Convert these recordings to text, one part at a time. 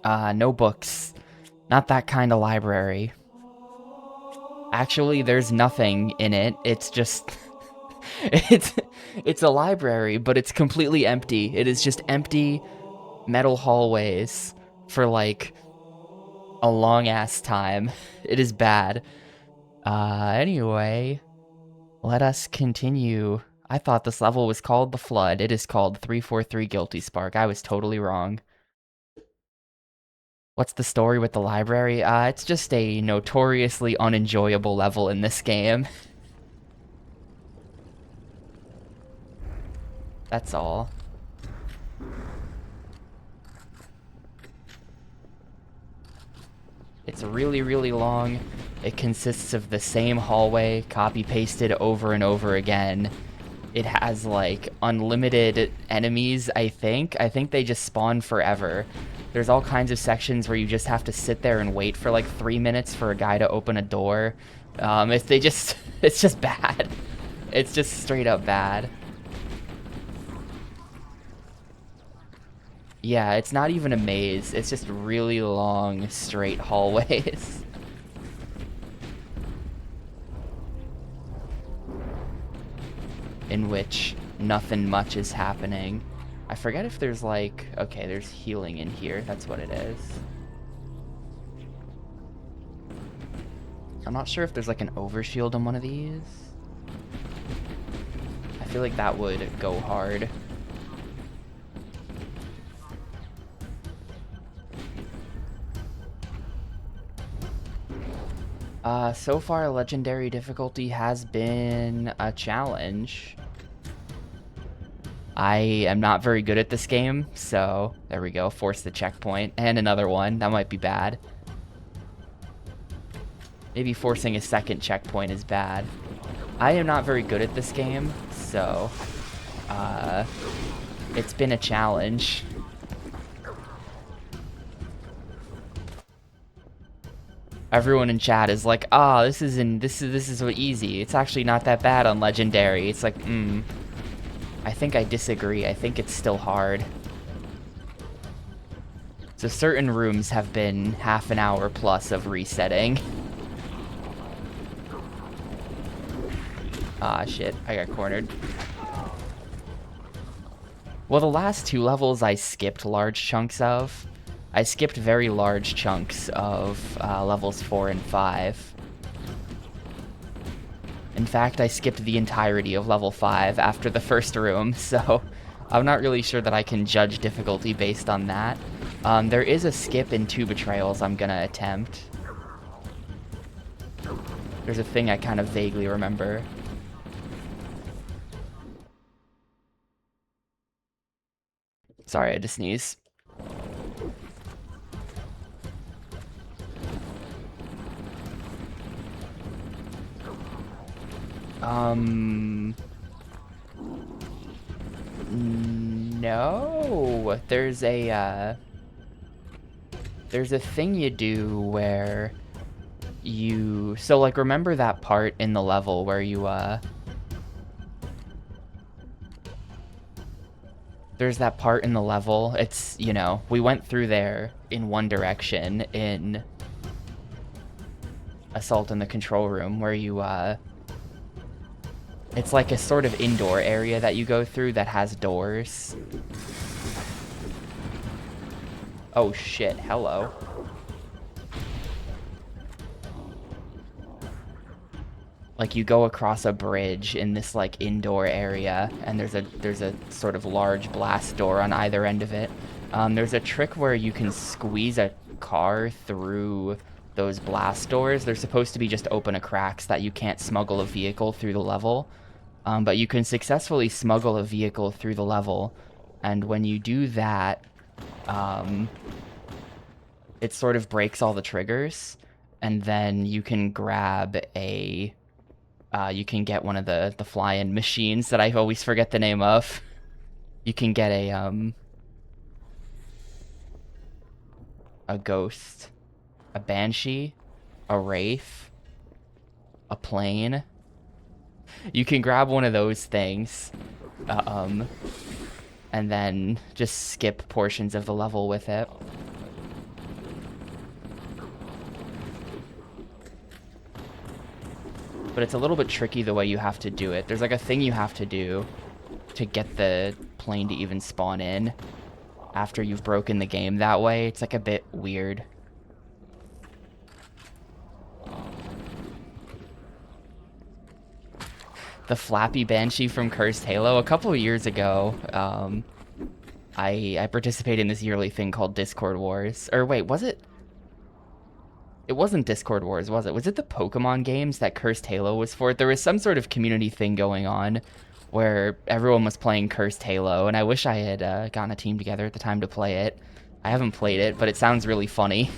No books. Not that kind of library. Actually, there's nothing in it. It's just... it's, it's a library, but it's completely empty. It is just empty metal hallways for, like, a long-ass time. It is bad. Anyway, let us continue. I thought this level was called The Flood. It is called 343 Guilty Spark. I was totally wrong. What's the story with the library? It's just a notoriously unenjoyable level in this game. That's all. It's really, really long. It consists of the same hallway, copy-pasted over and over again. It has, like, unlimited enemies, I think. I think they just spawn forever. There's all kinds of sections where you just have to sit there and wait for, like, 3 minutes for a guy to open a door. It's just bad. It's just straight up bad. Yeah, it's not even a maze. It's just really long, straight hallways. In which nothing much is happening. I forget if there's like... Okay, there's healing in here. That's what it is. I'm not sure if there's like an overshield on one of these. I feel like that would go hard. So far, legendary difficulty has been a challenge. I am not very good at this game, so there we go. Force the checkpoint. And another one. That might be bad. Maybe forcing a second checkpoint is bad. I am not very good at this game, so it's been a challenge. Everyone in chat is like, "Ah, this is so easy. It's actually not that bad on legendary." It's like, I think I disagree. I think it's still hard. So certain rooms have been half an hour plus of resetting. Ah, shit. I got cornered. Well, the last two levels I skipped large chunks of. I skipped very large chunks of levels 4 and 5. In fact, I skipped the entirety of level 5 after the first room, so I'm not really sure that I can judge difficulty based on that. There is a skip in 2 Betrayals I'm gonna attempt. There's a thing I kind of vaguely remember. Sorry, I had to sneeze. No. There's a thing you do where you... So, like, remember that part in the level where you, There's that part in the level, it's, you know, we went through there in one direction in Assault in the Control Room, where you, it's like a sort of indoor area that you go through that has doors. Oh shit, hello. Like, you go across a bridge in this, like, indoor area, and there's a sort of large blast door on either end of it. There's a trick where you can squeeze a car through those blast doors. They're supposed to be just open a cracks that you can't smuggle a vehicle through the level. But you can successfully smuggle a vehicle through the level, and when you do that, it sort of breaks all the triggers, and then you can grab a... you can get one of the fly-in machines that I always forget the name of. You can get a ghost, a banshee, a wraith, a plane. You can grab one of those things, and then just skip portions of the level with it. but it's a little bit tricky the way you have to do it. There's like a thing you have to do to get the plane to even spawn in after you've broken the game that way. It's like a bit weird. The Flappy Banshee from Cursed Halo. A couple of years ago, I participated in this yearly thing called Discord Wars. Or wait, was it? It wasn't Discord Wars, was it? Was it the Pokemon games that Cursed Halo was for? There was some sort of community thing going on where everyone was playing Cursed Halo, and I wish I had gotten a team together at the time to play it. I haven't played it, but it sounds really funny.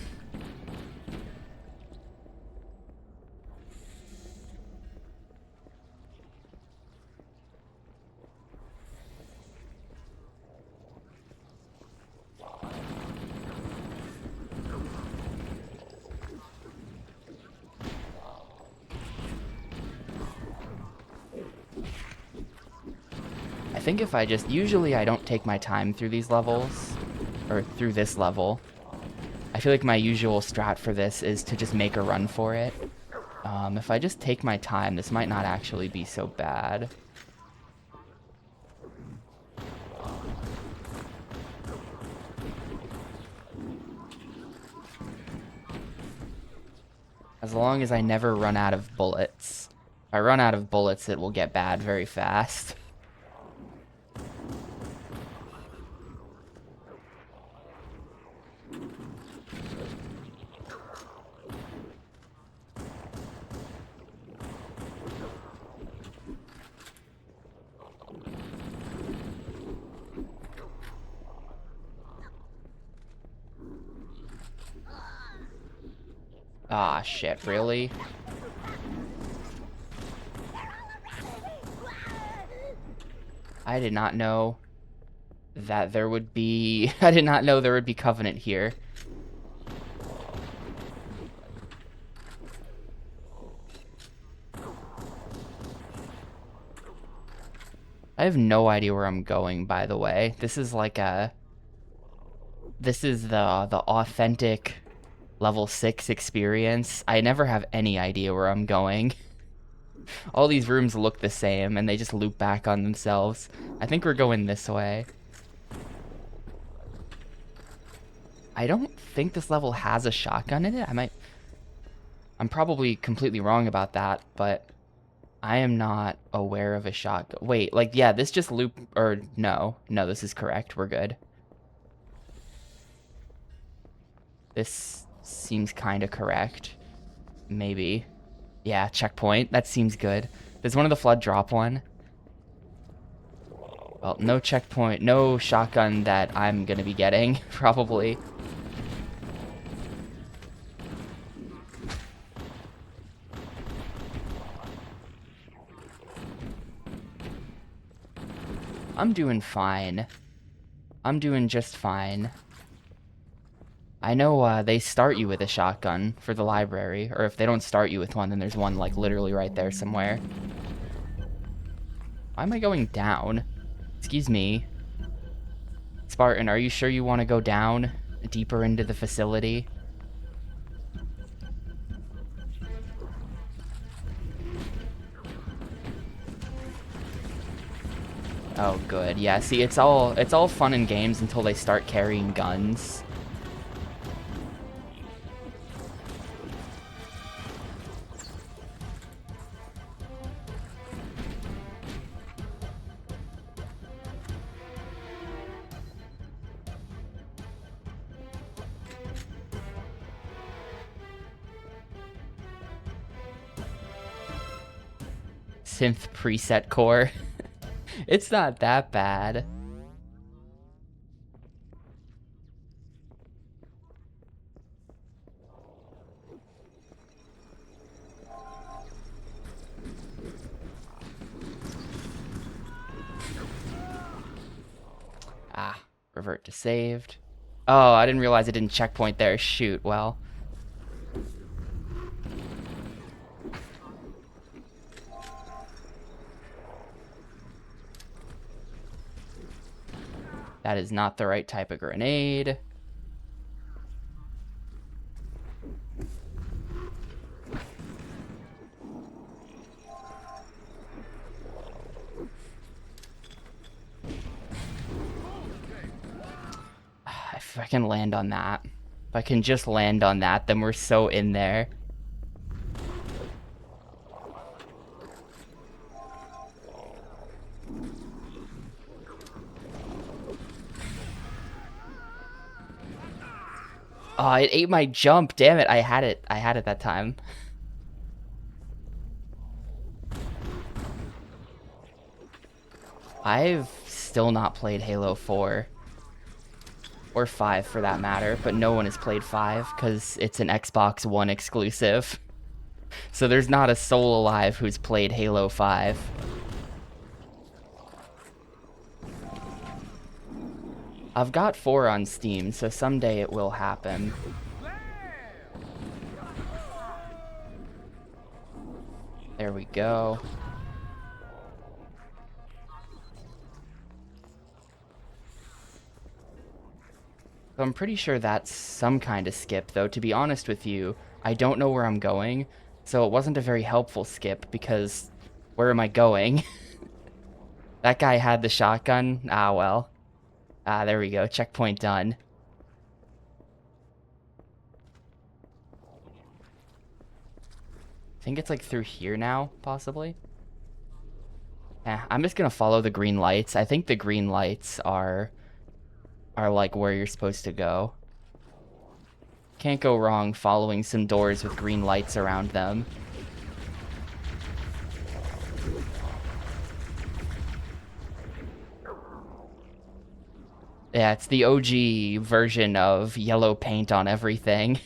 I think if I just... Usually I don't take my time through these levels, or through this level. I feel like my usual strat for this is to just make a run for it. If I just take my time, this might not actually be so bad. As long as I never run out of bullets. If I run out of bullets, it will get bad very fast. Ah, shit, really? I did not know that there would be... I did not know there would be Covenant here. I have no idea where I'm going, by the way. This is like a... This is the authentic level 6 experience. I never have any idea where I'm going. All these rooms look the same, and they just loop back on themselves. I think we're going this way. I don't think this level has a shotgun in it. I'm probably completely wrong about that, but I am not aware of a shotgun. Wait, like, yeah, this just loop... Or, no. No, this is correct. We're good. This seems kind of correct. Maybe. Yeah, checkpoint. That seems good. Does one of the Flood drop one? Well, no checkpoint. No shotgun that I'm gonna be getting, probably. I'm doing fine. I'm doing just fine. I know they start you with a shotgun for the library, or if they don't start you with one, then there's one, like, literally right there somewhere. Why am I going down? Excuse me. Spartan, are you sure you want to go down deeper into the facility? Oh, good. Yeah, see, it's all fun and games until they start carrying guns. Synth preset core. It's not that bad. Ah, revert to saved. Oh, I didn't realize it didn't checkpoint there. Shoot, well. That is not the right type of grenade. I can land on that. If I can just land on that, then we're so in there. Oh, it ate my jump. Damn it. I had it. I had it that time. I've still not played Halo 4. Or 5 for that matter, but no one has played 5 because it's an Xbox One exclusive. So there's not a soul alive who's played Halo 5. I've got 4 on Steam, so someday it will happen. There we go. So I'm pretty sure that's some kind of skip, though. To be honest with you, I don't know where I'm going, so it wasn't a very helpful skip, because where am I going? That guy had the shotgun? Ah, well. Ah, there we go. Checkpoint done. I think it's like through here now, possibly. Yeah, I'm just gonna follow the green lights. I think the green lights are like where you're supposed to go. Can't go wrong following some doors with green lights around them. Yeah, it's the OG version of yellow paint on everything.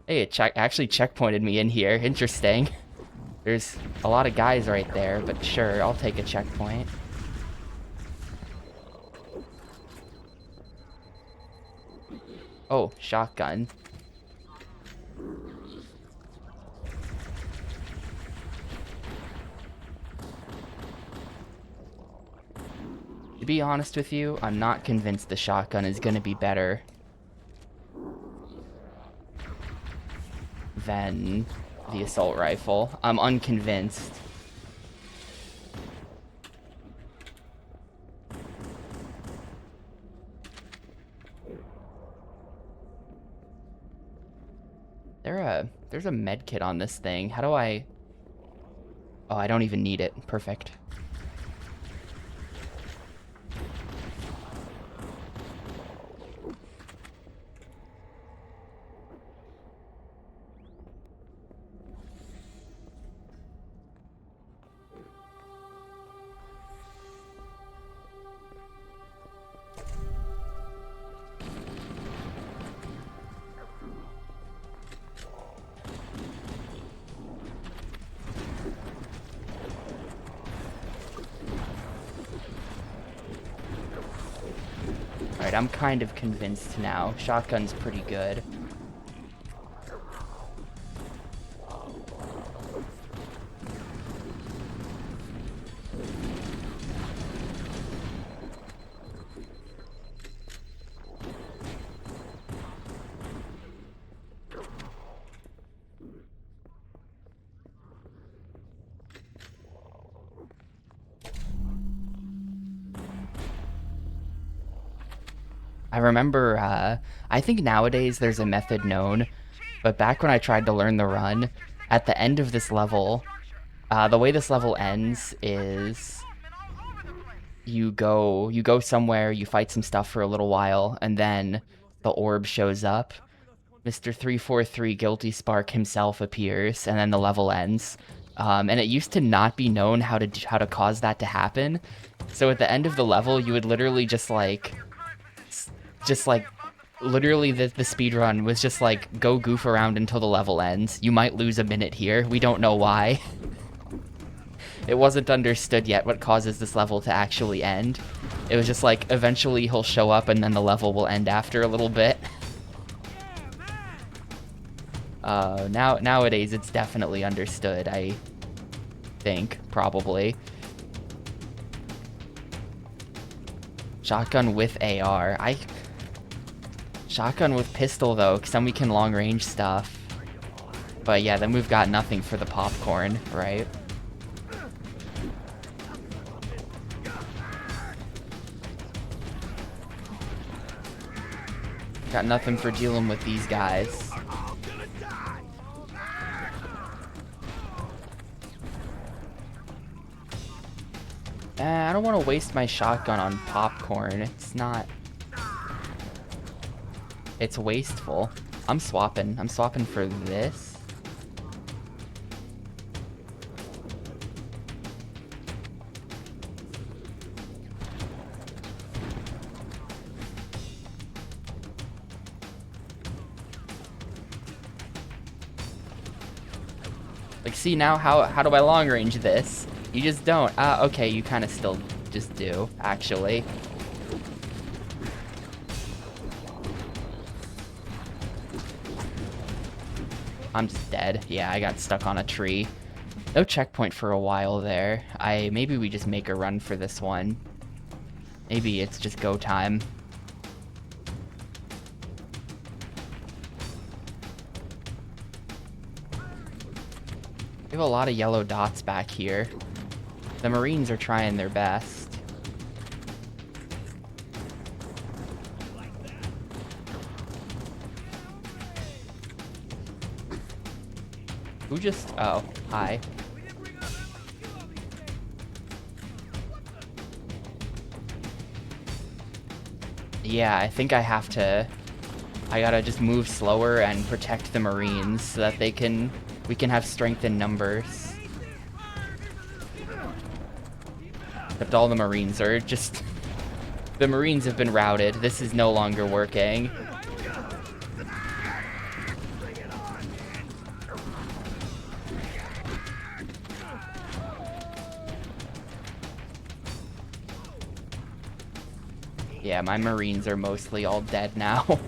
Hey, it actually checkpointed me in here. Interesting. There's a lot of guys right there, but sure, I'll take a checkpoint. Oh, shotgun. To be honest with you, I'm not convinced the shotgun is going to be better than the assault rifle. I'm unconvinced. There's a med kit on this thing. How do I... Oh, I don't even need it. Perfect. Alright, I'm kind of convinced now. Shotgun's pretty good. I remember, I think nowadays there's a method known, but back when I tried to learn the run, at the end of this level, the way this level ends is you go somewhere, you fight some stuff for a little while, and then the orb shows up. Mr. 343 Guilty Spark himself appears, and then the level ends. And it used to not be known how to cause that to happen. So at the end of the level, you would literally just like literally the speed run was just like go goof around until the level ends. You might lose a minute here. We don't know why. It wasn't understood yet what causes this level to actually end. It was just like eventually he'll show up and then the level will end after a little bit. Nowadays it's definitely understood, I think, probably. Shotgun with AR. Shotgun with pistol though, because then we can long range stuff. But yeah, then we've got nothing for the popcorn, right? Got nothing for dealing with these guys. I don't want to waste my shotgun on popcorn. It's not... It's wasteful. I'm swapping. I'm swapping for this. Like, see now, how do I long range this? You just don't. Okay, you kind of still just do, actually. I'm just dead. Yeah, I got stuck on a tree. No checkpoint for a while there. Maybe we just make a run for this one. Maybe it's just go time. We have a lot of yellow dots back here. The Marines are trying their best. Who just... Oh, hi. Yeah, I think I have to... I gotta just move slower and protect the Marines so that we can have strength in numbers. Except all the Marines are just... The Marines have been routed. This is no longer working. Yeah, my Marines are mostly all dead now.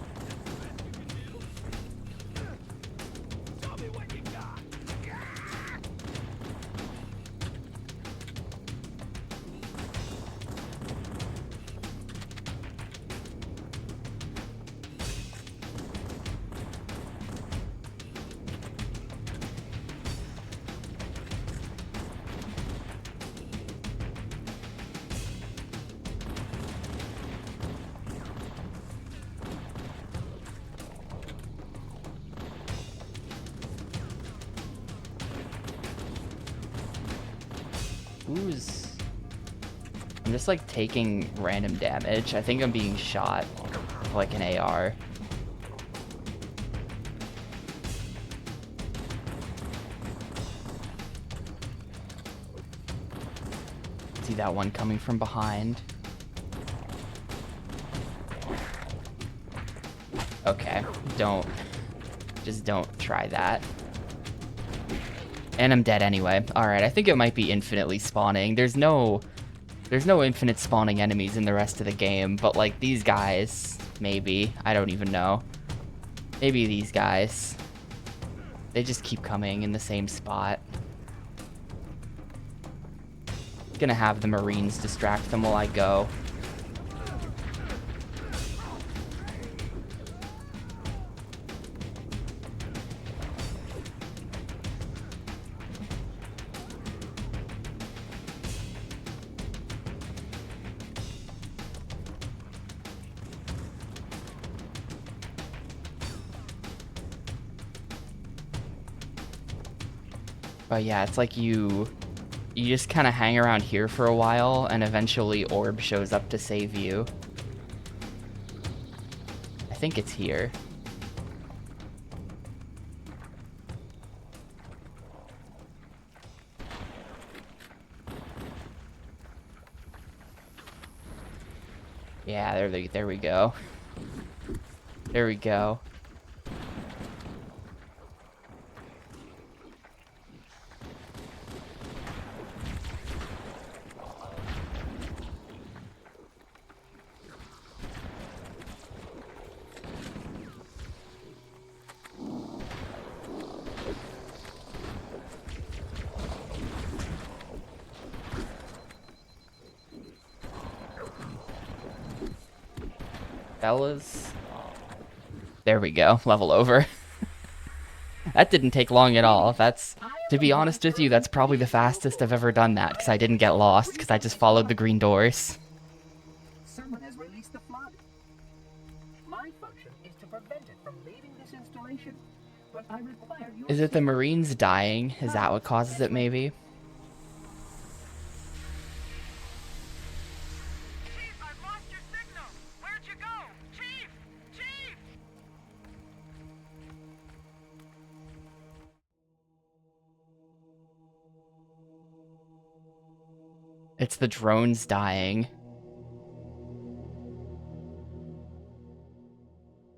I'm just like taking random damage. I think I'm being shot with like an AR. See that one coming from behind. Okay, just don't try that. And I'm dead anyway. Alright, I think it might be infinitely spawning. There's no infinite spawning enemies in the rest of the game, but like these guys, maybe. I don't even know. Maybe these guys. They just keep coming in the same spot. Gonna have the Marines distract them while I go. But yeah, it's like you just kind of hang around here for a while, and eventually Orb shows up to save you. I think it's here. Yeah, there we go. There we go. Fellas. There we go. Level over. That didn't take long at all. To be honest with you, that's probably the fastest I've ever done that, because I didn't get lost, because I just followed the green doors. Someone has released the flood. My My function is to prevent it from leaving this installation. But I require your Is it the Marines dying? Is that what causes it, maybe? Chief, I've lost your signal! Where'd you go? Chief! Chief! It's the drones dying.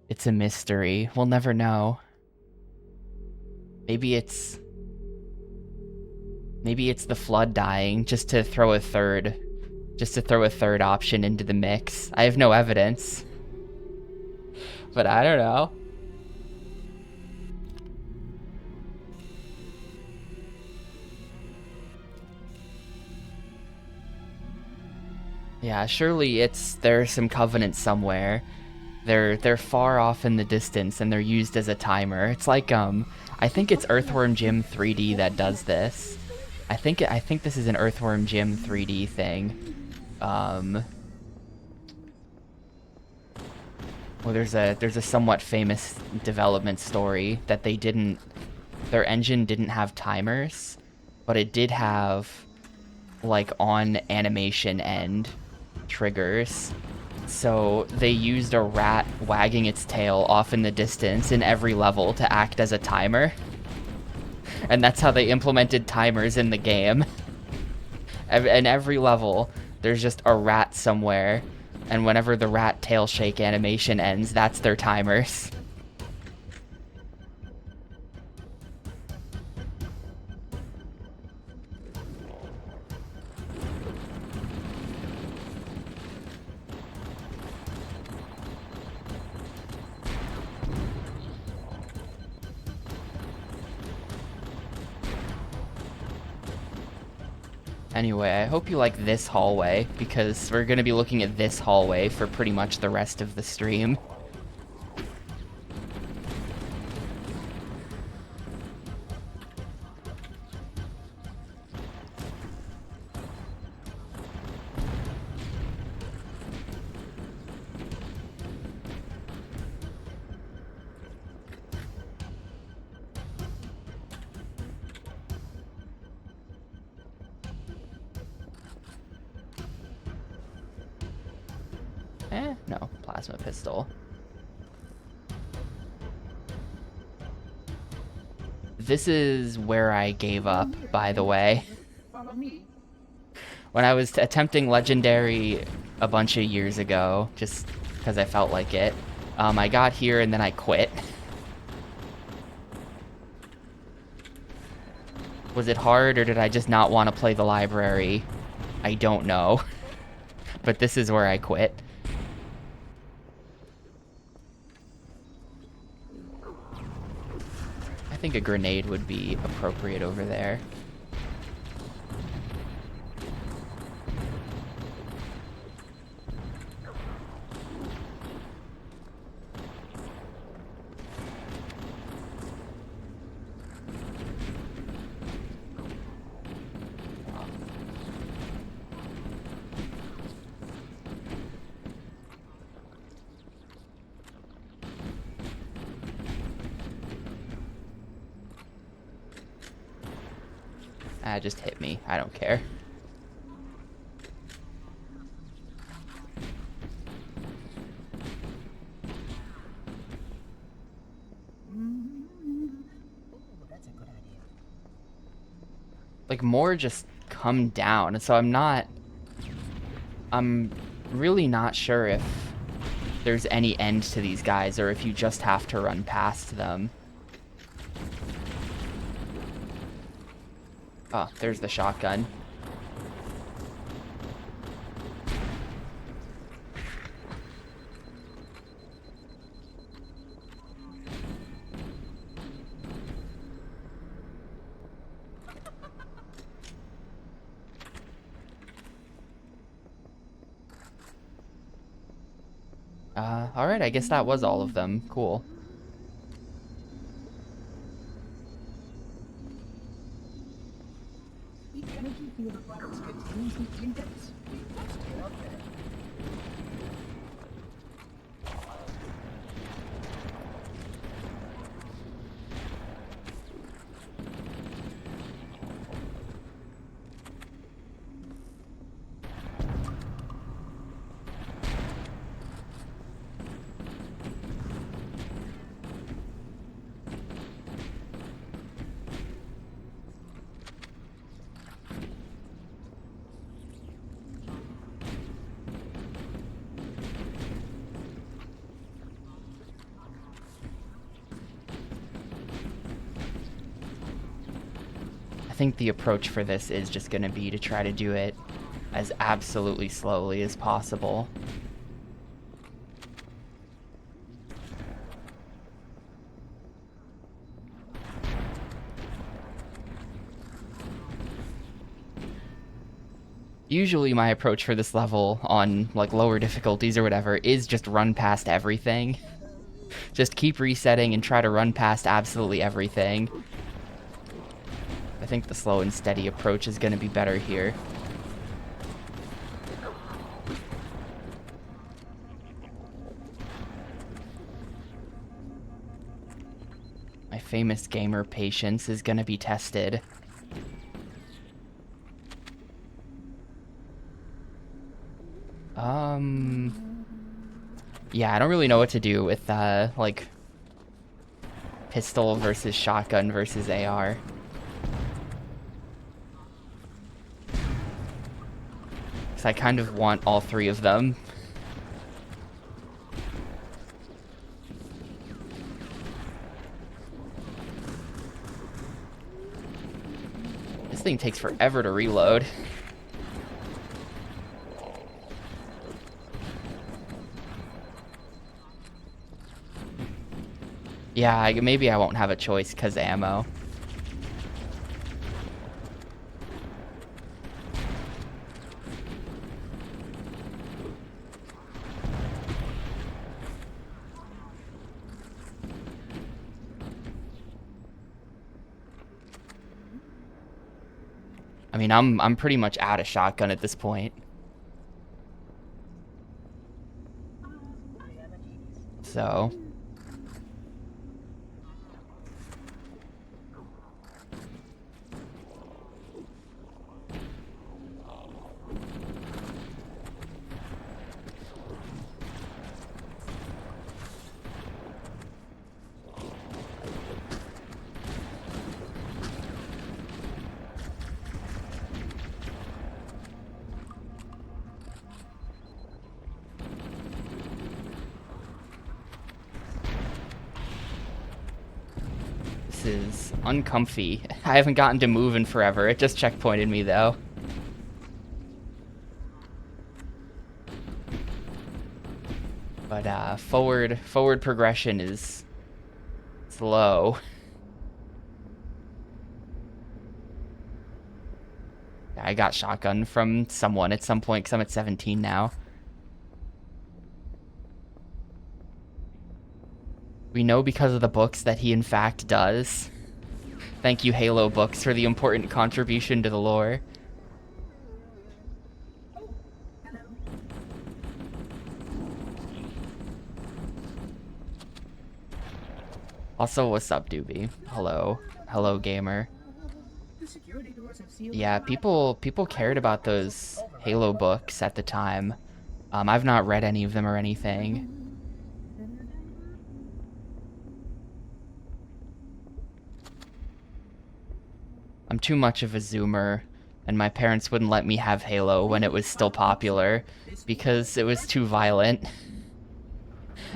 It's a mystery. We'll never know. Maybe it's the Flood dying, just to throw a third option into the mix. I have no evidence. But I don't know. Yeah, surely there's some Covenant somewhere. They're far off in the distance and they're used as a timer. It's like I think it's Earthworm Jim 3D that does this. I think this is an Earthworm Jim 3D thing. Well, there's a somewhat famous development story that their engine didn't have timers, but it did have like on animation end triggers. So they used a rat wagging its tail off in the distance in every level to act as a timer. And that's how they implemented timers in the game. In every level, there's just a rat somewhere, and whenever the rat tail shake animation ends, that's their timers. Anyway, I hope you like this hallway, because we're going to be looking at this hallway for pretty much the rest of the stream. No, plasma pistol. This is where I gave up, by the way. When I was attempting Legendary a bunch of years ago, just because I felt like it, I got here and then I quit. Was it hard, or did I just not want to play the library? I don't know. But this is where I quit. I think a grenade would be appropriate over there. Just hit me. I don't care. That's a good idea. Like, more just come down. So I'm really not sure if there's any end to these guys, or if you just have to run past them. Oh, there's the shotgun. Alright, I guess that was all of them. Cool. The energy field products contains the index. We must get up there. think the approach for this is just going to be to try to do it as absolutely slowly as possible. Usually my approach for this level on like lower difficulties or whatever is just run past everything. Just keep resetting and try to run past absolutely everything. I think the slow and steady approach is going to be better here. My famous gamer patience is going to be tested. Yeah, I don't really know what to do with, like, pistol versus shotgun versus AR. Because I kind of want all three of them. This thing takes forever to reload. Yeah, maybe I won't have a choice because ammo. I mean, I'm pretty much out of shotgun at this point. So... This is uncomfy. I haven't gotten to move in forever. It just checkpointed me, though. But, forward progression is slow. I got shotgun from someone at some point, because I'm at 17 now. We know because of the books that he in fact does. Thank you, Halo books, for the important contribution to the lore. Also, what's up, Doobie? Hello. Hello, gamer. Yeah, people cared about those Halo books at the time. I've not read any of them or anything. I'm too much of a zoomer, and my parents wouldn't let me have Halo when it was still popular, because it was too violent.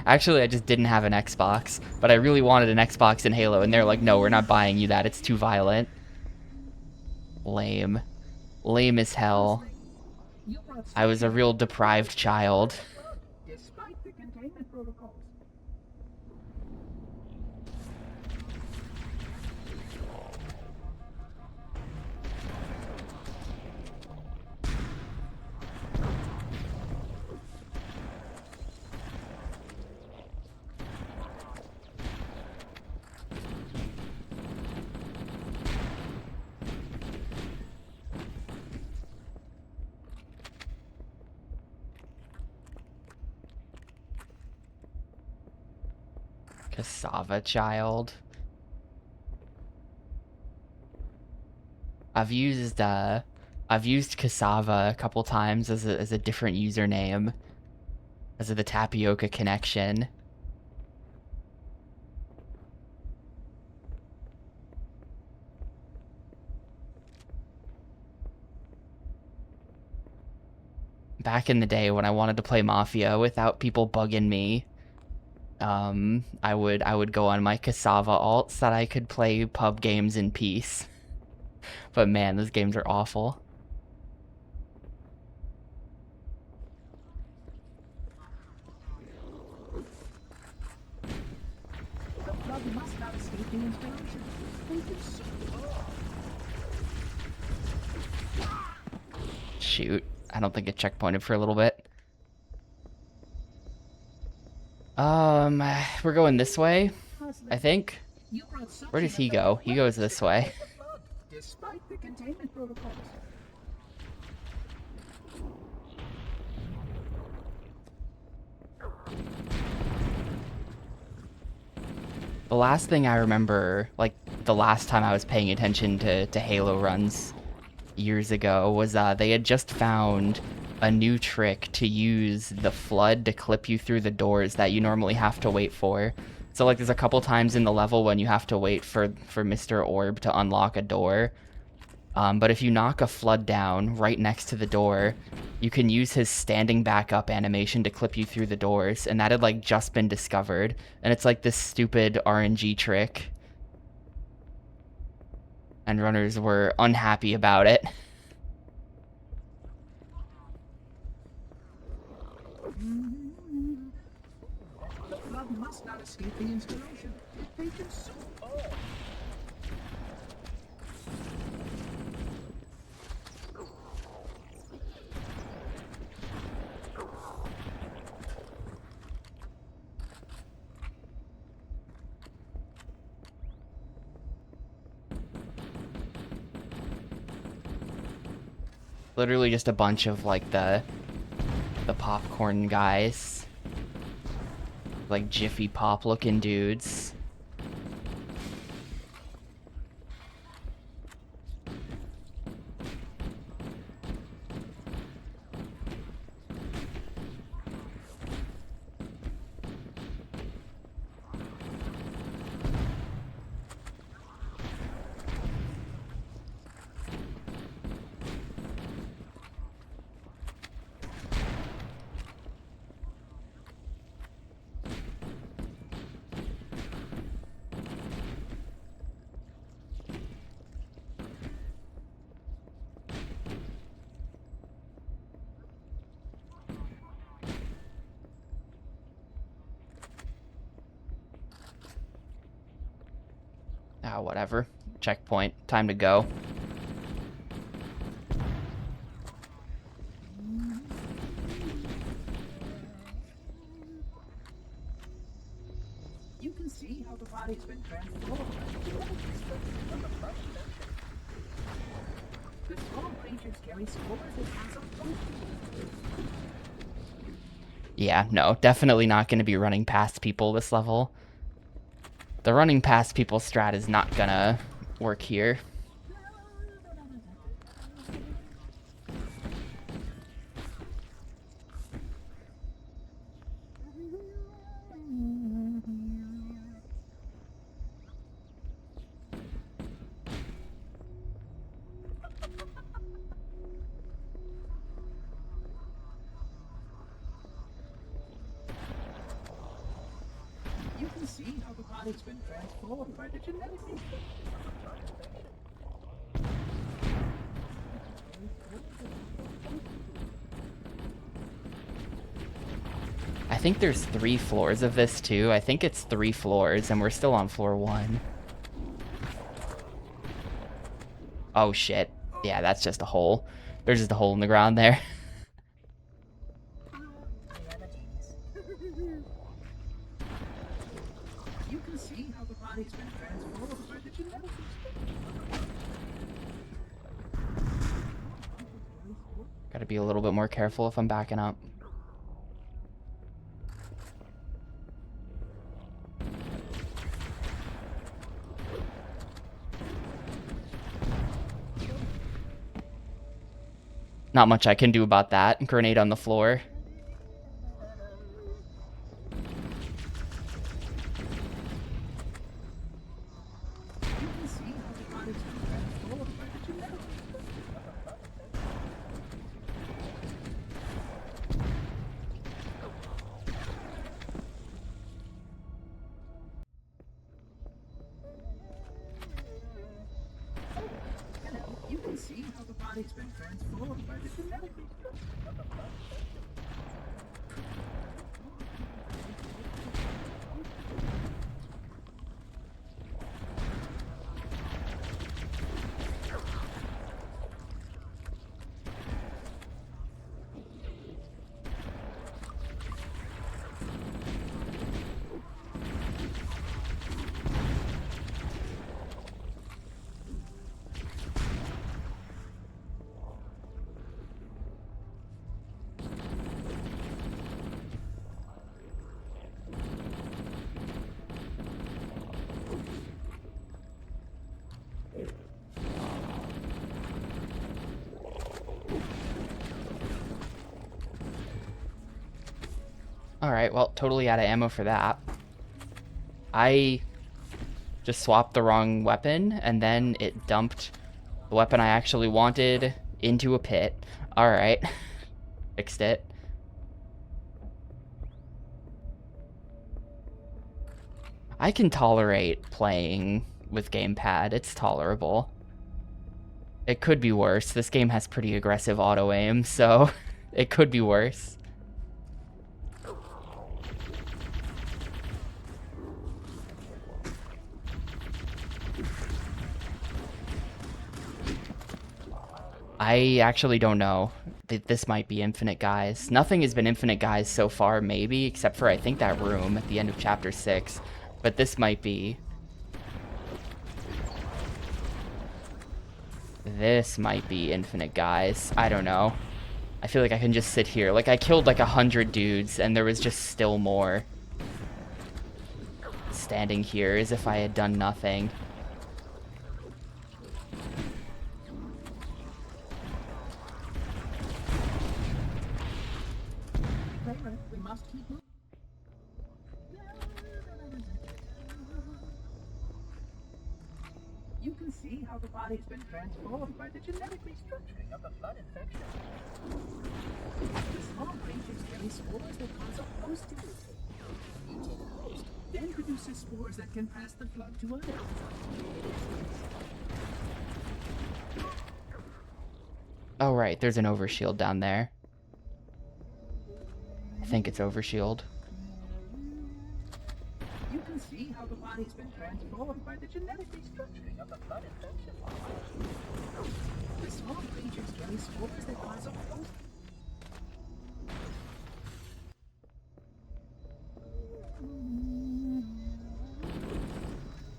Actually, I just didn't have an Xbox, but I really wanted an Xbox and Halo, and they're like, no, we're not buying you that, it's too violent. Lame. Lame as hell. I was a real deprived child. Despite the containment protocols. Cassava child. I've used Cassava a couple times as a different username, as of the Tapioca connection. Back in the day when I wanted to play Mafia without people bugging me, I would go on my Cassava alt so that I could play pub games in peace. But man, those games are awful. The flood must not escape the installation. They can see. Shoot. I don't think it checkpointed for a little bit. We're going this way, I think. You brought such Where does an he go? He goes this way. the flood, despite the containment protocols. The last thing I remember, like the last time I was paying attention to Halo runs years ago, was they had just found a new trick to use the flood to clip you through the doors that you normally have to wait for. So like there's a couple times in the level when you have to wait for Mr. Orb to unlock a door. But if you knock a flood down right next to the door, you can use his standing back up animation to clip you through the doors, and that had like just been discovered, and it's like this stupid RNG trick. And runners were unhappy about it. The flood must not escape the installation. They can see. Literally just a bunch of like the popcorn guys. Like Jiffy Pop looking dudes. Ah, whatever. Checkpoint. Time to go. You can see how the body's been transformed. The small creatures carry spores that pass up Yeah, no, definitely not going to be running past people this level. The running past people strat is not gonna work here. You can see how the body's been transformed by the genetic mutation. I think there's 3 floors of this too. I think it's 3 floors and we're still on floor 1. Oh shit. Yeah, that's just a hole. There's just a hole in the ground there. You can see how the body's been transformed by the genetic Gotta be a little bit more careful if I'm backing up. Not much I can do about that. Grenade on the floor. You can see how the body's been transformed by the genetic body's been transformed by the genetic destruction of the blood. Alright, well, totally out of ammo for that. I just swapped the wrong weapon, and then it dumped the weapon I actually wanted into a pit. Alright. Fixed it. I can tolerate playing with gamepad. It's tolerable. It could be worse. This game has pretty aggressive auto-aim, so it could be worse. I actually don't know. This might be infinite guys. Nothing has been infinite guys so far, maybe, except for I think that room at the end of chapter 6. But this might be. This might be infinite guys. I don't know. I feel like I can just sit here. Like, I killed like 100 dudes, and there was just still more standing here as if I had done nothing. We must keep moving. You can see how the body's been transformed by the genetic restructuring of the blood infection. The small creatures carry spores that cause a host to mutate. The mutated host then produces spores that can pass the blood to others. Oh, right, there's an overshield down there. I think it's overshield. You can see how the body's been transformed by the genetic restructuring of the blood infection. The small creatures carry spores that cause a host.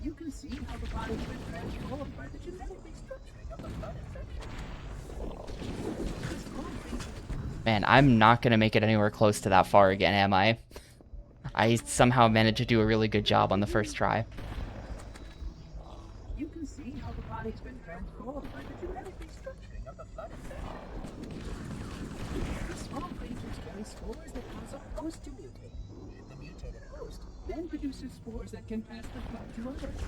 You can see how the body's been transformed by the genetic restructuring of the blood infection. The small creatures. Man, I'm not gonna make it anywhere close to that far again, am I? I somehow managed to do a really good job on the first try. You can see how the body's been transformed by the genetic restructuring of the blood infection. The small creatures carry spores that cause a host to mutate. The mutated host then produces spores that can pass the blood to others.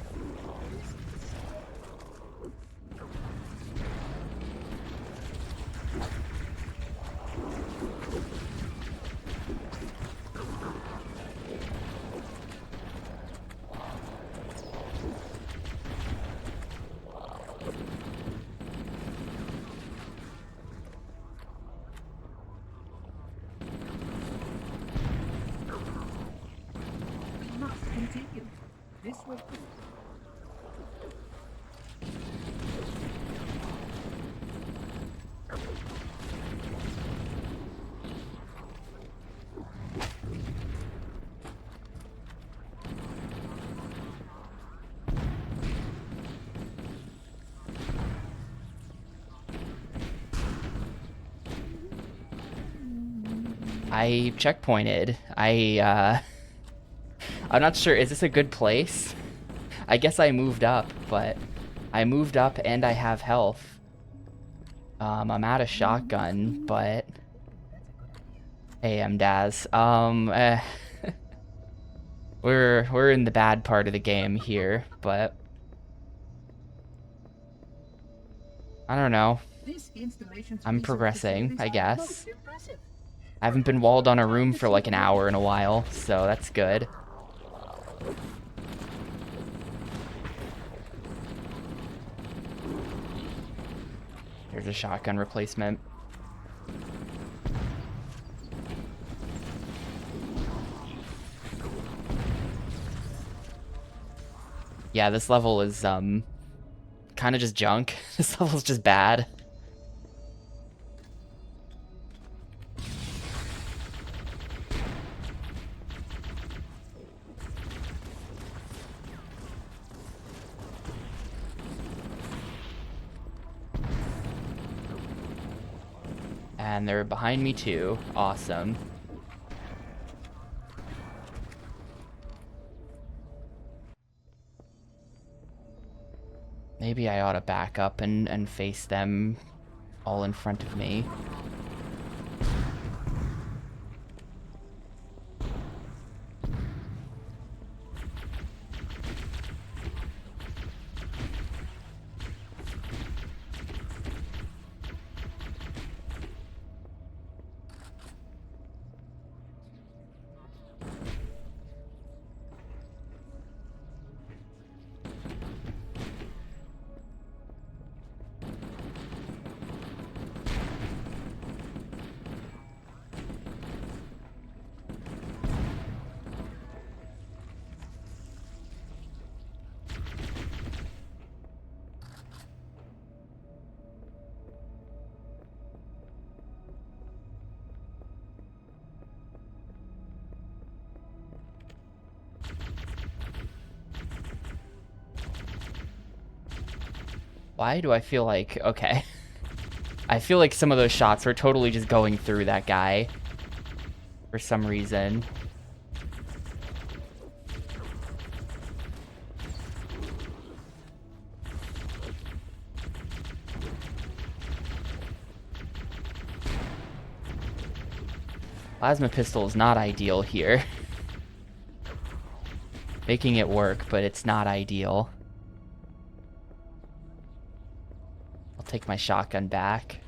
We must continue. This way. I checkpointed. I'm not sure, is this a good place? I guess I moved up, but I moved up and I have health. I'm out of shotgun, but hey, I'm Daz. We're in the bad part of the game here, but I don't know. This installation's I'm research progressing, facilities I are guess. most impressive. I haven't been walled on a room for like an hour in a while, so that's good. There's There's a shotgun replacement. Yeah, this level is kind of just junk. This level's just bad. And they're behind me too. Awesome. Maybe I ought to back up and face them all in front of me. Why do I feel like... Okay. I feel like some of those shots were totally just going through that guy. For some reason. Plasma pistol is not ideal here. Making it work, but it's not ideal. I'll take my shotgun back.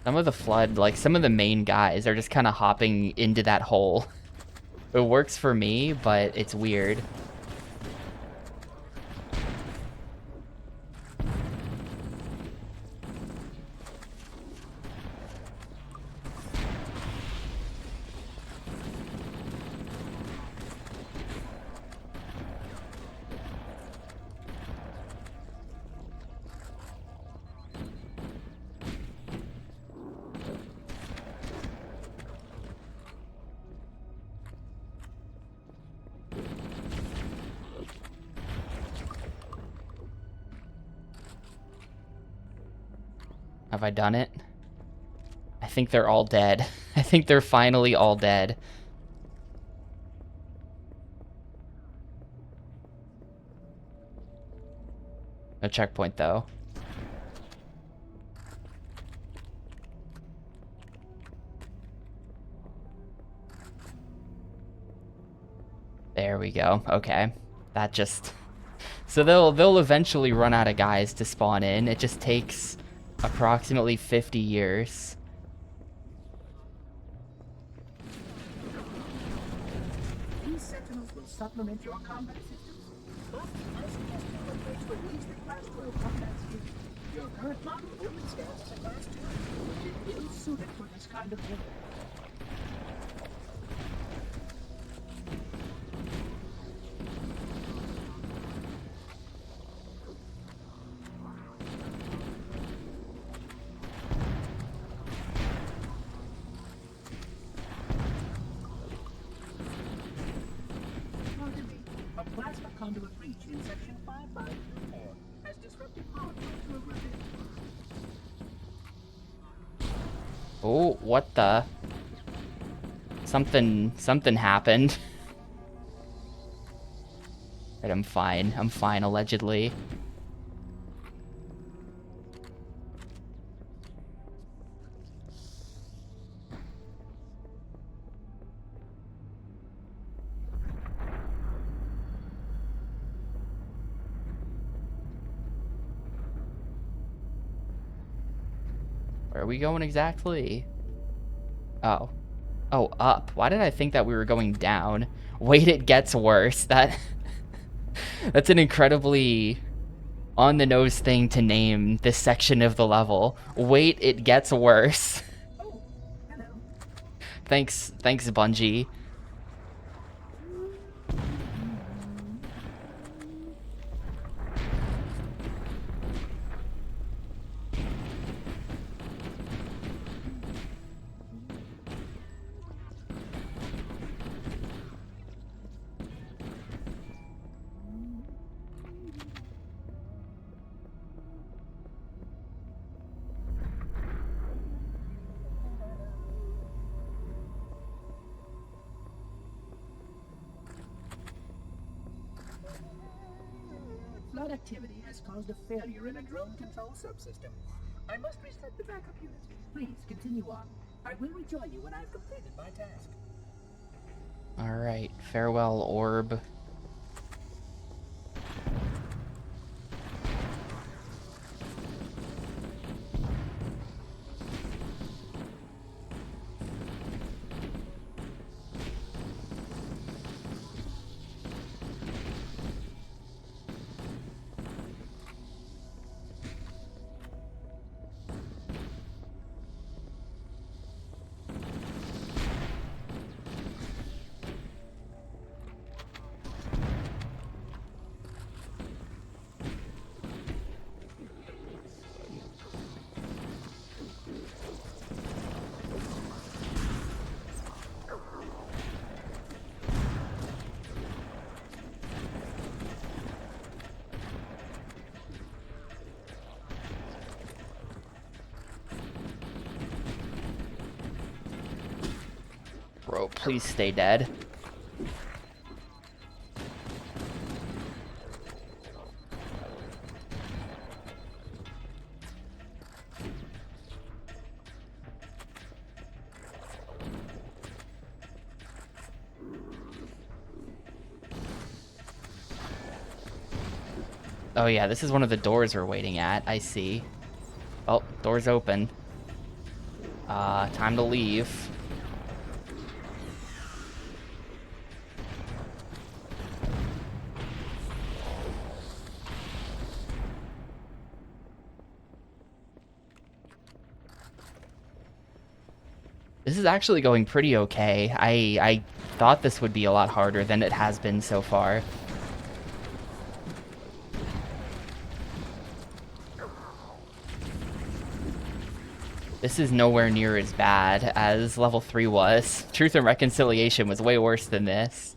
Some of the flood, like some of the main guys are just kind of hopping into that hole. It works for me, but it's weird. Have I done it? I think they're all dead. I think they're finally all dead. No checkpoint, though. There we go. Okay. That just... So they'll eventually run out of guys to spawn in. It just takes approximately 50 years. These sentinels will supplement your combat systems, but as suggested when they release the Class 12 combat suit, your current model only stands as a Class 2, which is ill-suited for this kind of weapon. Pardon me, a plasma conduit breach in Section 5524 has disrupted power to a ravine. Oh, what the? Something happened. Right, I'm fine. I'm fine, allegedly. Where are we going exactly? Oh. Oh, up. Why did I think that we were going down? Wait, it gets worse. That's an incredibly on-the-nose thing to name this section of the level. Wait, it gets worse. Oh, hello. Thanks, Bungie. Flood activity has caused a failure in a drone control subsystem. I must reset the backup unit. Please continue on. I will rejoin you when I've completed my task. Alright, farewell, orb. Bro, please stay dead. Oh yeah, this is one of the doors we're waiting at. I see. Oh, door's open. Time to leave. This is actually going pretty okay. I thought this would be a lot harder than it has been so far. This is nowhere near as bad as level 3 was. Truth and Reconciliation was way worse than this.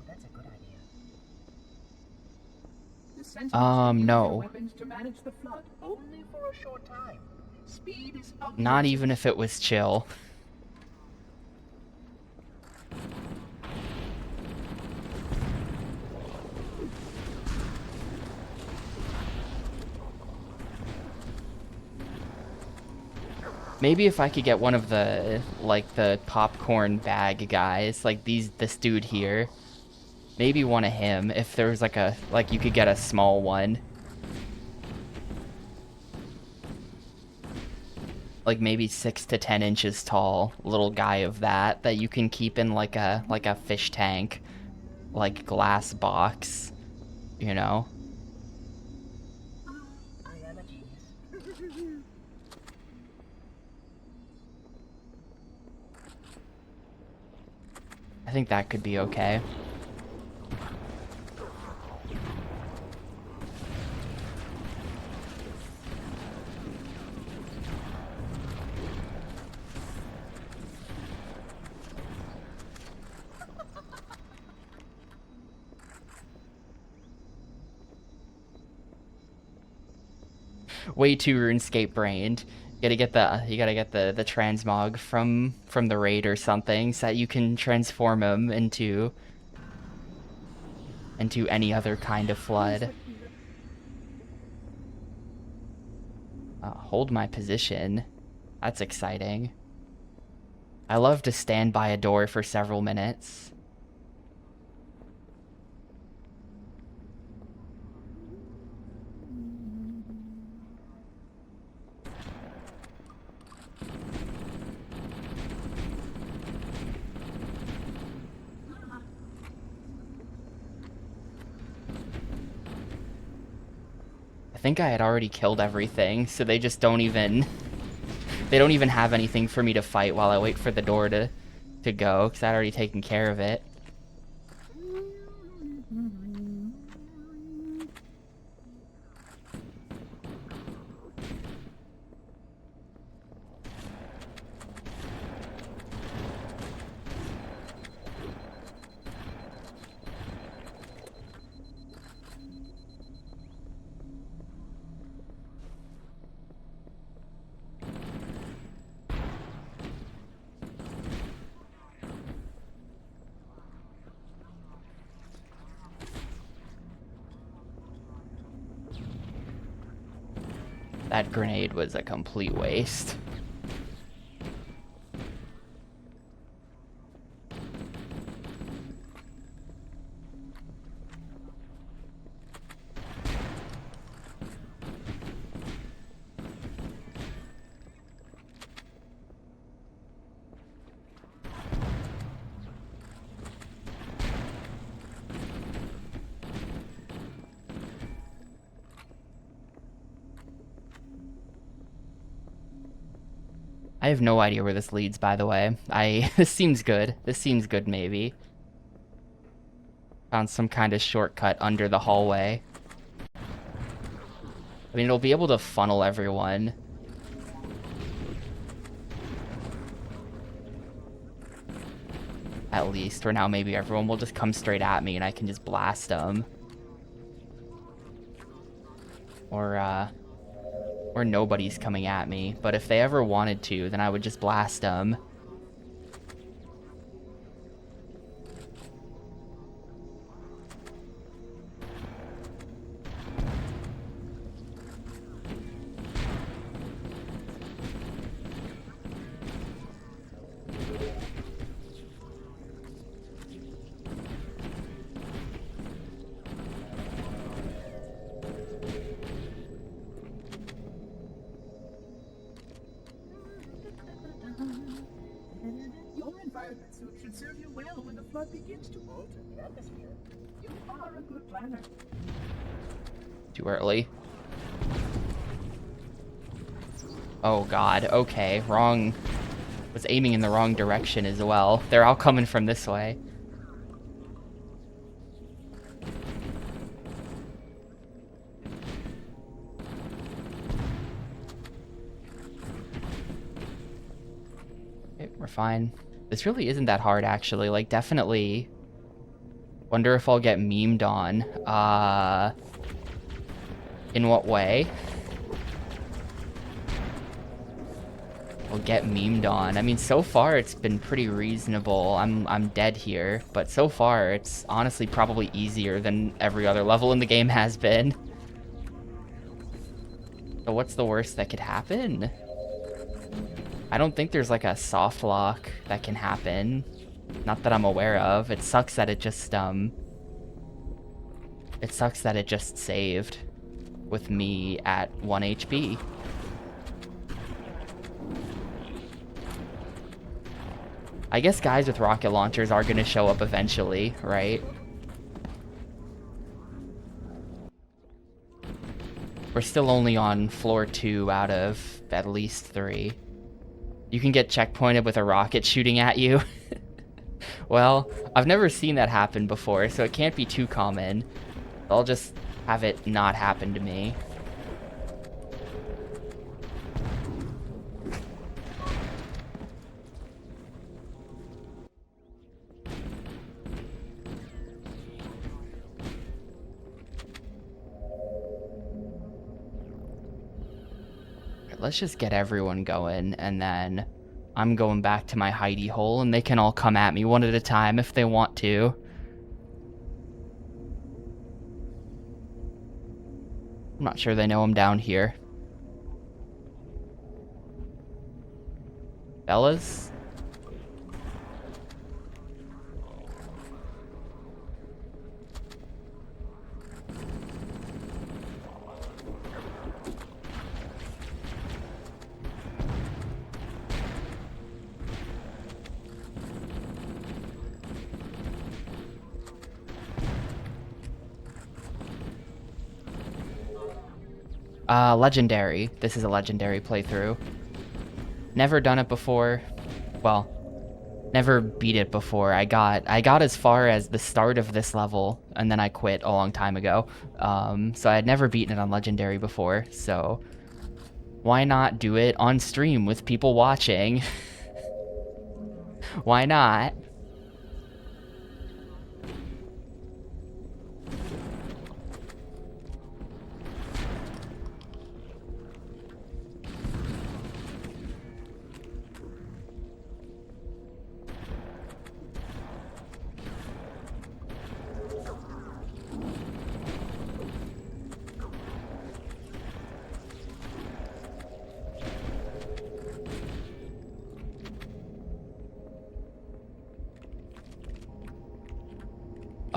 That's a good idea. No. Weapons to manage the flood only for a short time. Speed is up. Not even if it was chill. Maybe if I could get one of the, like, the popcorn bag guys, like this dude here. Maybe one of him, if there was like you could get a small one. Like maybe 6 to 10 inches tall, little guy of that you can keep in like a fish tank, like glass box, you know? I am a genius. I think that could be okay. way too RuneScape brained. You gotta get the transmog from the raid or something so that you can transform him into any other kind of flood. Hold my position. That's exciting. I love to stand by a door for several minutes. I think I had already killed everything, so they just don't even... They don't even have anything for me to fight while I wait for the door to go, because I'd already taken care of it. That grenade was a complete waste. I have no idea where this leads, by the way. This seems good. This seems good, maybe. Found some kind of shortcut under the hallway. I mean, it'll be able to funnel everyone. At least, or now maybe everyone will just come straight at me and I can just blast them. Or nobody's coming at me. But if they ever wanted to, then I would just blast them. Your environment suit should serve you well when the flood begins to alter the atmosphere. You are a good planner. Too early. Oh god, okay, wrong. Was aiming in the wrong direction as well. They're all coming from this way. Okay, we're fine. This really isn't that hard, actually. Like, definitely... Wonder if I'll get memed on. In what way? I'll get memed on. I mean, so far it's been pretty reasonable. I'm dead here, but so far it's honestly probably easier than every other level in the game has been. So what's the worst that could happen? I don't think there's like a soft lock that can happen. Not that I'm aware of. It sucks that it just saved with me at 1 HP. I guess guys with rocket launchers are gonna show up eventually, right? We're still only on floor 2 out of at least 3. You can get checkpointed with a rocket shooting at you. Well, I've never seen that happen before, so it can't be too common. I'll just have it not happen to me. let's just get everyone going, and then I'm going back to my hidey hole, and they can all come at me one at a time if they want to. I'm not sure they know I'm down here. Fellas? Legendary. This is a legendary playthrough. Never done it before. Well, never beat it before. I got as far as the start of this level, and then I quit a long time ago. So I had never beaten it on legendary before, so why not do it on stream with people watching? Why not?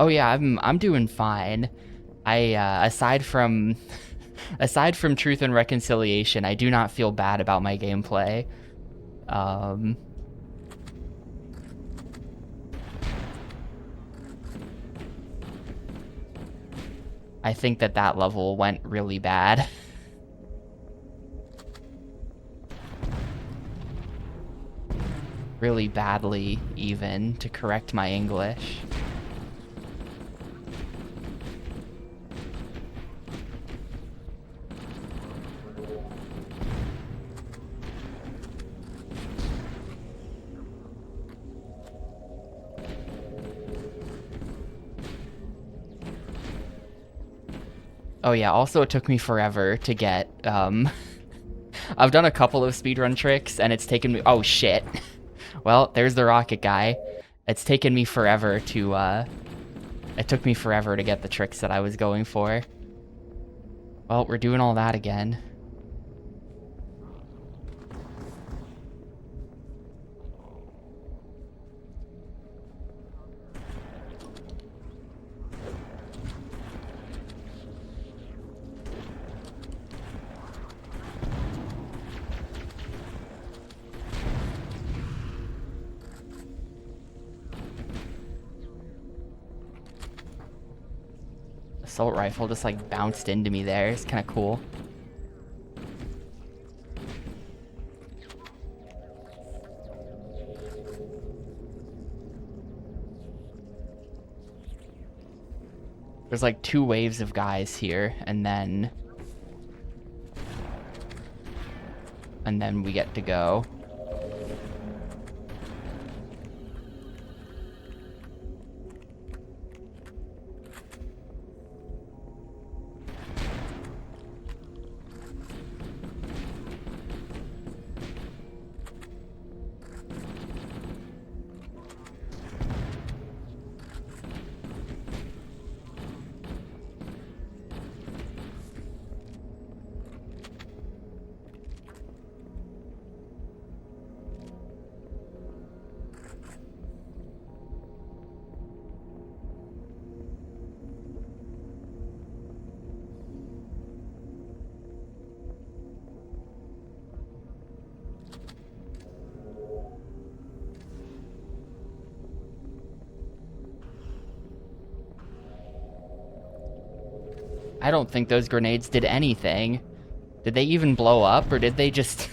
Oh yeah, I'm doing fine. Aside from Truth and Reconciliation, I do not feel bad about my gameplay. I think that level went really bad. Really badly, even, to correct my English. Oh yeah, also it took me forever to get, I've done a couple of speedrun tricks, and it's taken me— oh shit. Well, there's the rocket guy. It's taken me forever to, it took me forever to get the tricks that I was going for. Well, we're doing all that again. Assault rifle just like bounced into me there. It's kind of cool. There's like 2 waves of guys here, and then we get to go. I don't think those grenades did anything. Did they even blow up, or did they just...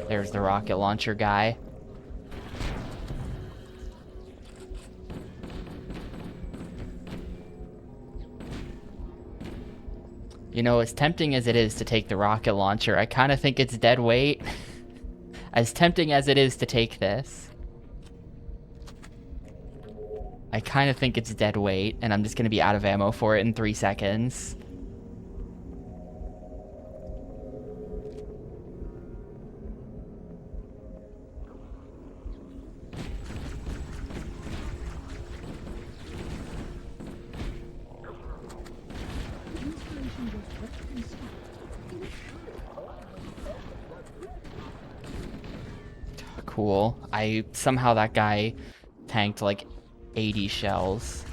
There's the rocket launcher guy. You know, as tempting as it is to take the rocket launcher, I kind of think it's dead weight. As tempting as it is to take this. I kind of think it's dead weight, and I'm just going to be out of ammo for it in 3 seconds. Cool. Somehow that guy tanked like 80 shells.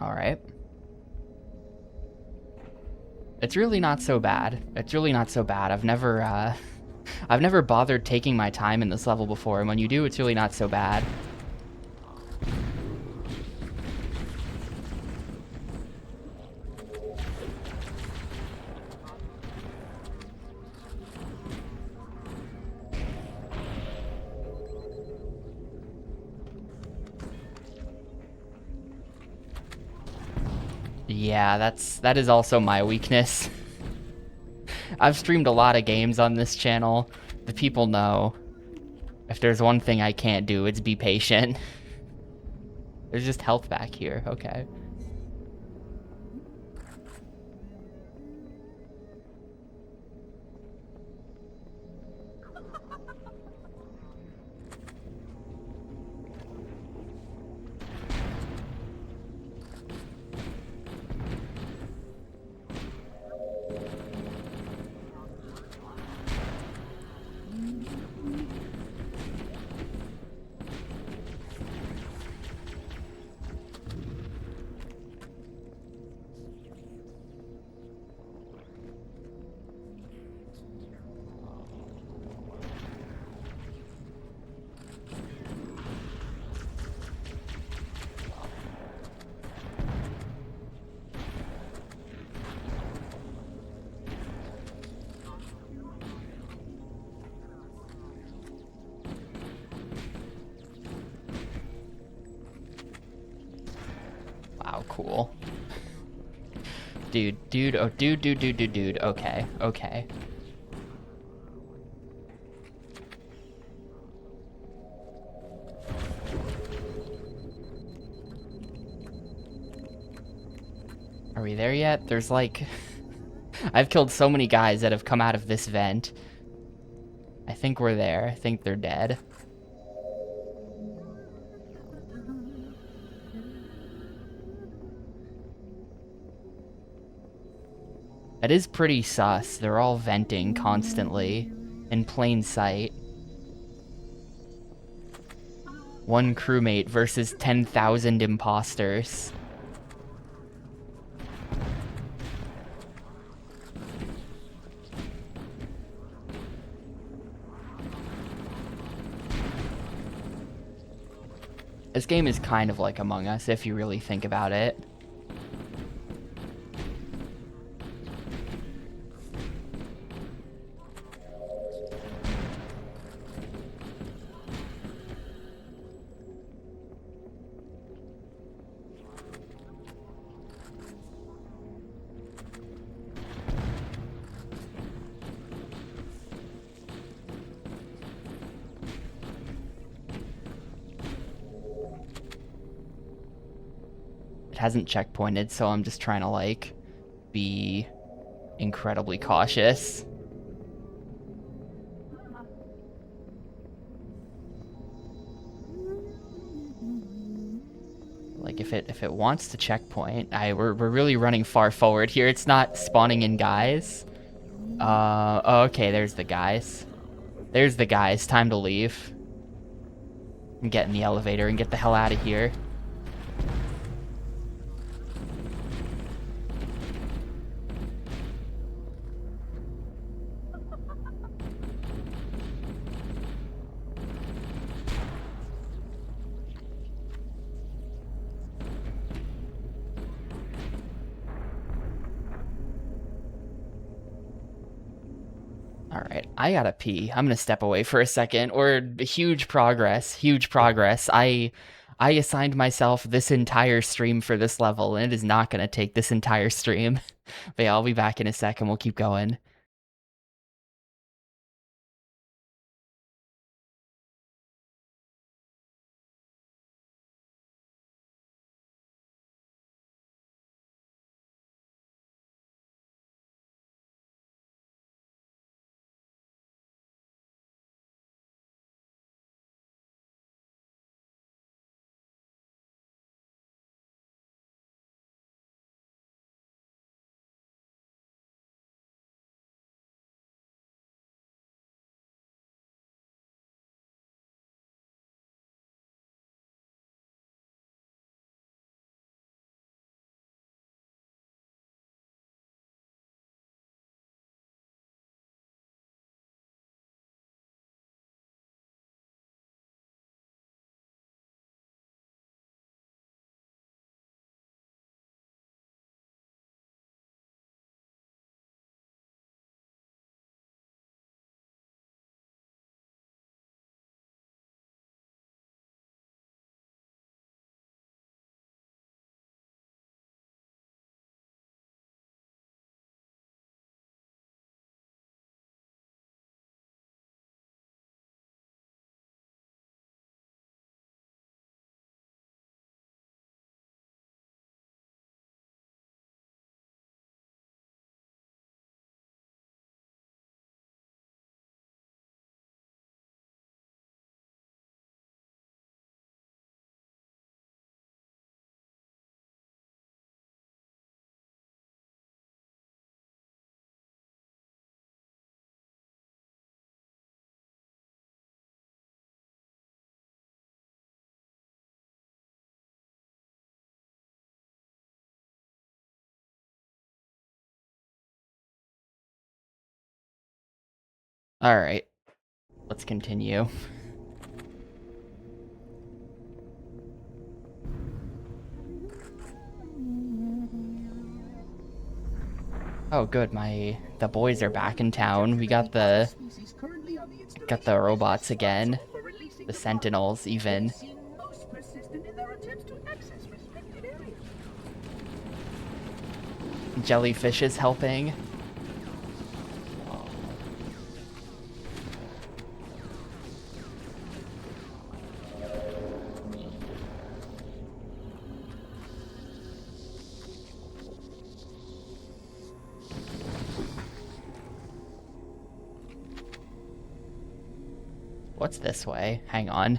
All right. It's really not so bad. It's really not so bad. I've never bothered taking my time in this level before, and when you do, it's really not so bad. Yeah, that is also my weakness. I've streamed a lot of games on this channel. The people know. If there's one thing I can't do, it's be patient. There's just health back here. Okay. Wow, cool. Dude, oh, dude, okay, okay. Are we there yet? There's like... I've killed so many guys that have come out of this vent. I think we're there. I think they're dead. That is pretty sus. They're all venting constantly, in plain sight. One crewmate versus 10,000 imposters. This game is kind of like Among Us, if you really think about it. It hasn't checkpointed, so I'm just trying to, like, be incredibly cautious. Like, Like if it wants to checkpoint, we're really running far forward here. It's not spawning in guys. Oh, okay, there's the guys. There's the guys. Time to leave. And get in the elevator and get the hell out of here. Alright, I gotta pee. I'm gonna step away for a second. Or huge progress. Huge progress. I assigned myself this entire stream for this level, and it is not gonna take this entire stream. But yeah, I'll be back in a sec and we'll keep going. Alright. Let's continue. Oh good, the boys are back in town. We got the robots again. The sentinels even. Jellyfish is helping. What's this way? Hang on.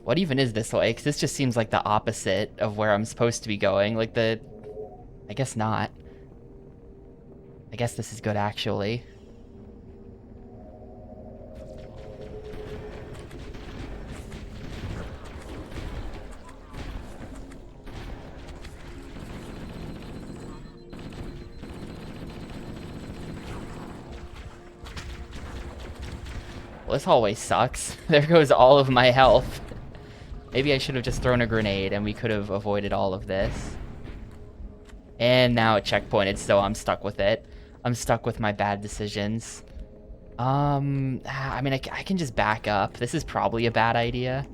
What even is this way? Because this just seems like the opposite of where I'm supposed to be going. Like I guess not. I guess this is good, actually. Well, this hallway sucks. There goes all of my health. Maybe I should have just thrown a grenade and we could have avoided all of this. And now it checkpointed, so I'm stuck with it. I'm stuck with my bad decisions. I mean, I can just back up. This is probably a bad idea.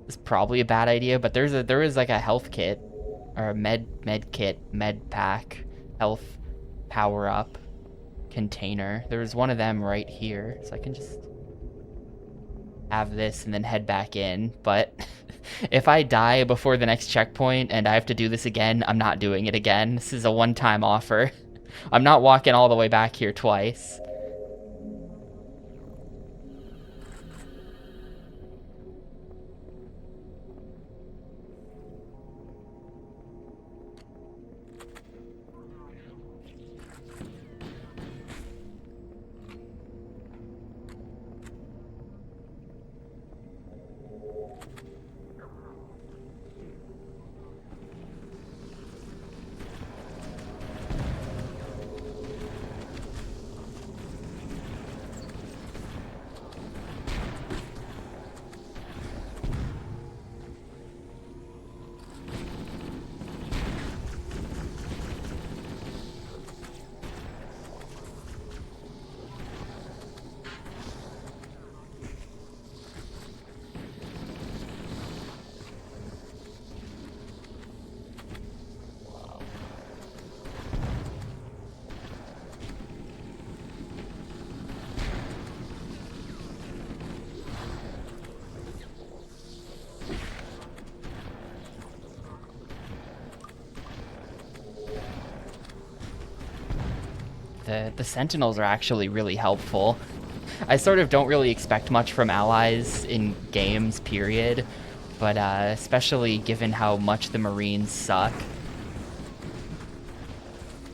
It's probably a bad idea, but there is like a health kit. Or a med kit, med pack, health power up container. There's one of them right here, so I can just have this and then head back in. But if I die before the next checkpoint and I have to do this again, I'm not doing it again. This is a one-time offer. I'm not walking all the way back here twice. The Sentinels are actually really helpful. I sort of don't really expect much from allies in games, period, but especially given how much the Marines suck.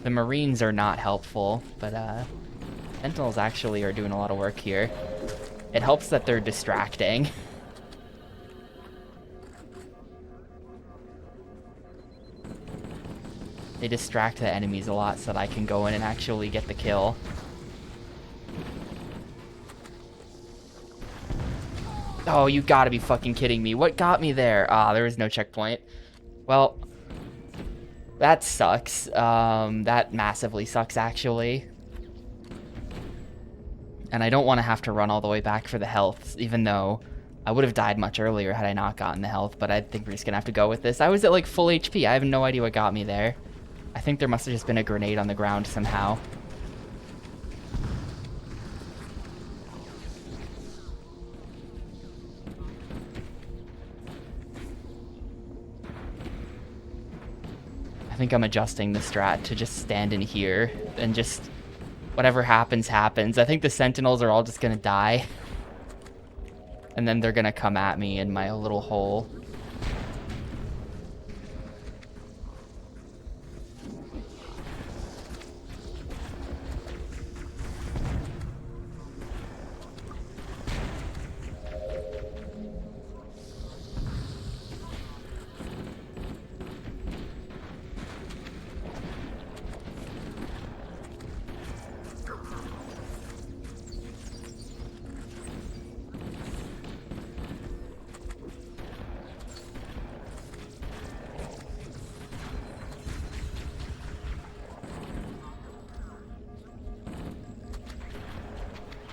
The Marines are not helpful, but Sentinels actually are doing a lot of work here. It helps that they're distracting. They distract the enemies a lot so that I can go in and actually get the kill. Oh, you gotta be fucking kidding me. What got me there? Ah, there was no checkpoint. Well, that sucks. That massively sucks, actually. And I don't want to have to run all the way back for the health, even though I would have died much earlier had I not gotten the health, but I think we're just gonna have to go with this. I was at like full HP. I have no idea what got me there. I think there must have just been a grenade on the ground somehow. I think I'm adjusting the strat to just stand in here and just whatever happens, happens. I think the Sentinels are all just gonna die. And then they're gonna come at me in my little hole.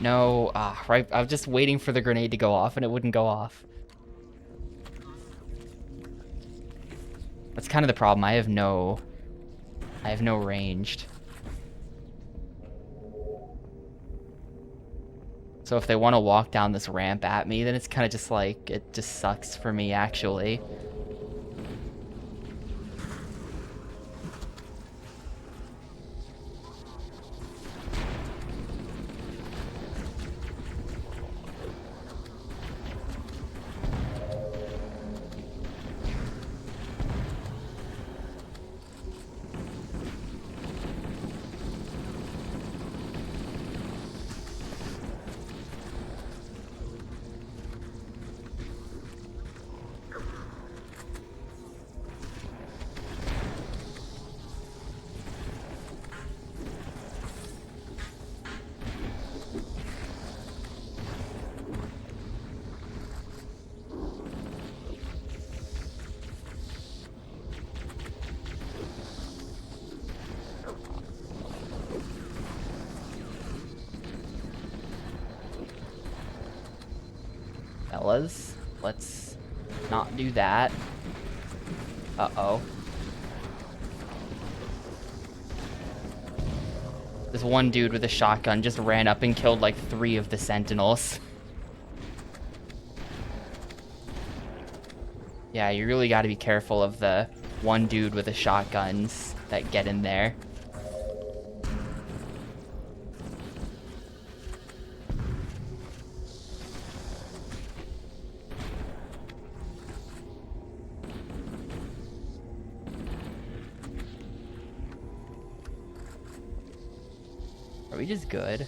No, right. I was just waiting for the grenade to go off and it wouldn't go off. That's kind of the problem. I have no ranged. So if they want to walk down this ramp at me, then it's kind of just like, it just sucks for me, actually. Fellas, let's not do that. Uh-oh. This one dude with a shotgun just ran up and killed like 3 of the Sentinels. Yeah, you really got to be careful of the one dude with the shotguns that get in there. Are we just good?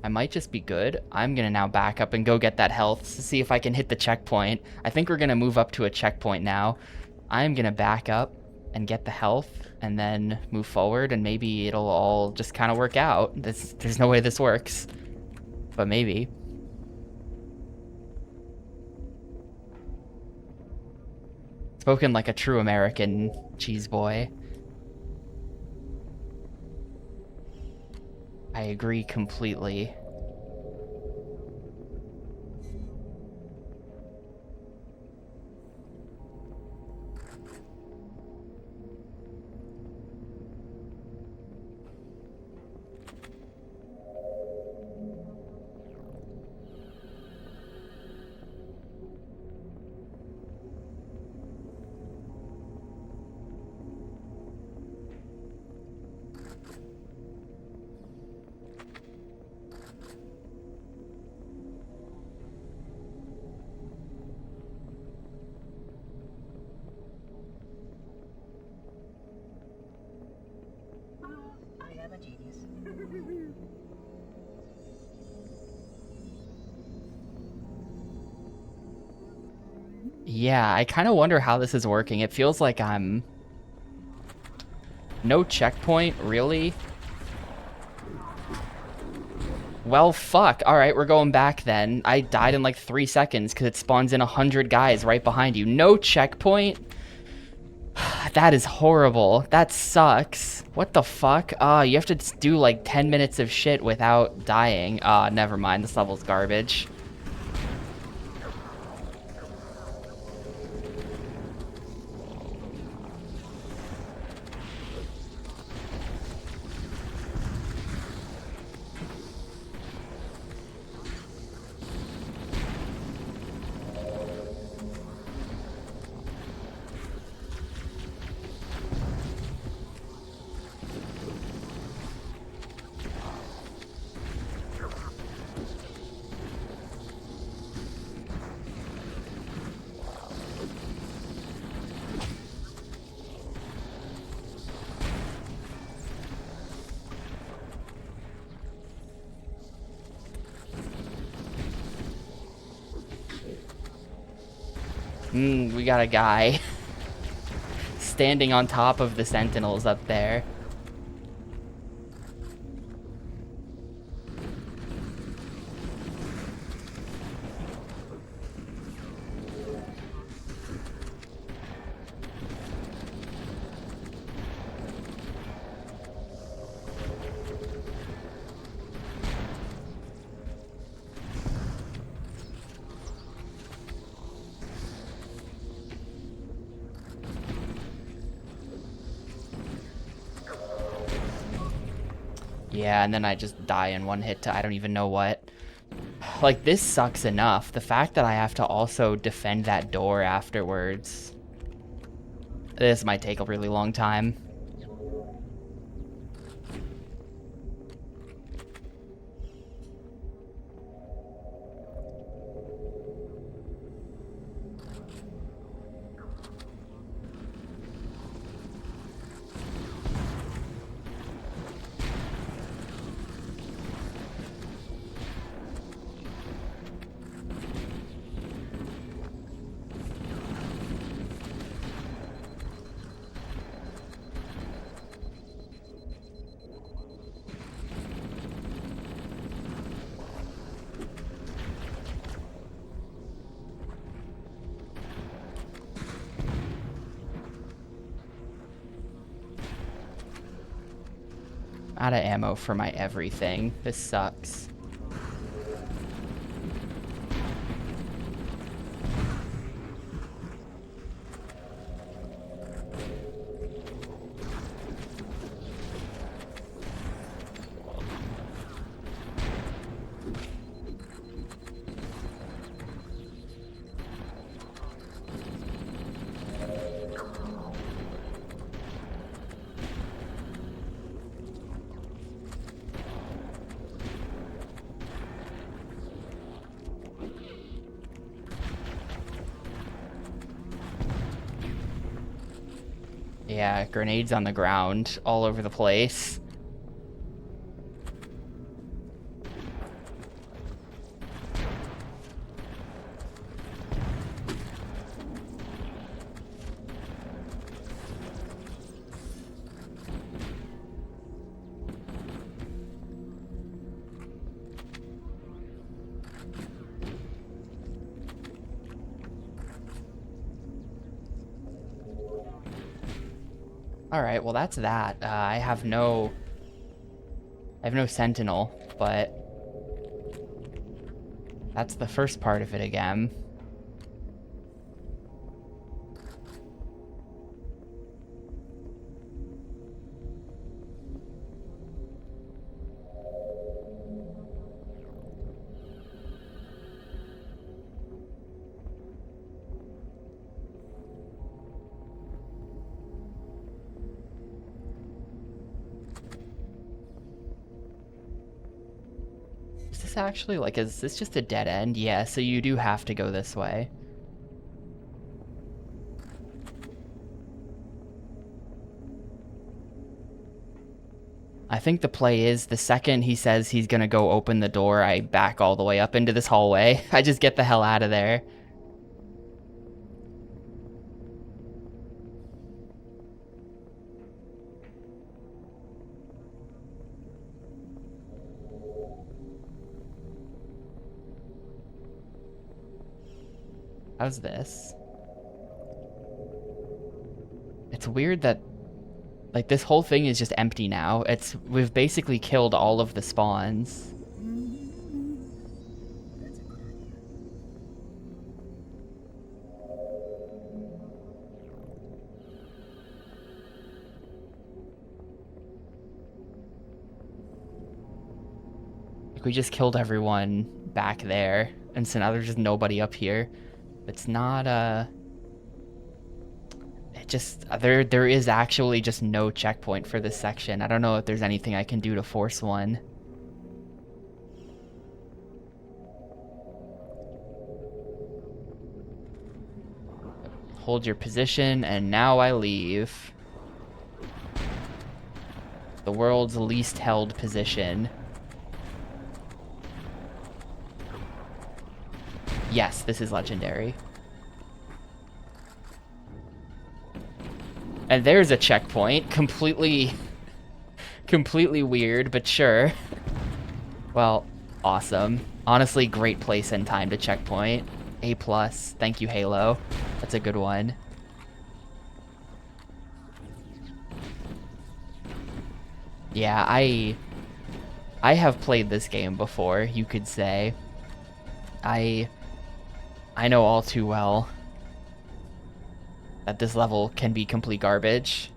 I might just be good. I'm gonna now back up and go get that health to see if I can hit the checkpoint. I think we're gonna move up to a checkpoint now. I'm gonna back up and get the health and then move forward, and maybe it'll all just kind of work out. There's no way this works, but maybe. Spoken like a true American cheese boy. I agree completely. genius. Yeah, I kind of wonder how this is working. It feels like I'm... No checkpoint, really? Well, fuck. Alright, we're going back then. I died in like 3 seconds because it spawns in 100 guys right behind you. No checkpoint? That is horrible. That sucks. What the fuck? You have to do like 10 minutes of shit without dying. Never mind. This level's garbage. We got a guy standing on top of the sentinels up there. Yeah, and then I just die in one hit to I don't even know what. Like, this sucks enough. The fact that I have to also defend that door afterwards. This might take a really long time. Out of ammo for my everything. This sucks. Yeah, grenades on the ground all over the place. Alright, well that's that. I have no sentinel, but that's the first part of it again. Is this actually, like, is this just a dead end? Yeah, so you do have to go this way. I think the play is the second he says he's gonna go open the door, I back all the way up into this hallway. I just get the hell out of there. How's this? It's weird that, like, this whole thing is just empty now. We've basically killed all of the spawns. That's a good idea. Like, we just killed everyone back there, and so now there's just nobody up here. It's not, it just, there is actually just no checkpoint for this section. I don't know if there's anything I can do to force one. Hold your position, and now I leave. The world's least held position. Yes, this is legendary. And there's a checkpoint. Completely weird, but sure. Well, awesome. Honestly, great place and time to checkpoint. A+. Thank you, Halo. That's a good one. Yeah, I have played this game before, you could say. I know all too well that this level can be complete garbage.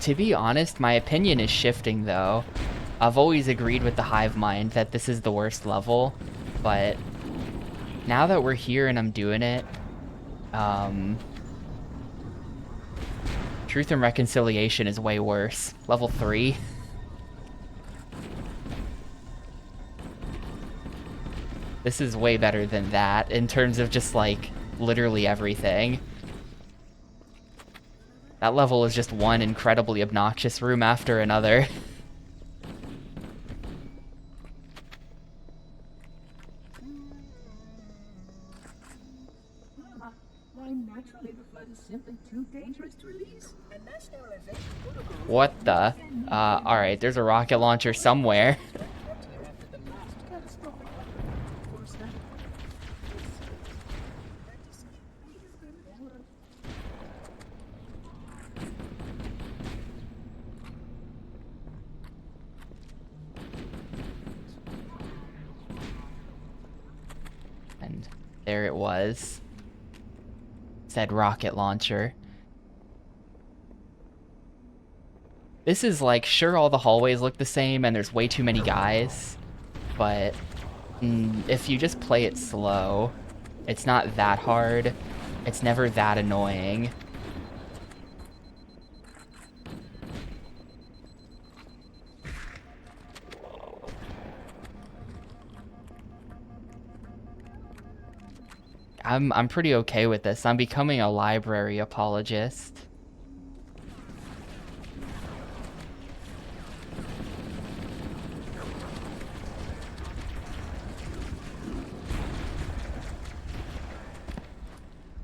To be honest, my opinion is shifting though. I've always agreed with the Hive Mind that this is the worst level, but now that we're here and I'm doing it, Truth and Reconciliation is way worse. Level 3. This is way better than that in terms of just like literally everything. That level is just one incredibly obnoxious room after another. Why, naturally, the flood is simply too dangerous to release. And mass sterilization protocols. What the? Alright, there's a rocket launcher somewhere. Kept here after the last catastrophic outbreak. Of course, that And there it was. Said rocket launcher. This is like, sure, all the hallways look the same and there's way too many guys, but if you just play it slow, it's not that hard. It's never that annoying. I'm pretty okay with this. I'm becoming a library apologist.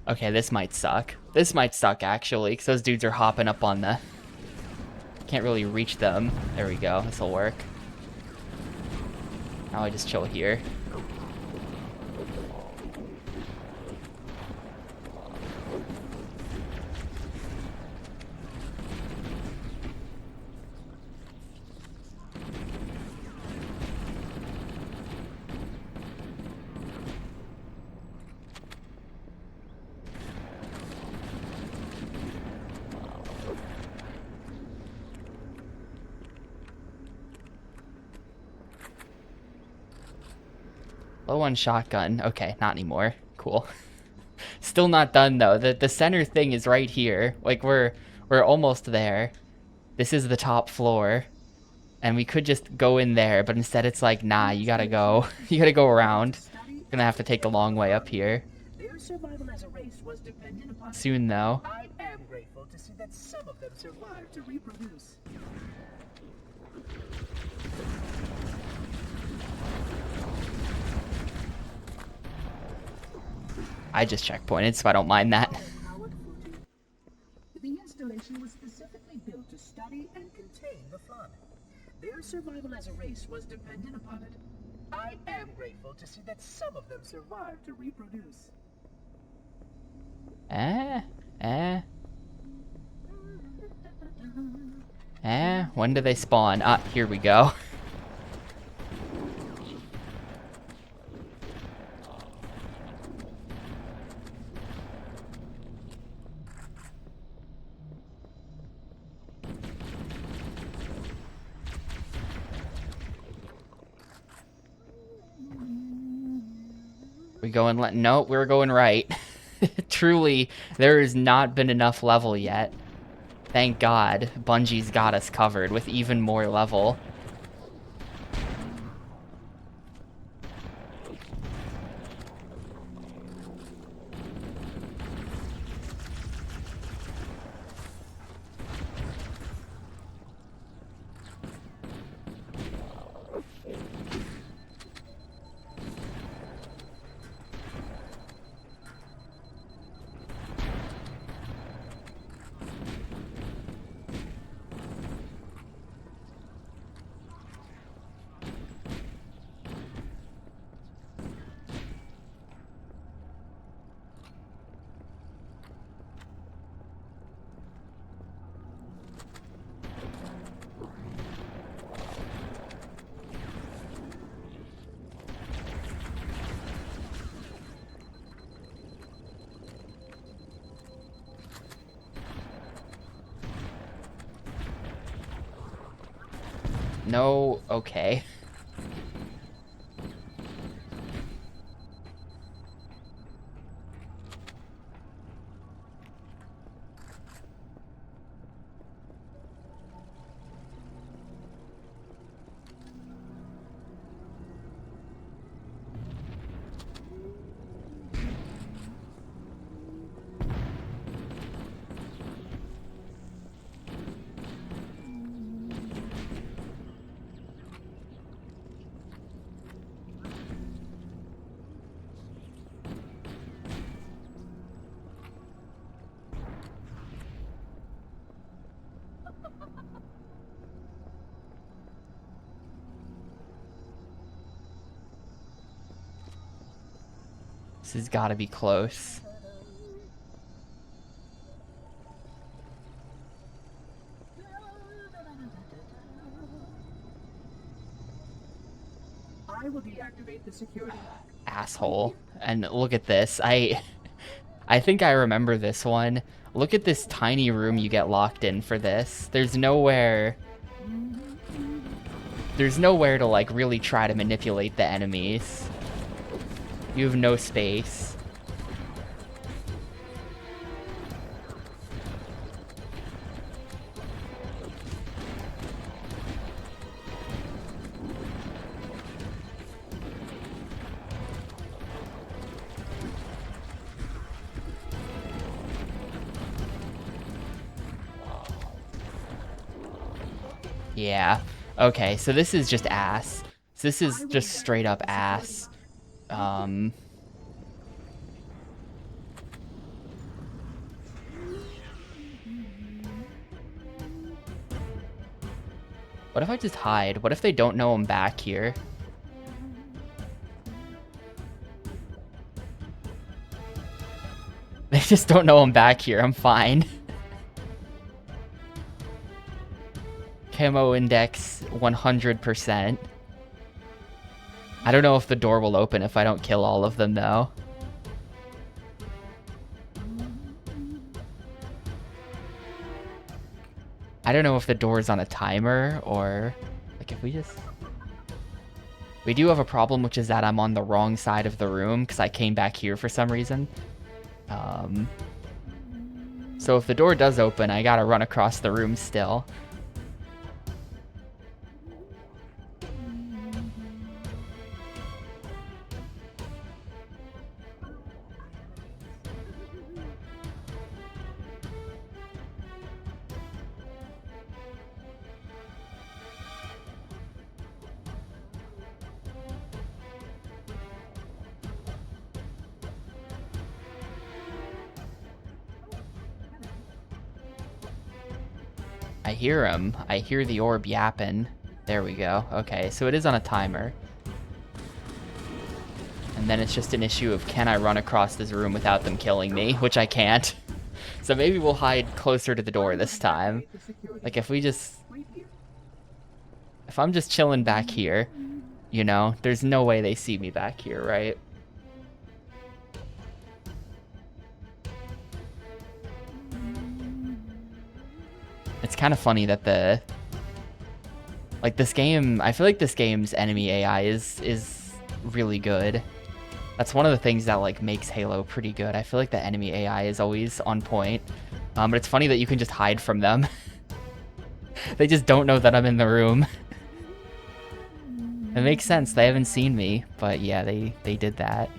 Okay, this might suck. This might suck, actually, because those dudes are hopping up on the... Can't really reach them. There we go. This'll work. Now I just chill here. Low on shotgun. Okay, not anymore. Cool. Still not done though. The center thing is right here. Like we're almost there. This is the top floor. And we could just go in there, but instead it's like, nah, you gotta go. You gotta go around. Gonna have to take the long way up here. Their survival as a race was dependent upon. Soon, though. I am grateful to see that some of them survived to reproduce. I just checkpointed, so I don't mind that. Howard Footy. The installation was specifically built to study and contain the flood. Their survival as a race was dependent upon it. I am grateful to see that some of them survived to reproduce. When do they spawn? Ah, here we go. We going no, we're going right. Truly, there has not been enough level yet. Thank God, Bungie's got us covered with even more level. No, okay. This has got to be close. I will deactivate the security. Asshole. And look at this. I think I remember this one. Look at this tiny room you get locked in for this. There's nowhere to like really try to manipulate the enemies. You have no space. Yeah. Okay, so this is just ass. So this is just straight up ass. What if I just hide? What if they don't know I'm back here? They just don't know I'm back here. I'm fine. Camo index 100%. I don't know if the door will open if I don't kill all of them, though. I don't know if the door is on a timer or... Like, if we just... We do have a problem, which is that I'm on the wrong side of the room because I came back here for some reason. So if the door does open, I gotta run across the room still. I hear him. I hear the orb yapping. There we go. Okay, so it is on a timer. And then it's just an issue of can I run across this room without them killing me, which I can't. So maybe we'll hide closer to the door this time. Like if we just... If I'm just chilling back here, you know, there's no way they see me back here, right? It's kind of funny that the... Like this game, I feel like this game's enemy AI is really good. That's one of the things that like makes Halo pretty good. I feel like the enemy AI is always on point. But it's funny that you can just hide from them. They just don't know that I'm in the room. It makes sense. They haven't seen me, but yeah, they did that.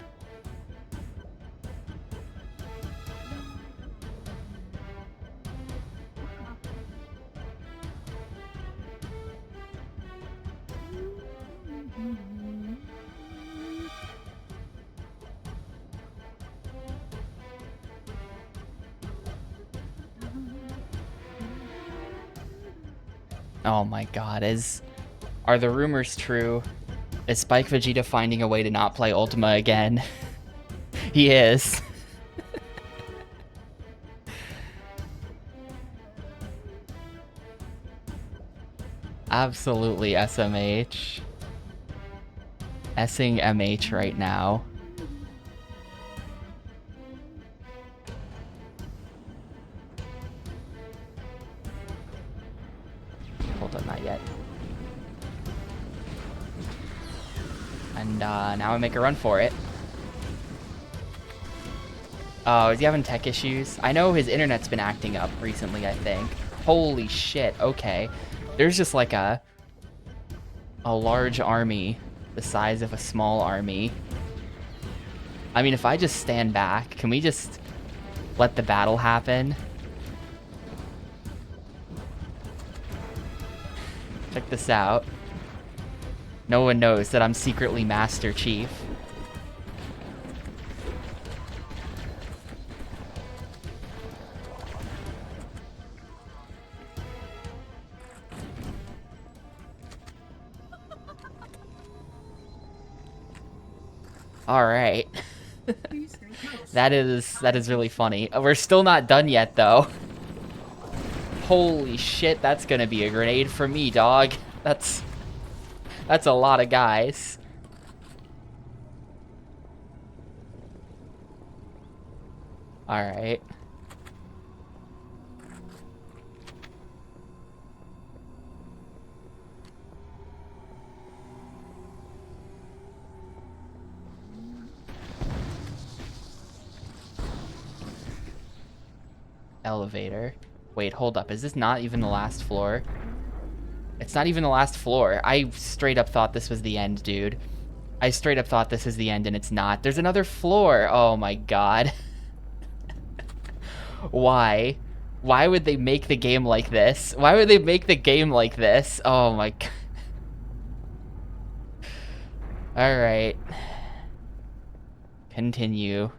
Oh my god, are the rumors true? Is Spike Vegeta finding a way to not play Ultima again? He is. Absolutely SMH. Essing MH right now. Hold on, not yet. And now I make a run for it. Oh, is he having tech issues? I know his internet's been acting up recently, I think. Holy shit, okay. There's just like a large army the size of a small army. I mean, if I just stand back, can we just let the battle happen? Check this out. No one knows that I'm secretly Master Chief. All right. That is really funny. We're still not done yet, though. Holy shit, that's gonna be a grenade for me, dog. That's a lot of guys. All right. Elevator. Wait, hold up. Is this not even the last floor? It's not even the last floor. I straight up thought this was the end, dude. I straight up thought this is the end and it's not. There's another floor. Oh my god. Why? Why would they make the game like this? Why would they make the game like this? Oh my god. Alright. Continue.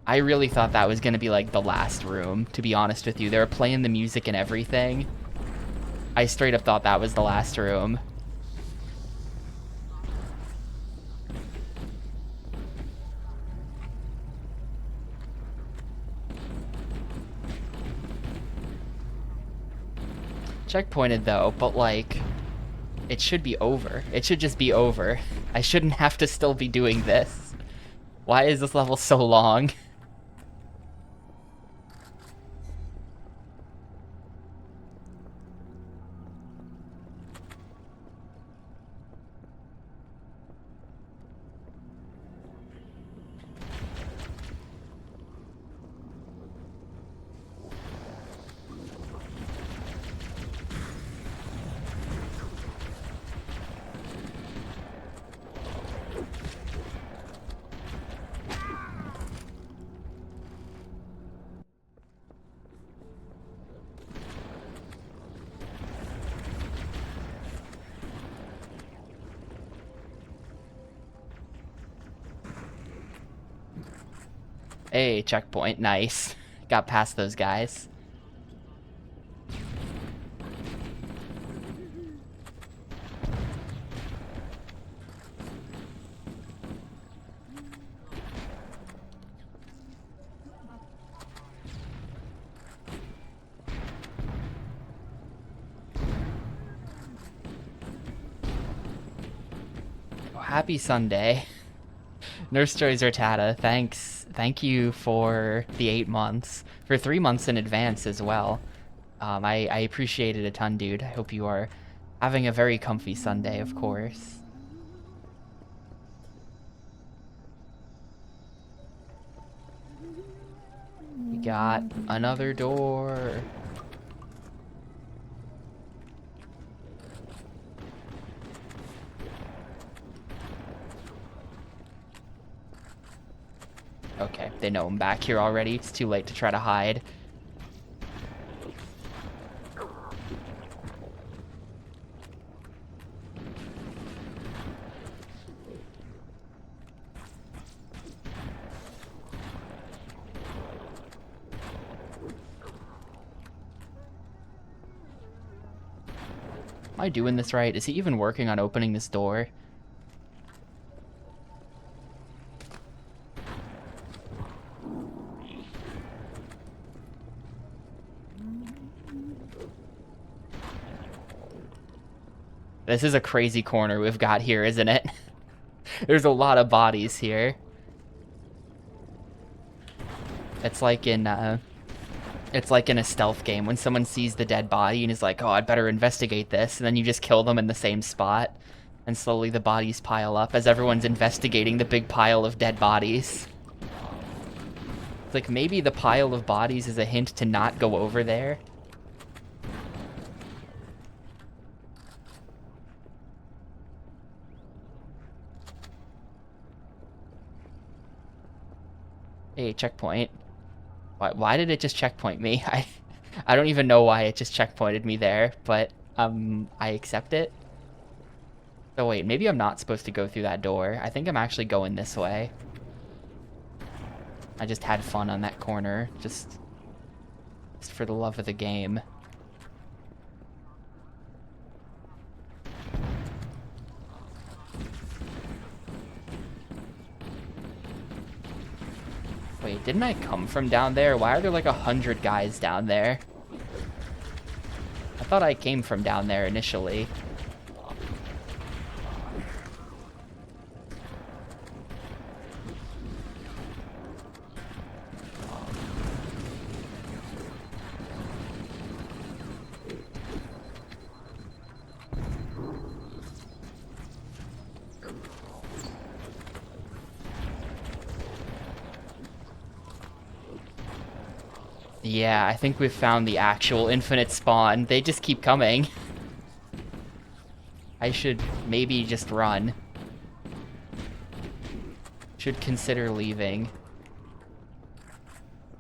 I really thought that was gonna be like the last room, to be honest with you. They were playing the music and everything. I straight up thought that was the last room. Checkpointed though, but like, it should be over. It should just be over. I shouldn't have to still be doing this. Why is this level so long? Hey, checkpoint, nice. Got past those guys. happy Sunday. Nurse Joy Zertata, thanks. Thank you for the 8 months. For 3 months in advance as well. I appreciate it a ton, dude. I hope you are having a very comfy Sunday, of course. We got another door. Okay, they know I'm back here already. It's too late to try to hide. Am I doing this right? Is he even working on opening this door? This is a crazy corner we've got here, isn't it? There's a lot of bodies here. It's like in a stealth game when someone sees the dead body and is like, oh, I'd better investigate this, and then you just kill them in the same spot, and slowly the bodies pile up as everyone's investigating the big pile of dead bodies. It's like maybe the pile of bodies is a hint to not go over there. Hey, checkpoint. Why did it just checkpoint me? I don't even know why it just checkpointed me there, but I accept it. So wait, maybe I'm not supposed to go through that door. I think I'm actually going this way. I just had fun on that corner, just for the love of the game. Wait, didn't I come from down there? Why are there like 100 guys down there? I thought I came from down there initially. Yeah, I think we've found the actual infinite spawn. They just keep coming. I should maybe just run. Should consider leaving.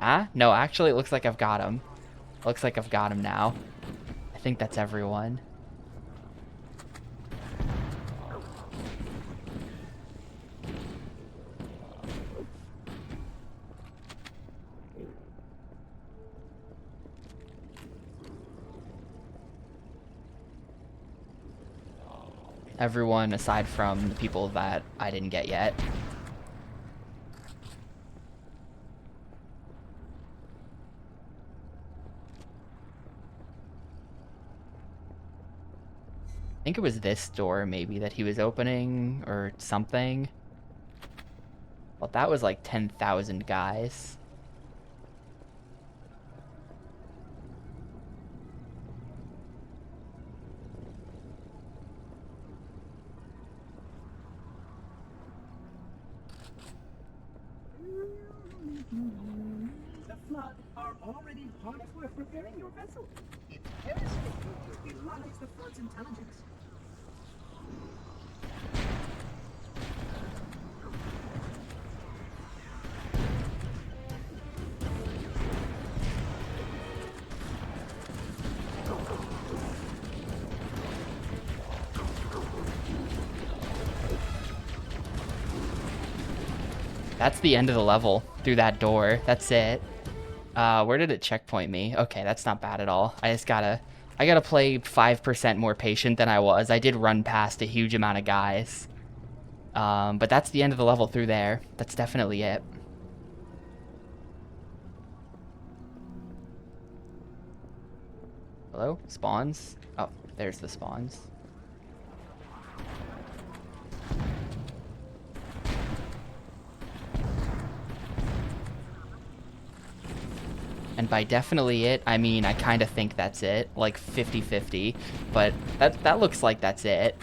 Ah? No, actually it looks like I've got him. Looks like I've got him now. I think that's everyone. Everyone aside from the people that I didn't get yet. I think it was this door maybe that he was opening or something. Well, that was like 10,000 guys. The Flood are already hard at work repairing your vessel. If Heresy you realize the Flood's intelligence. That's the end of the level through that door. That's it. Where did it checkpoint me? Okay, that's not bad at all. I gotta play 5% more patient than I was. I did run past a huge amount of guys. But that's the end of the level through there. That's definitely it. Hello? Spawns? Oh, there's the spawns. And by definitely it, I mean I kind of think that's it, like 50-50, but that looks like that's it.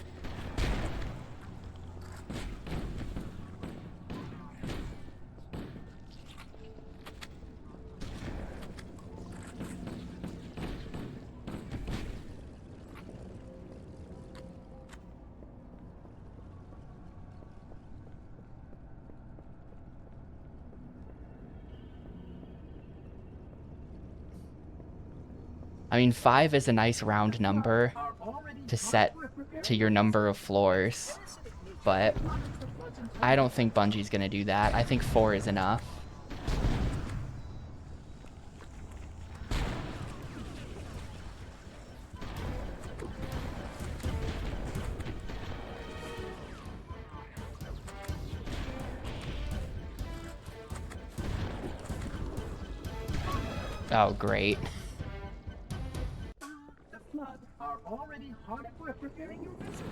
I mean, 5 is a nice round number to set to your number of floors, but I don't think Bungie's gonna do that. I think 4 is enough. Oh, great. The Flood are already hard at work repairing your vessel.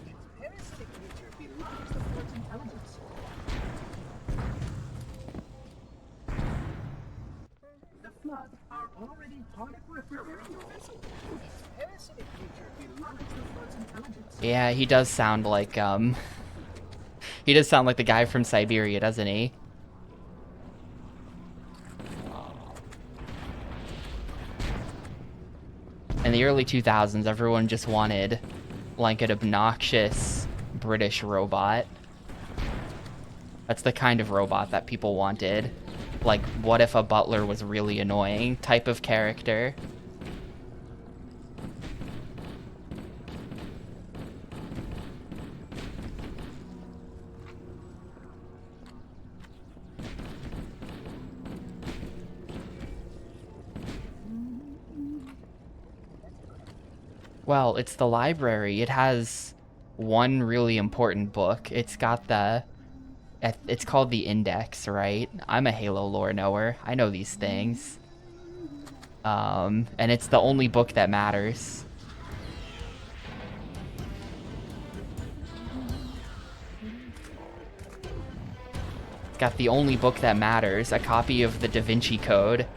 Its parasitic nature belies the Flood's intelligence. The Flood are already hard at work repairing your vessel. Its parasitic nature belies the Flood's intelligence. Yeah, he does sound like he does sound like the guy from Siberia, doesn't he? In the early 2000s, everyone just wanted like an obnoxious British robot. That's the kind of robot that people wanted. Like, what if a butler was really annoying type of character. Well, it's the library. It has one really important book. It's got the... It's called the Index, right? I'm a Halo lore knower. I know these things. And it's the only book that matters. It's got the only book that matters, a copy of the Da Vinci Code.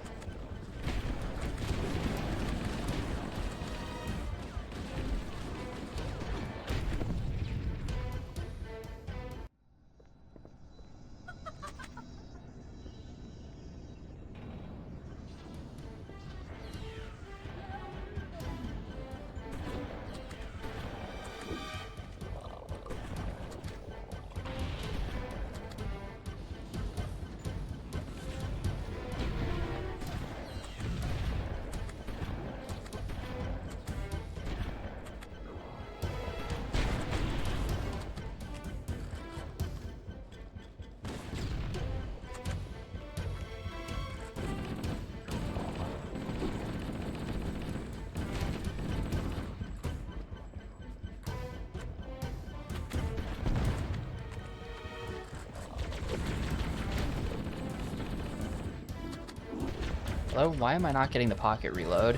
Hello? Why am I not getting the pocket reload?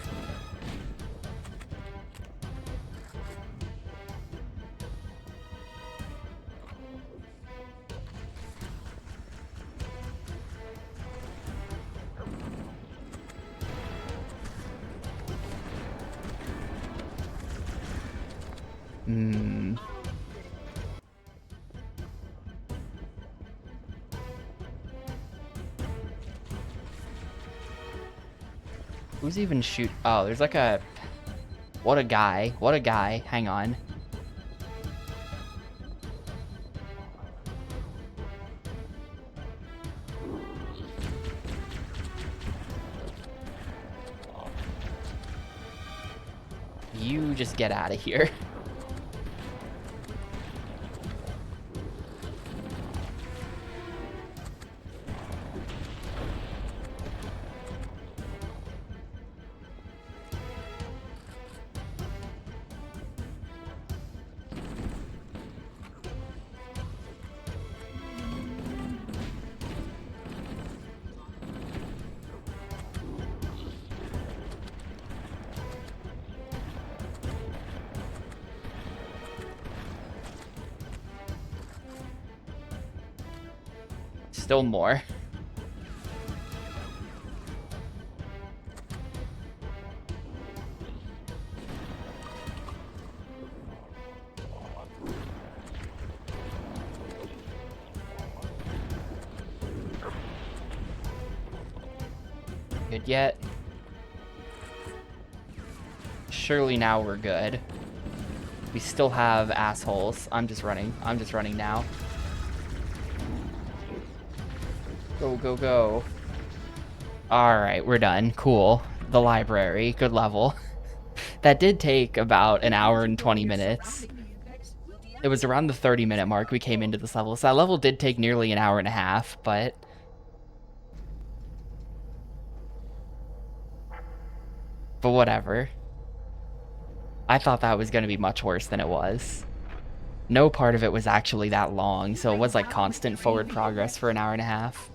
Hmm. Who's even shoot? Oh, there's like a... What a guy. What a guy. Hang on. You just get out of here. Still more. good yet. Surely now we're good. We still have assholes. I'm just running now. Go, go, go. Alright, we're done. Cool. The library. Good level. That did take about an hour and 20 minutes. It was around the 30-minute mark we came into this level. So that level did take nearly an hour and a half, but... But whatever. I thought that was going to be much worse than it was. No part of it was actually that long, so it was like constant forward progress for an hour and a half.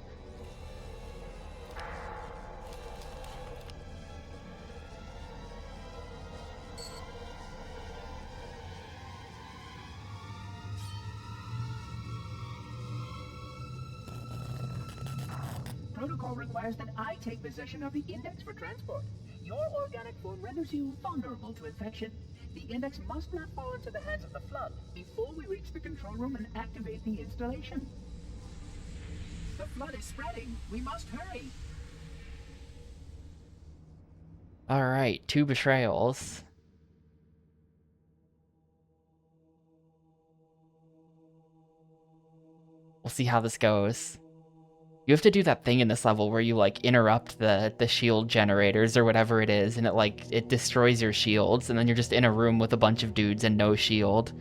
Protocol requires that I take possession of the index for transport. Your organic form renders you vulnerable to infection. The index must not fall into the hands of the Flood before we reach the control room and activate the installation. The Flood is spreading. We must hurry. Alright, 2 betrayals. We'll see how this goes. You have to do that thing in this level where you, like, interrupt the shield generators or whatever it is, and it destroys your shields, and then you're just in a room with a bunch of dudes and no shield.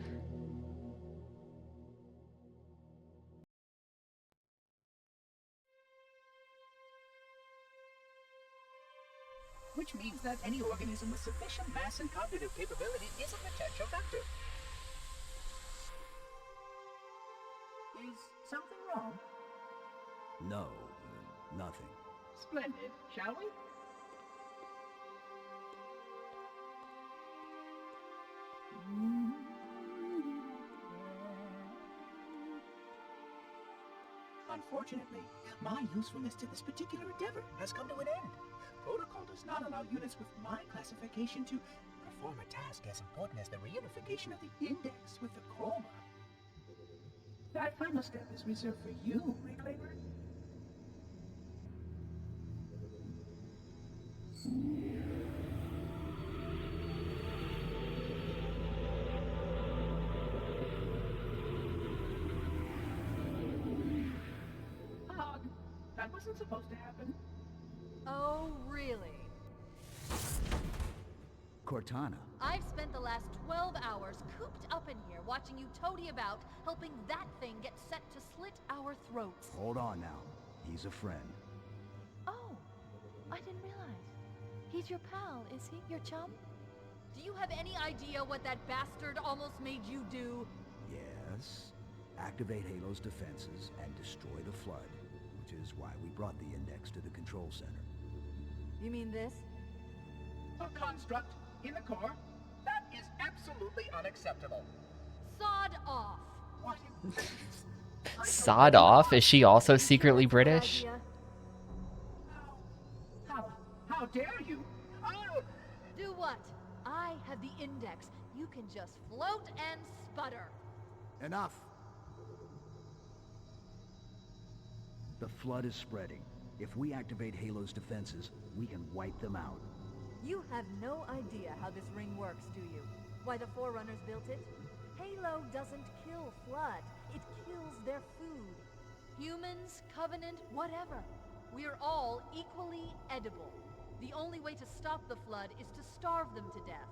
Which means that any organism with sufficient mass and cognitive capability is a potential vector. Is something wrong? No, nothing. Splendid, shall we? Unfortunately, my usefulness to this particular endeavor has come to an end. Protocol does not allow units with my classification to perform a task as important as the reunification of the index with the chroma. That final step is reserved for you, Reclaimer. Hog, that wasn't supposed to happen. Oh, really? Cortana. I've spent the last 12 hours cooped up in here watching you toady about, helping that thing get set to slit our throats. Hold on now. He's a friend. Oh, I didn't realize. He's your pal, is he? Your chum? Do you have any idea what that bastard almost made you do? Yes. Activate Halo's defenses and destroy the Flood, which is why we brought the index to the control center. You mean this? A construct in the core? That is absolutely unacceptable. Sod off! What? Sod off? Is she also secretly British? Idea. How dare you? Oh! Do what? I have the index. You can just float and sputter. Enough! The Flood is spreading. If we activate Halo's defenses, we can wipe them out. You have no idea how this ring works, do you? Why the Forerunners built it? Halo doesn't kill Flood. It kills their food. Humans, Covenant, whatever. We're all equally edible. The only way to stop the Flood is to starve them to death.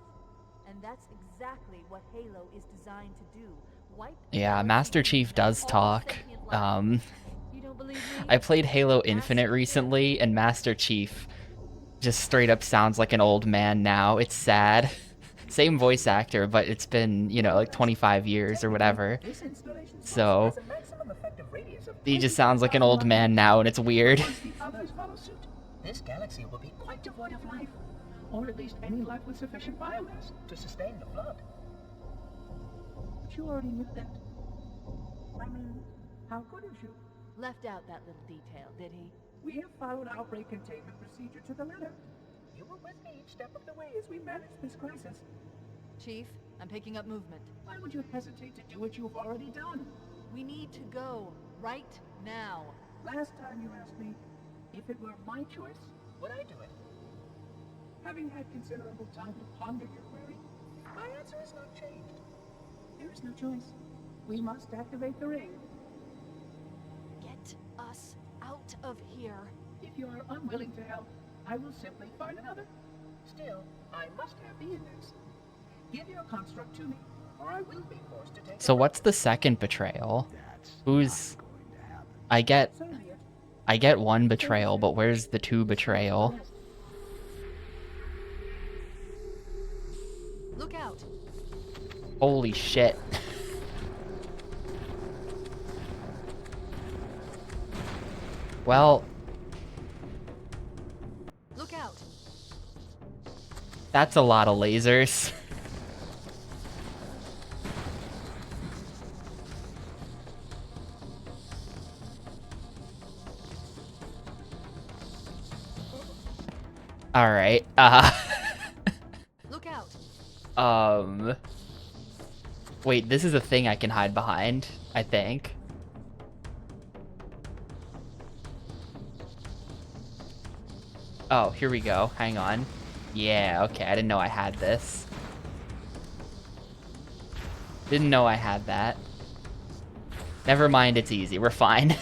And that's exactly what Halo is designed to do. Wipe Yeah, out Master humans Chief and does all talk. sentient life. You don't believe me? I played Halo Infinite recently, and Master Chief just straight up sounds like an old man now. It's sad. Same voice actor, but it's been, you know, like 25 years or whatever. This installation So, has a maximum effective radius of he just sounds like an old man now, and it's weird. Once the others follow suit, this galaxy will be quite devoid of life, or at least any life with sufficient biomass to sustain the Flood. But you already knew that. I mean, how could you? Left out that little detail, did he? We have followed outbreak containment procedure to the letter. You were with me each step of the way as we managed this crisis. Chief, I'm picking up movement. Why would you hesitate to do what you've already done? We need to go right now. Last time you asked me if it were my choice, Would I do it? Having had considerable time to ponder your query, my answer has not changed. There is no choice. We must activate the ring. Get us out of here. If you are unwilling to help, I will simply find another. Still, I must have the index. Give your construct to me, or I will be forced to take So it. what's the second betrayal? That's Who's... not going to happen. I So be it. get one betrayal, but where's the 2 betrayal? Look out. Holy shit. Well, Look out. that's a lot of lasers. Alright, Look out. wait, this is a thing I can hide behind, I think. Oh, here we go. Hang on. Yeah, okay, I didn't know I had this. Didn't know I had that. Never mind, it's easy. We're fine.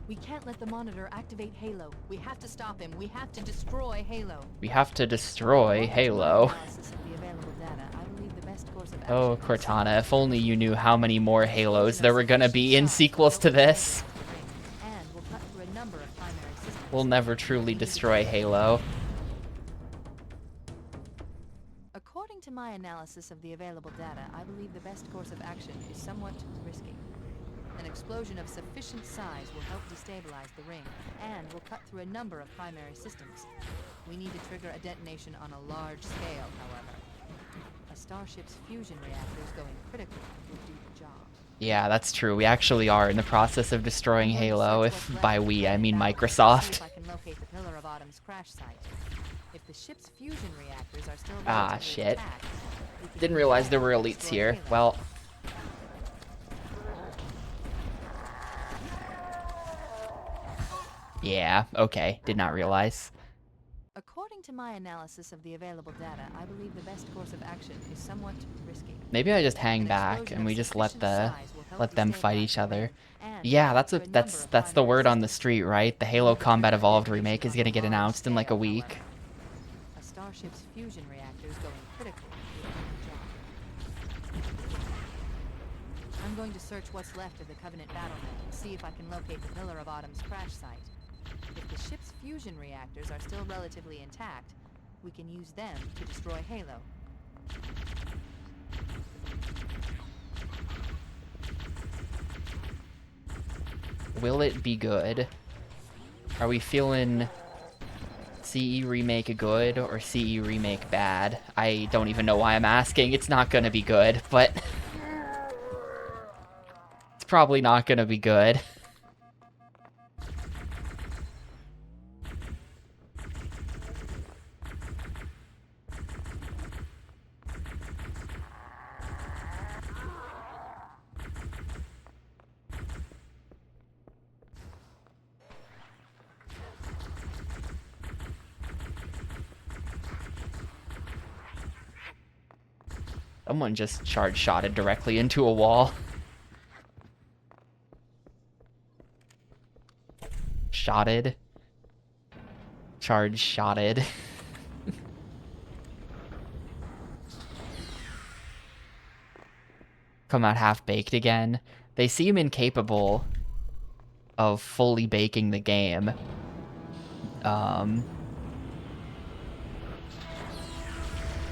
We can't let the monitor activate Halo. We have to stop him. We have to destroy Halo. We have to destroy Halo. Analysis of the available data, I believe the best course of Oh, action is Cortana, if only you knew how many more Halos there were gonna be in sequels to this. And we'll cut through a number of primary systems. We'll never truly destroy Halo. According to my analysis of the available data, I believe the best course of action is somewhat risky. An explosion of sufficient size will help destabilize the ring, and will cut through a number of primary systems. We need to trigger a detonation on a large scale, however. A starship's fusion reactors going critical will do the job. Yeah, that's true. We actually are in the process of destroying I'm going to Halo. search If what's by left we, of I the mean battle, see Microsoft. if I can locate the Pillar of Autumn's crash site. If the ship's fusion reactors are still Ah, relatively shit. intact, we can Didn't use realize them there were to elites destroy here. Halo. Well... Yeah, okay. Did not realize. According to my analysis of the available data, I believe the best course of action is somewhat risky. Maybe I just hang An back explosion and of we just let sufficient size will help them fight destabilize each the other. ring, and Yeah, cut that's through a number of that's the primary word on the systems. street, right? The We Halo need to Combat trigger a Evolved detonation remake is on gonna a get large announced in like a scale, week. however. A starship's fusion reactors going critical will do the job. I'm going to search what's left of the Covenant battlement and see if I can locate the Pillar of Autumn's crash site. If the ship's fusion reactors are still relatively intact, we can use them to destroy Halo. Will it be good? Are we feeling CE Remake good or CE Remake bad? I don't even know why I'm asking. It's not gonna be good, but... it's probably not gonna be good. Someone just charge shotted directly into a wall. Shotted. Charge shotted. Come out half-baked again. They seem incapable of fully baking the game.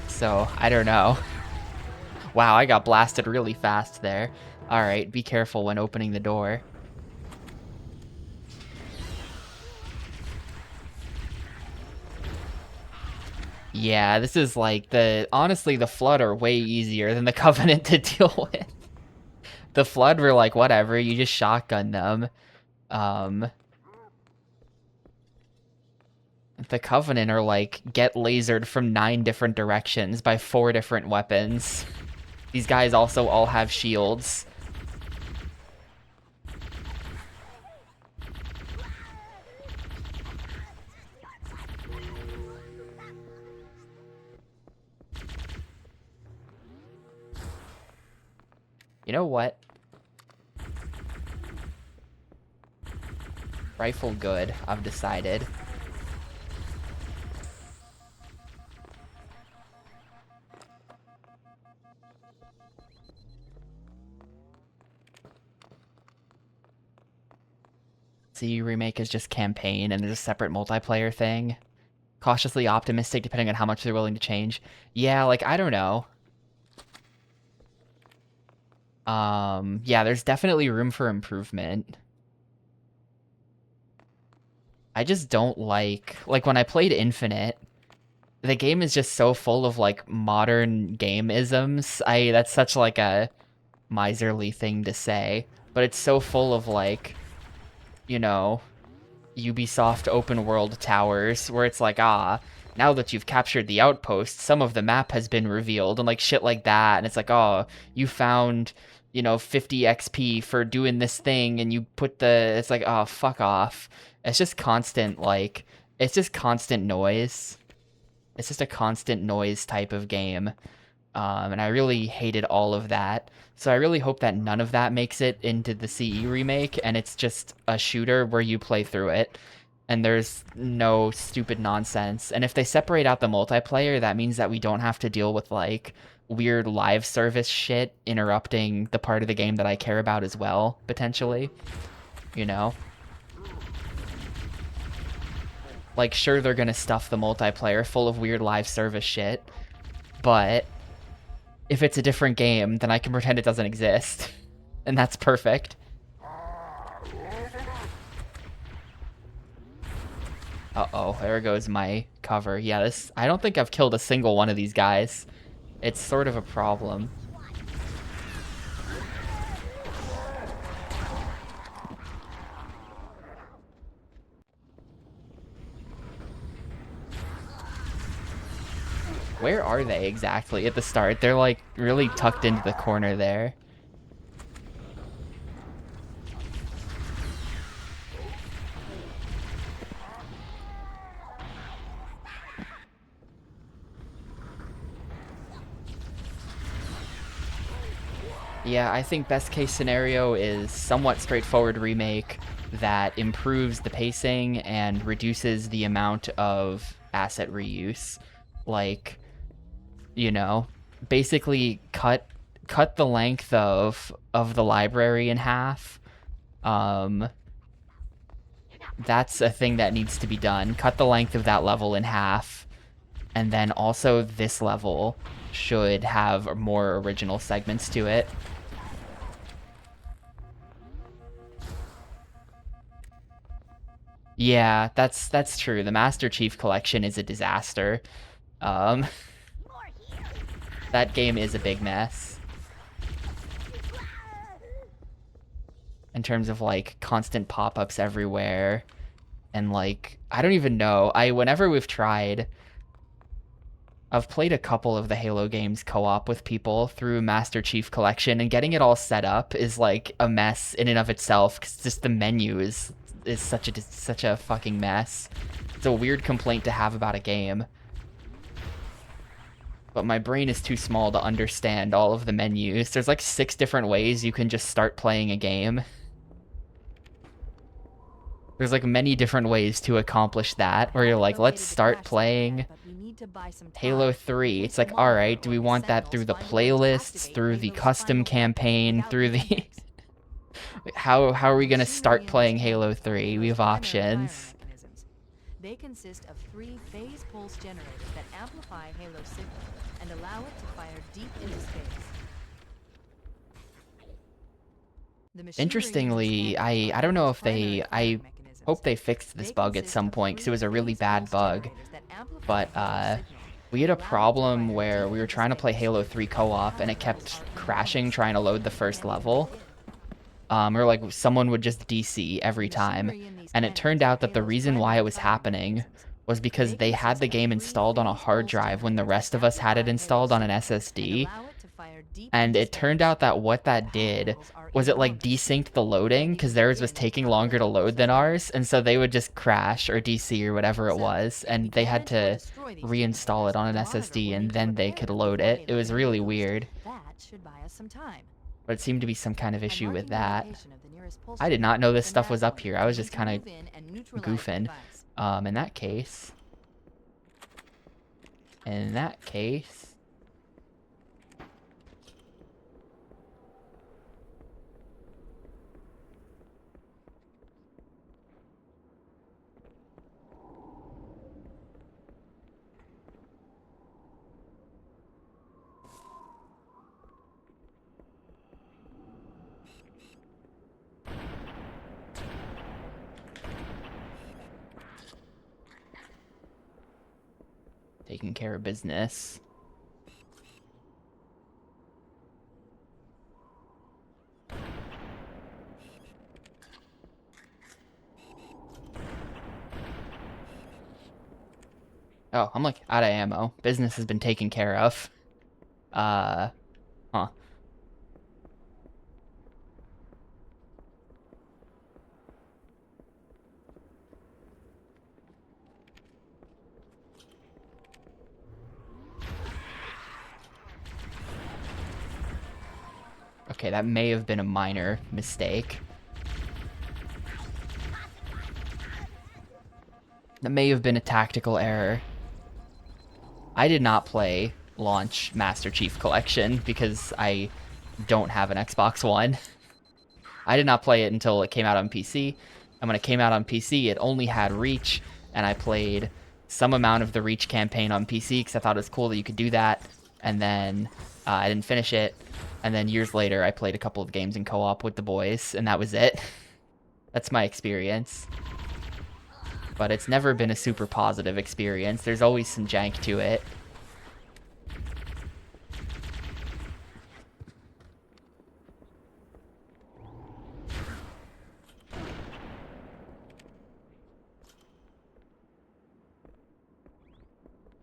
So, I don't know. Wow, I got blasted really fast there. Alright, be careful when opening the door. Yeah, this is like honestly, the Flood are way easier than the Covenant to deal with. The Flood were like, whatever, you just shotgun them. The Covenant are like, get lasered from 9 different directions by 4 different weapons. These guys also all have shields. You know what? Rifle good, I've decided. See, remake is just campaign and there's a separate multiplayer thing. Cautiously optimistic depending on how much they're willing to change. Yeah, like, I don't know. Yeah, there's definitely room for improvement. I just don't like when I played Infinite, the game is just so full of like modern game-isms. That's such like a miserly thing to say, but it's so full of like, you know, Ubisoft open world towers where it's like, now that you've captured the outpost, some of the map has been revealed and like shit like that. And it's like, you found, 50 XP for doing this thing and you put it's like, fuck off. It's just constant, like, it's just constant noise. It's just a constant noise type of game. And I really hated all of that. So I really hope that none of that makes it into the CE remake, and it's just a shooter where you play through it, and there's no stupid nonsense. And if they separate out the multiplayer, that means that we don't have to deal with, like, weird live service shit interrupting the part of the game that I care about as well, potentially. You know? Like, sure, they're gonna stuff the multiplayer full of weird live service shit, but if it's a different game, then I can pretend it doesn't exist. And that's perfect. Uh-oh, there goes my cover. Yeah, I don't think I've killed a single one of these guys. It's sort of a problem. Where are they exactly at the start? They're like really tucked into the corner there. Yeah, I think best case scenario is somewhat straightforward remake that improves the pacing and reduces the amount of asset reuse. Like, basically cut the length of the library in half. That's a thing that needs to be done. Cut the length of that level in half. And then also this level should have more original segments to it. Yeah, that's true. The Master Chief Collection is a disaster. That game is a big mess. In terms of, like, constant pop-ups everywhere. And, like, I don't even know. Whenever we've tried, I've played a couple of the Halo games co-op with people through Master Chief Collection, and getting it all set up is, like, a mess in and of itself, because just the menu is such a fucking mess. It's a weird complaint to have about a game. But my brain is too small to understand all of the menus. There's like 6 different ways you can just start playing a game. There's like many different ways to accomplish that, where you're like, let's start playing Halo 3. It's like, alright, do we want that through the playlists, through the custom campaign, through the... How are we gonna start playing Halo 3? We have options. They consist of 3 phase pulse generators that amplify Halo signal and allow it to fire deep into space. Interestingly, I don't know if I hope they fixed this bug at some point, because it was a really bad bug. But we had a problem where we were trying to play Halo 3 co-op and it kept crashing trying to load the first level. Or like someone would just DC every time. And it turned out that the reason why it was happening was because they had the game installed on a hard drive when the rest of us had it installed on an SSD. And it turned out that what that did was it like desynced the loading, because theirs was taking longer to load than ours, and so they would just crash or DC or whatever it was, and they had to reinstall it on an SSD and then they could load it. It was really weird. That should buy us some time. But it seemed to be some kind of I'm issue with marking the that. location of the nearest pulse I did not know this generator stuff with was the up nav here. on. I was You just can kind move in and of neutralize the goofing. device. In that case... In that case... Taking care of business. Oh, I'm like out of ammo. Business has been taken care of. Huh. Okay, that may have been a minor mistake. That may have been a tactical error. I did not play launch Master Chief Collection because I don't have an Xbox One. I did not play it until it came out on PC. And when it came out on PC, it only had Reach, and I played some amount of the Reach campaign on PC because I thought it was cool that you could do that. And then I didn't finish it. And then years later, I played a couple of games in co-op with the boys, and that was it. That's my experience. But it's never been a super positive experience. There's always some jank to it.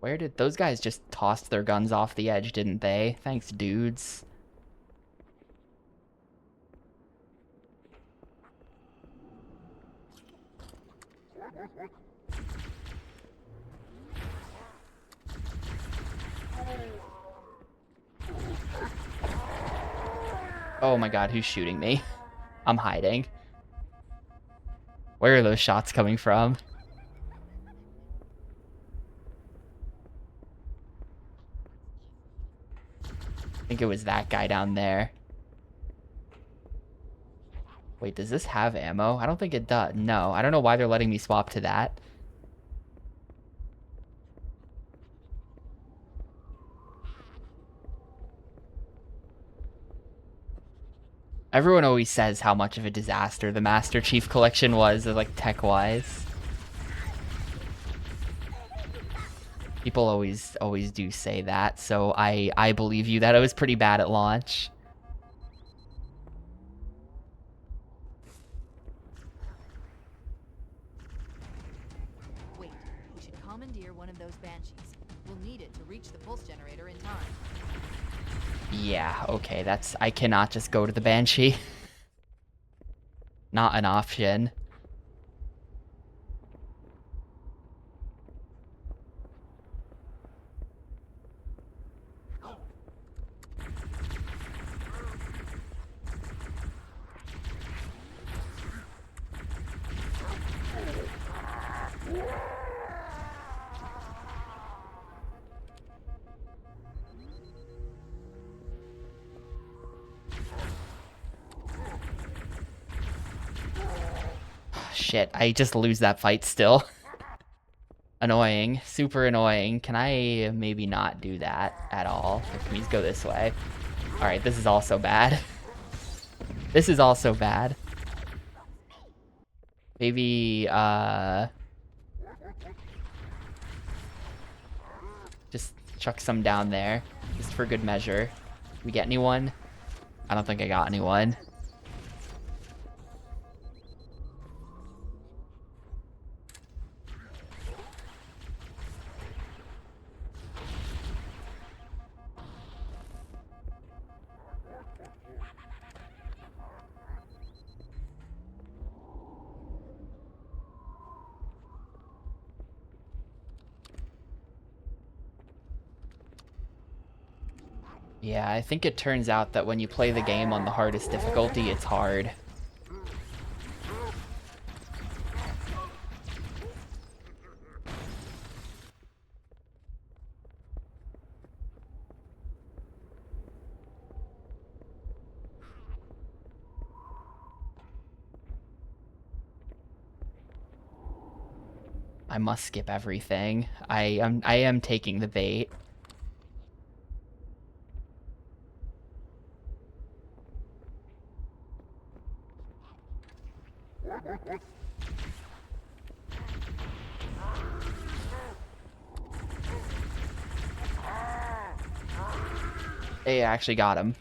Where did those guys just toss their guns off the edge, didn't they? Thanks, dudes. Oh my god, who's shooting me? I'm hiding. Where are those shots coming from? I think it was that guy down there. Wait, does this have ammo? I don't think it does. No, I don't know why they're letting me swap to that. Everyone always says how much of a disaster the Master Chief Collection was, like, tech-wise. People always do say that, so I believe you that it was pretty bad at launch. Wait, we should commandeer one of those Banshees. We'll need it to reach the pulse generator in time. Yeah, okay, I cannot just go to the Banshee. Not an option. Shit, I just lose that fight still. Annoying. Super annoying. Can I maybe not do that at all? Or can we just go this way? Alright, this is also bad. This is also bad. Maybe, just chuck some down there. Just for good measure. We get anyone? I don't think I got anyone. Yeah, I think it turns out that when you play the game on the hardest difficulty, it's hard. I must skip everything. I am taking the bait. Hey, I actually got him.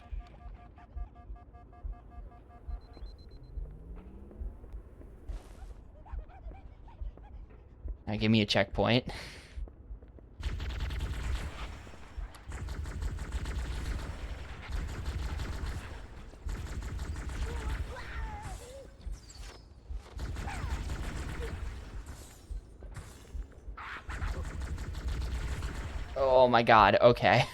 Now give me a checkpoint. Oh my god, okay.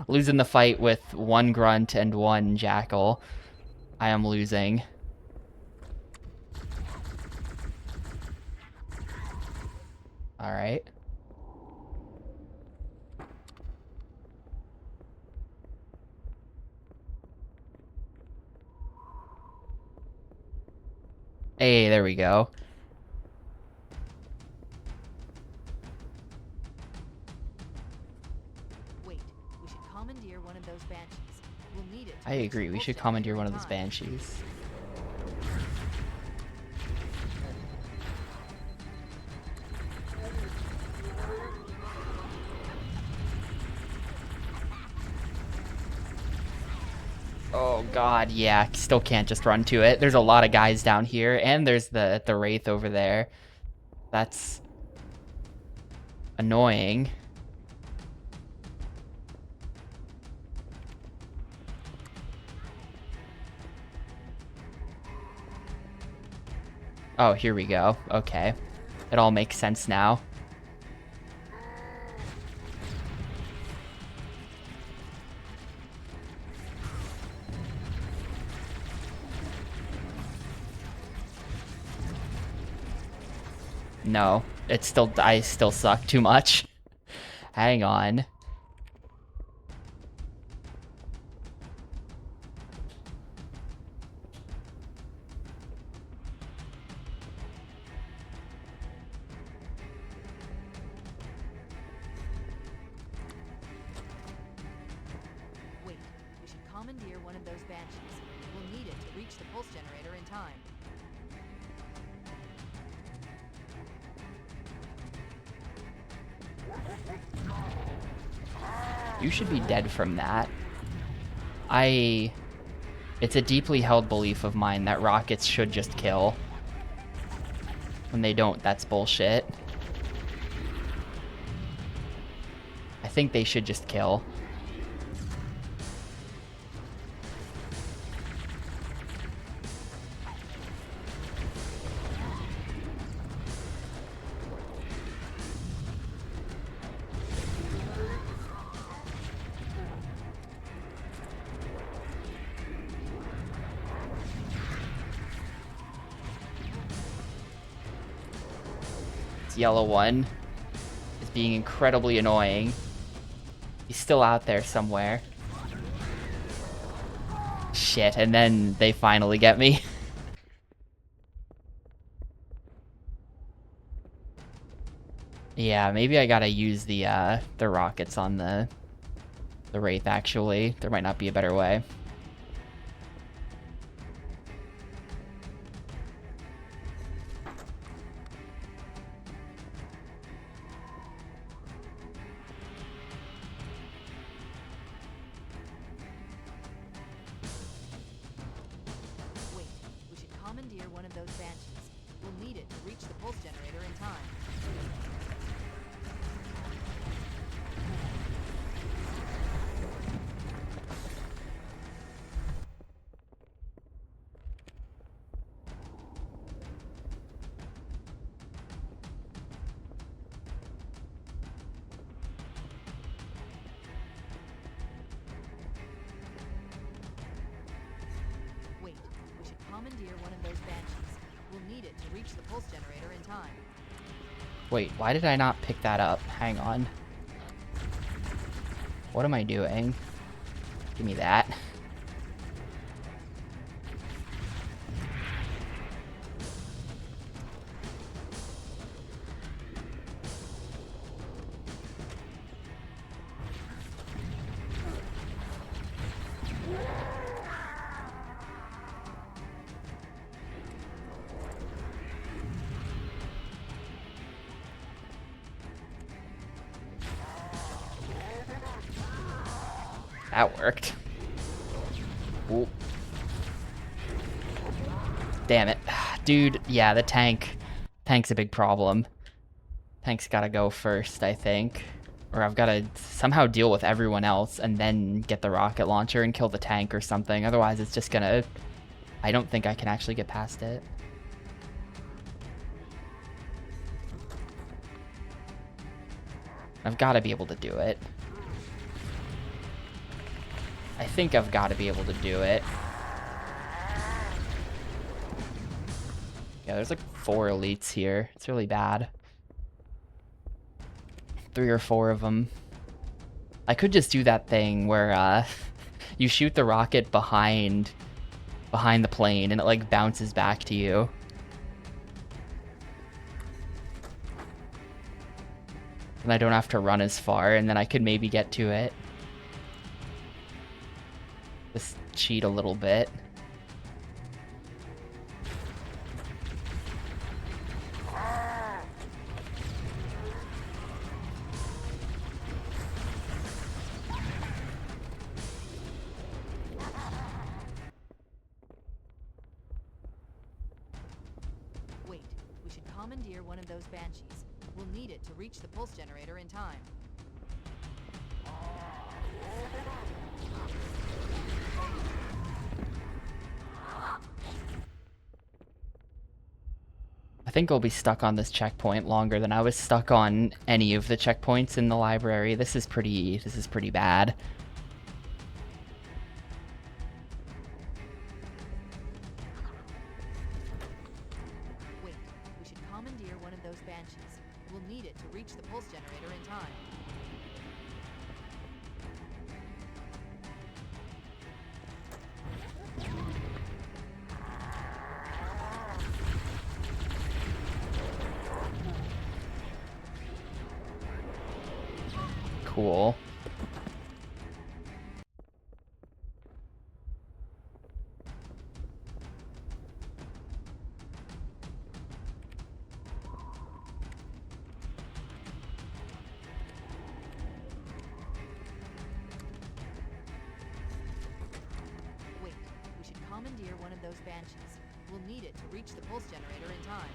Losing the fight with one grunt and one jackal. I am losing. Alright. Hey, there we go. Wait, we should commandeer one of those banshees. We'll need it. to I reach agree, the we pulse should generator commandeer in one of those time. banshees. Oh god, yeah, still can't just run to it. There's a lot of guys down here, and there's the wraith over there. That's annoying. Oh, here we go. Okay. It all makes sense now. No, it's still, I still suck too much. Hang on. Wait, we should commandeer one of those banshees. We'll need it to reach the pulse generator in time. You should be dead from that. It's a deeply held belief of mine that rockets should just kill. When they don't, that's bullshit. I think they should just kill. This yellow one is being incredibly annoying. He's still out there somewhere. Shit, and then they finally get me. Yeah, maybe I gotta use the rockets on the Wraith, actually. There might not be a better way. Wait, we should commandeer one of those banshees. We'll need it to reach the pulse generator in time. commandeer one of those banshees. We'll need it to reach the pulse generator in time. Wait, why did I not pick that up? Hang on. What am I doing? Give me that. That worked. Ooh. Damn it. Dude, yeah, the tank. Tank's a big problem. Tank's gotta go first, I think. Or I've gotta somehow deal with everyone else and then get the rocket launcher and kill the tank or something. Otherwise, it's just gonna... I don't think I can actually get past it. I've gotta be able to do it. I think I've got to be able to do it. Yeah, there's like 4 elites here. It's really bad. 3 or 4 of them. I could just do that thing where you shoot the rocket behind the plane and it like bounces back to you. And I don't have to run as far, and then I could maybe get to it. Just cheat a little bit. Wait, we should commandeer one of those banshees. We'll need it to reach the pulse generator in time. I think I'll be stuck on this checkpoint longer than I was stuck on any of the checkpoints in the library. This is pretty bad. Wait, we should commandeer one of those banshees. We'll need it to reach the pulse generator in time. Cool. Wait, we should commandeer one of those banshees. We'll need it to reach the pulse generator in time.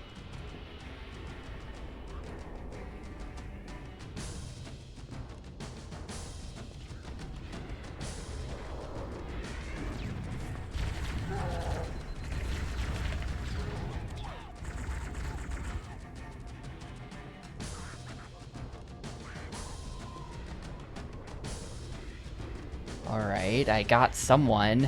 Alright, I got someone.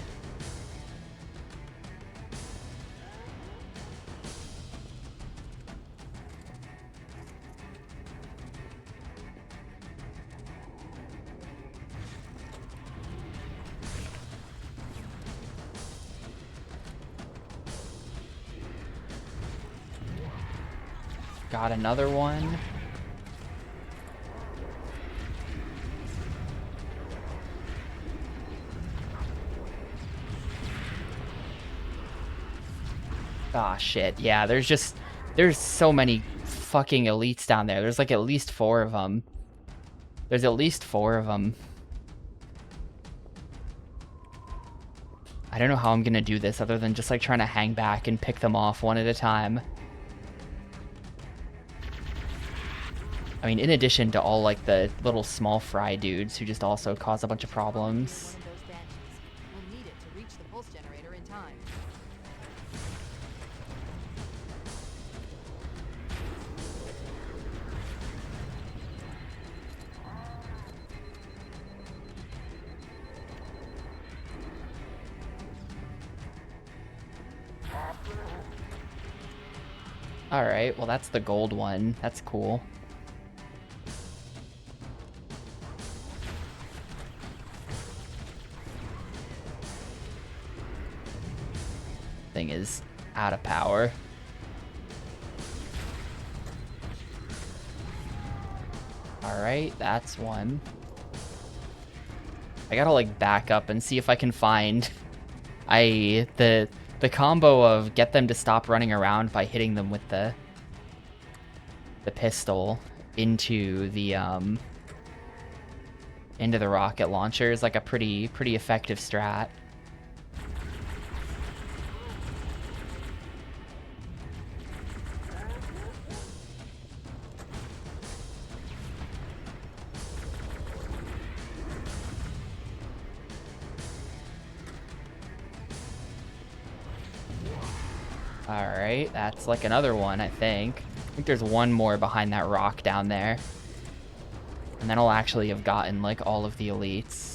Got another one. Ah, shit. Yeah, there's so many fucking elites down there. There's like at least 4 of them. There's at least 4 of them. I don't know how I'm gonna do this other than just like trying to hang back and pick them off one at a time. I mean, in addition to all like the little small fry dudes who just also cause a bunch of problems. One of those banshees. We'll need it to reach the pulse generator in time. Alright, well that's the gold one. That's cool. Thing is out of power. Alright, that's one. I gotta like back up and see if I can find the combo of get them to stop running around by hitting them with the pistol into the rocket launcher is like a pretty effective strat. Alright, that's like another one, I think. I think there's one more behind that rock down there. And then I'll actually have gotten like all of the elites.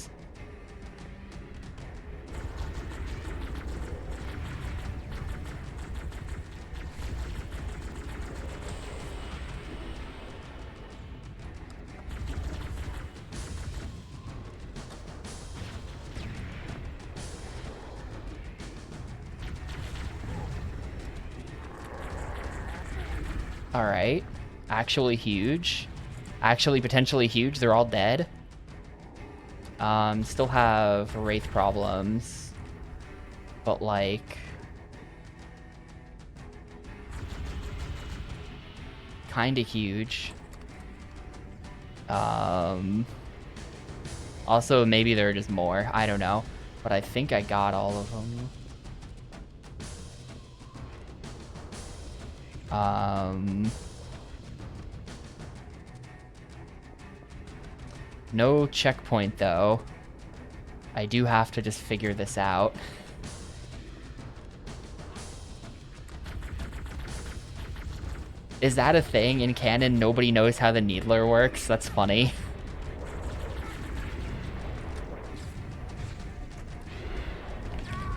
Alright. Actually huge. Actually potentially huge. They're all dead. Still have Wraith problems. But like... kinda huge. Also, maybe there are just more. I don't know. But I think I got all of them. No checkpoint though. I do have to just figure this out. Is that a thing in canon? Nobody knows how the Needler works? That's funny.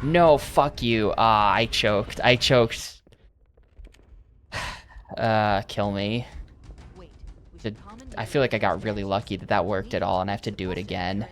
No, fuck you. Ah, I choked. I choked. Kill me. I feel like I got really lucky that that worked at all, and I have to do it again.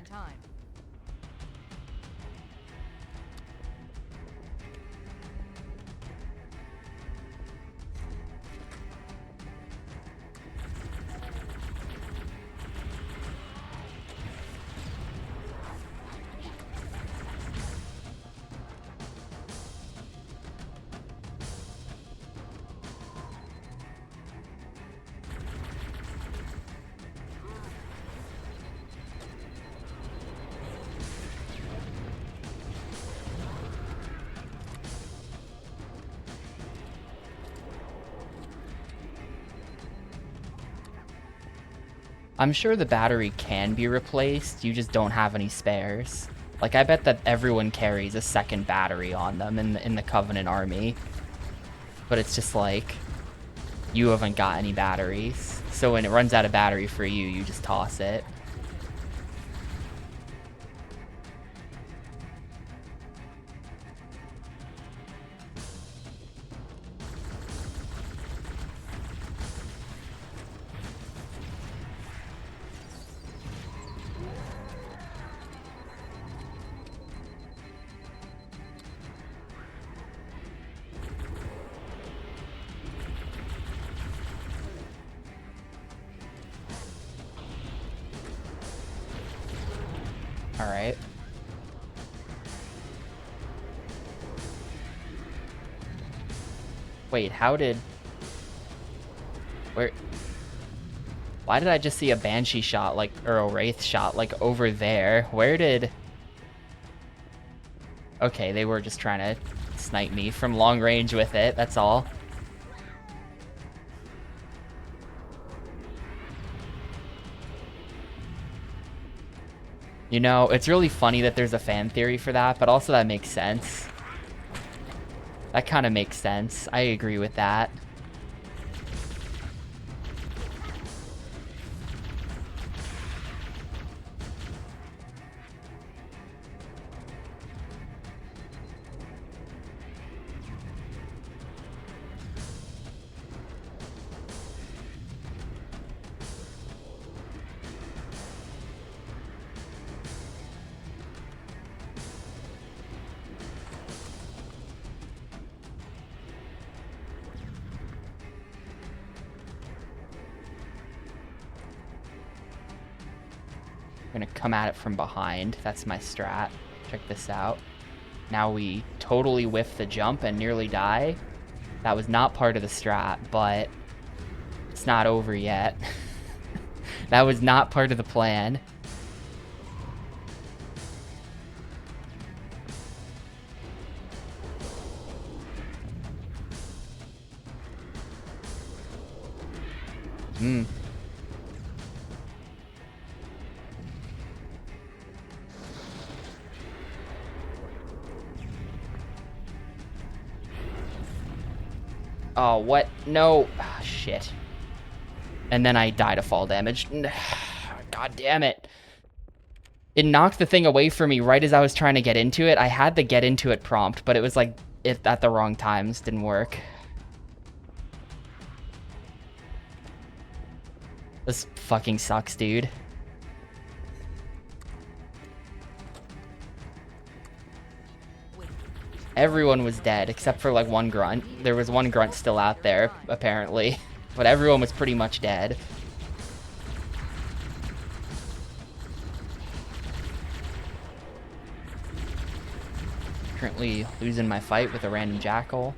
I'm sure the battery can be replaced, you just don't have any spares. Like, I bet that everyone carries a second battery on them in the Covenant army. But it's just like, you haven't got any batteries. So when it runs out of battery for you, you just toss it. Alright. Wait, how did... Where... Why did I just see a Banshee shot, like, or a Wraith shot, like, over there? Where did... Okay, they were just trying to snipe me from long range with it, that's all. You know, it's really funny that there's a fan theory for that, but also that makes sense. That kind of makes sense. I agree with that. I'm gonna come at it from behind. That's my strat. Check this out. Now we totally whiff the jump and nearly die. That was not part of the strat, but it's not over yet. That was not part of the plan. Oh, what? No. Ah, shit. And then I die to fall damage. God damn it. It knocked the thing away from me right as I was trying to get into it. I had the get into it prompt, but it was like it at the wrong times. Didn't work. This fucking sucks, dude. Everyone was dead except for like one grunt. There was one grunt still out there, apparently. But everyone was pretty much dead. Currently losing my fight with a random jackal.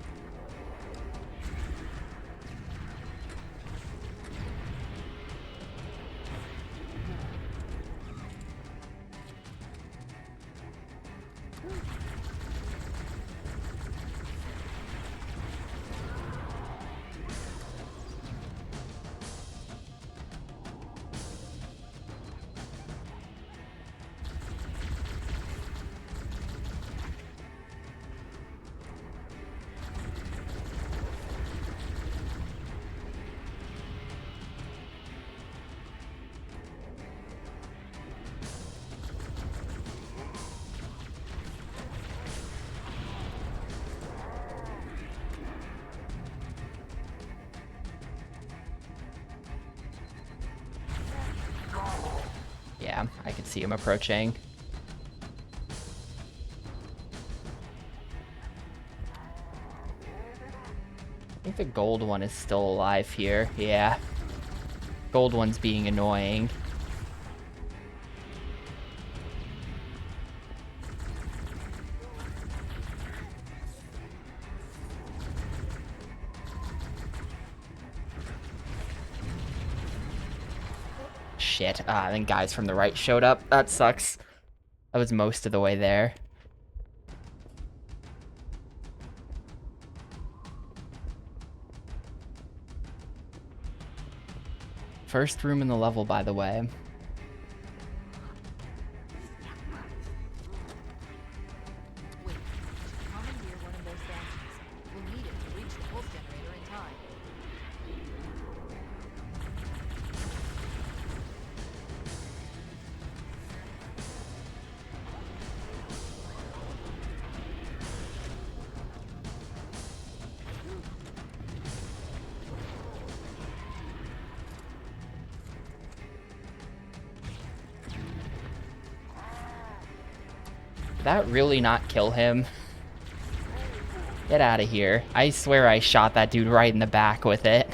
Yeah, I can see him approaching. I think the gold one is still alive here. Yeah. Gold one's being annoying. Shit. Then guys from the right showed up. That sucks. That was most of the way there. First room in the level, by the way. Wait, commandeer one of those stanchions. We'll need it to reach the pulse generator in time. Did that really not kill him? Get out of here. I swear I shot that dude right in the back with it.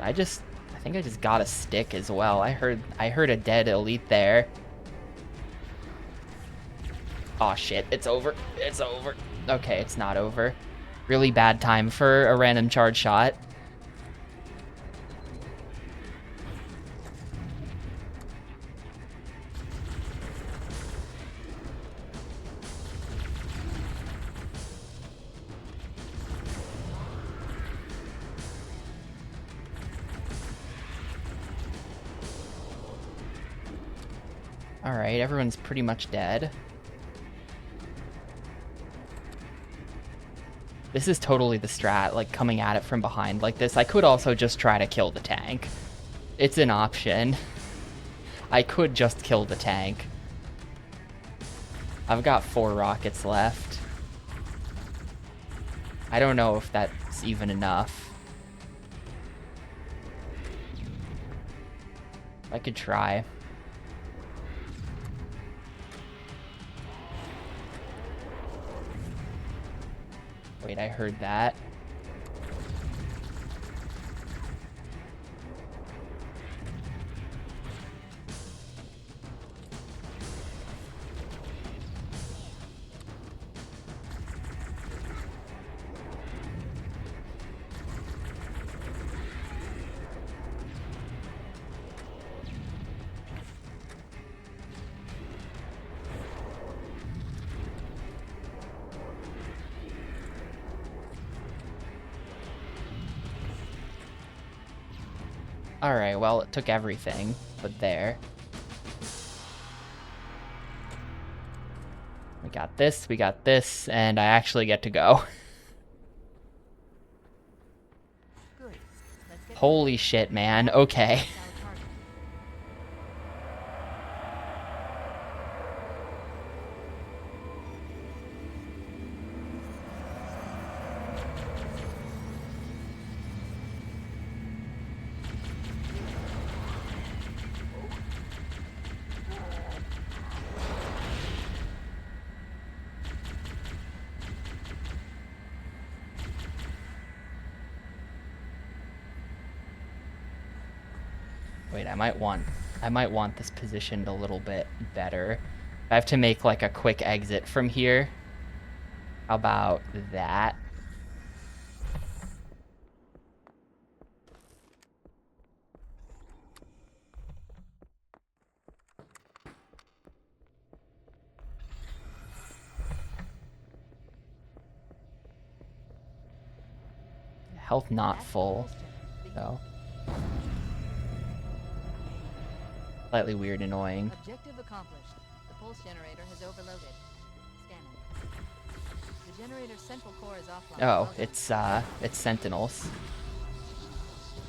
I think I just got a stick as well. I heard a dead elite there. Aw, shit, it's over. It's over. Okay, it's not over. Really bad time for a random charge shot. Alright, everyone's pretty much dead. This is totally the strat, like coming at it from behind like this. I could also just try to kill the tank. It's an option. I could just kill the tank. I've got 4 rockets left. I don't know if that's even enough. I could try. Wait, I heard that. Alright, well, it took everything, but there. We got this, and I actually get to go. Good. Let's get Holy shit, man. Okay. our target. Wait, I might want this positioned a little bit better. I have to make like a quick exit from here. How about that? Health not That's the full, pulse generator. so. Slightly weird, annoying. Objective accomplished. The pulse generator has overloaded. Scanning. The generator's central core is offline. Oh, Well done. it's Sentinels.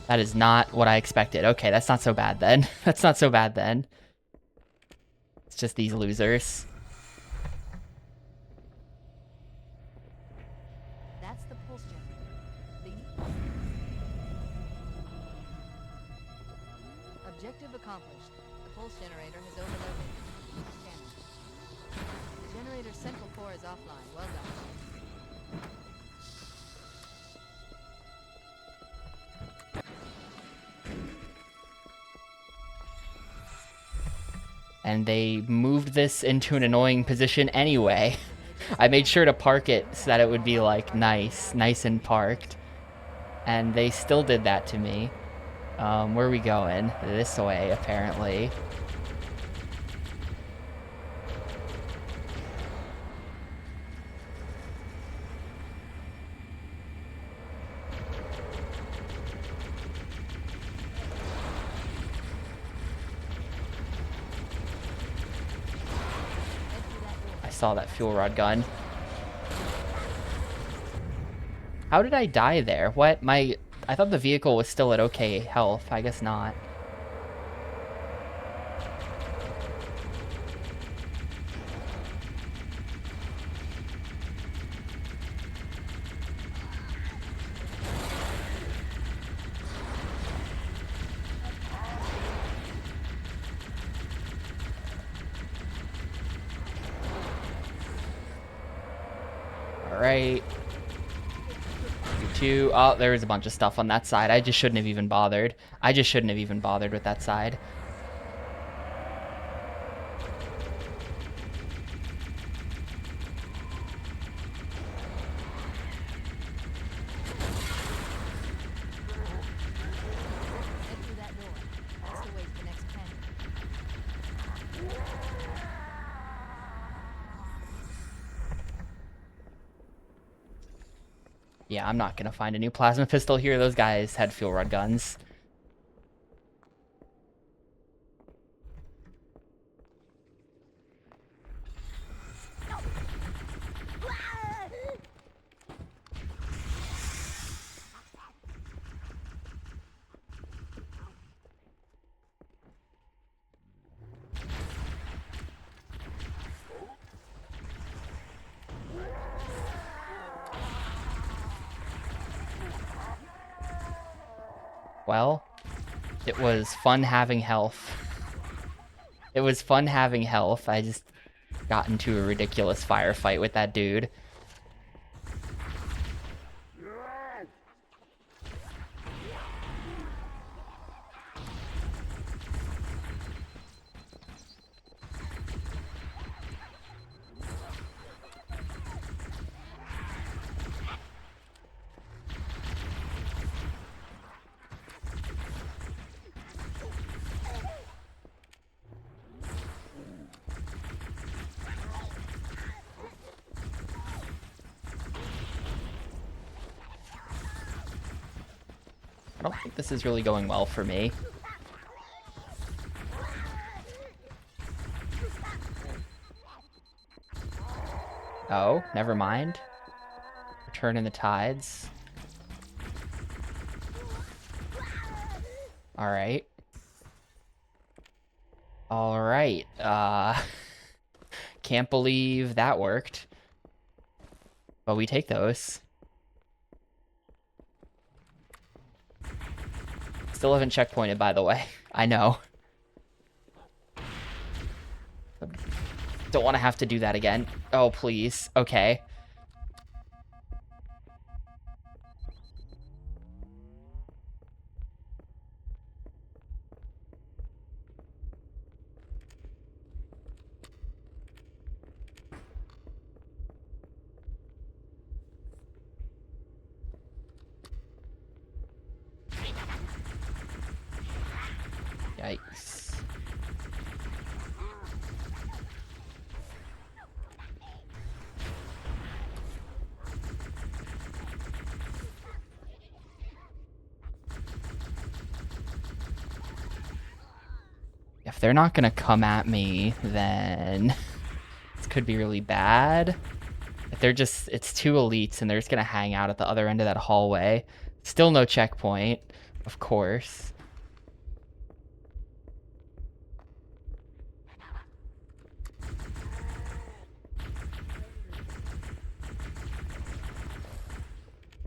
That is not what I expected. Okay, that's not so bad then. That's not so bad then. It's just these losers. That's the pulse generator. Lead. Objective accomplished. The pulse generator has overloaded. Scanning. The generator's central core is offline. Well done. And they moved this into an annoying position anyway. I made sure to park it so that it would be like nice and parked. And they still did that to me. Where are we going? This way, apparently. Head through that door. I saw that fuel rod gun. How did I die there? What? I thought the vehicle was still at okay health. I guess not. Alright. Two. Oh, there was a bunch of stuff on that side. I just shouldn't have even bothered. I just shouldn't have even bothered with that side. Head through that door. That's the way to the next pen. Yeah, I'm not gonna find a new plasma pistol here. Those guys had fuel rod guns. Well, it was fun having health. It was fun having health. I just got into a ridiculous firefight with that dude. I don't think this is really going well for me. Oh, never mind. Return in the tides. Alright. Alright. Can't believe that worked. But we take those. Still haven't checkpointed, by the way. I know. Don't want to have to do that again. Oh, please. Okay. Yikes. If they're not gonna come at me, then this could be really bad. If they're just, it's two elites and they're just gonna hang out at the other end of that hallway. Still no checkpoint, of course.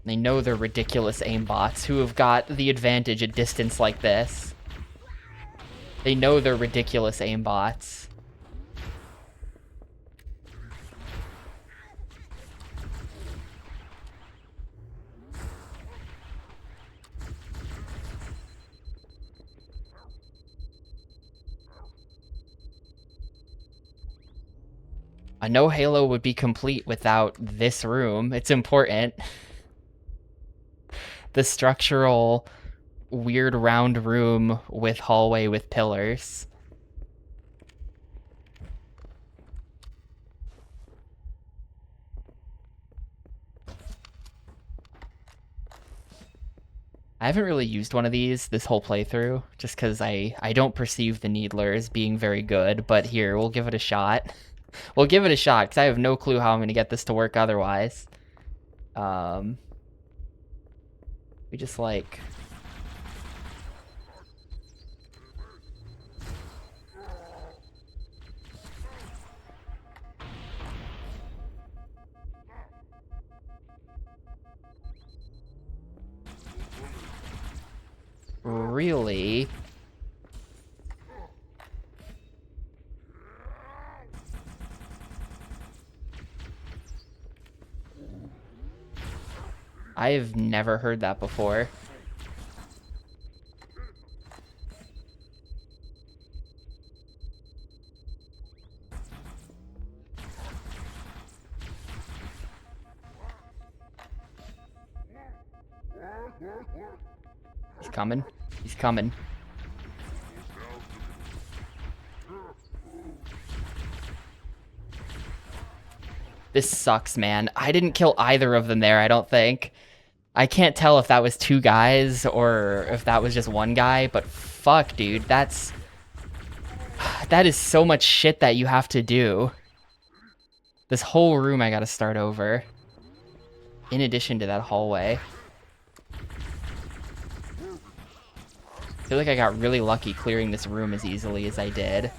They know they're ridiculous aimbots who have got the advantage at distance like this. They know they're ridiculous aimbots. I know Halo would be complete without this room. It's important. The structural weird round room with hallway with pillars. I haven't really used one of these this whole playthrough, just because I don't perceive the Needler as being very good, but here, we'll give it a shot. We'll give it a shot, because I have no clue how I'm going to get this to work otherwise. We just, like... Really? I've never heard that before. He's coming. He's coming. This sucks, man. I didn't kill either of them there, I don't think. I can't tell if that was two guys or if that was just one guy, but fuck, dude. That is so much shit that you have to do. This whole room I gotta start over. In addition to that hallway. I feel like I got really lucky clearing this room as easily as I did.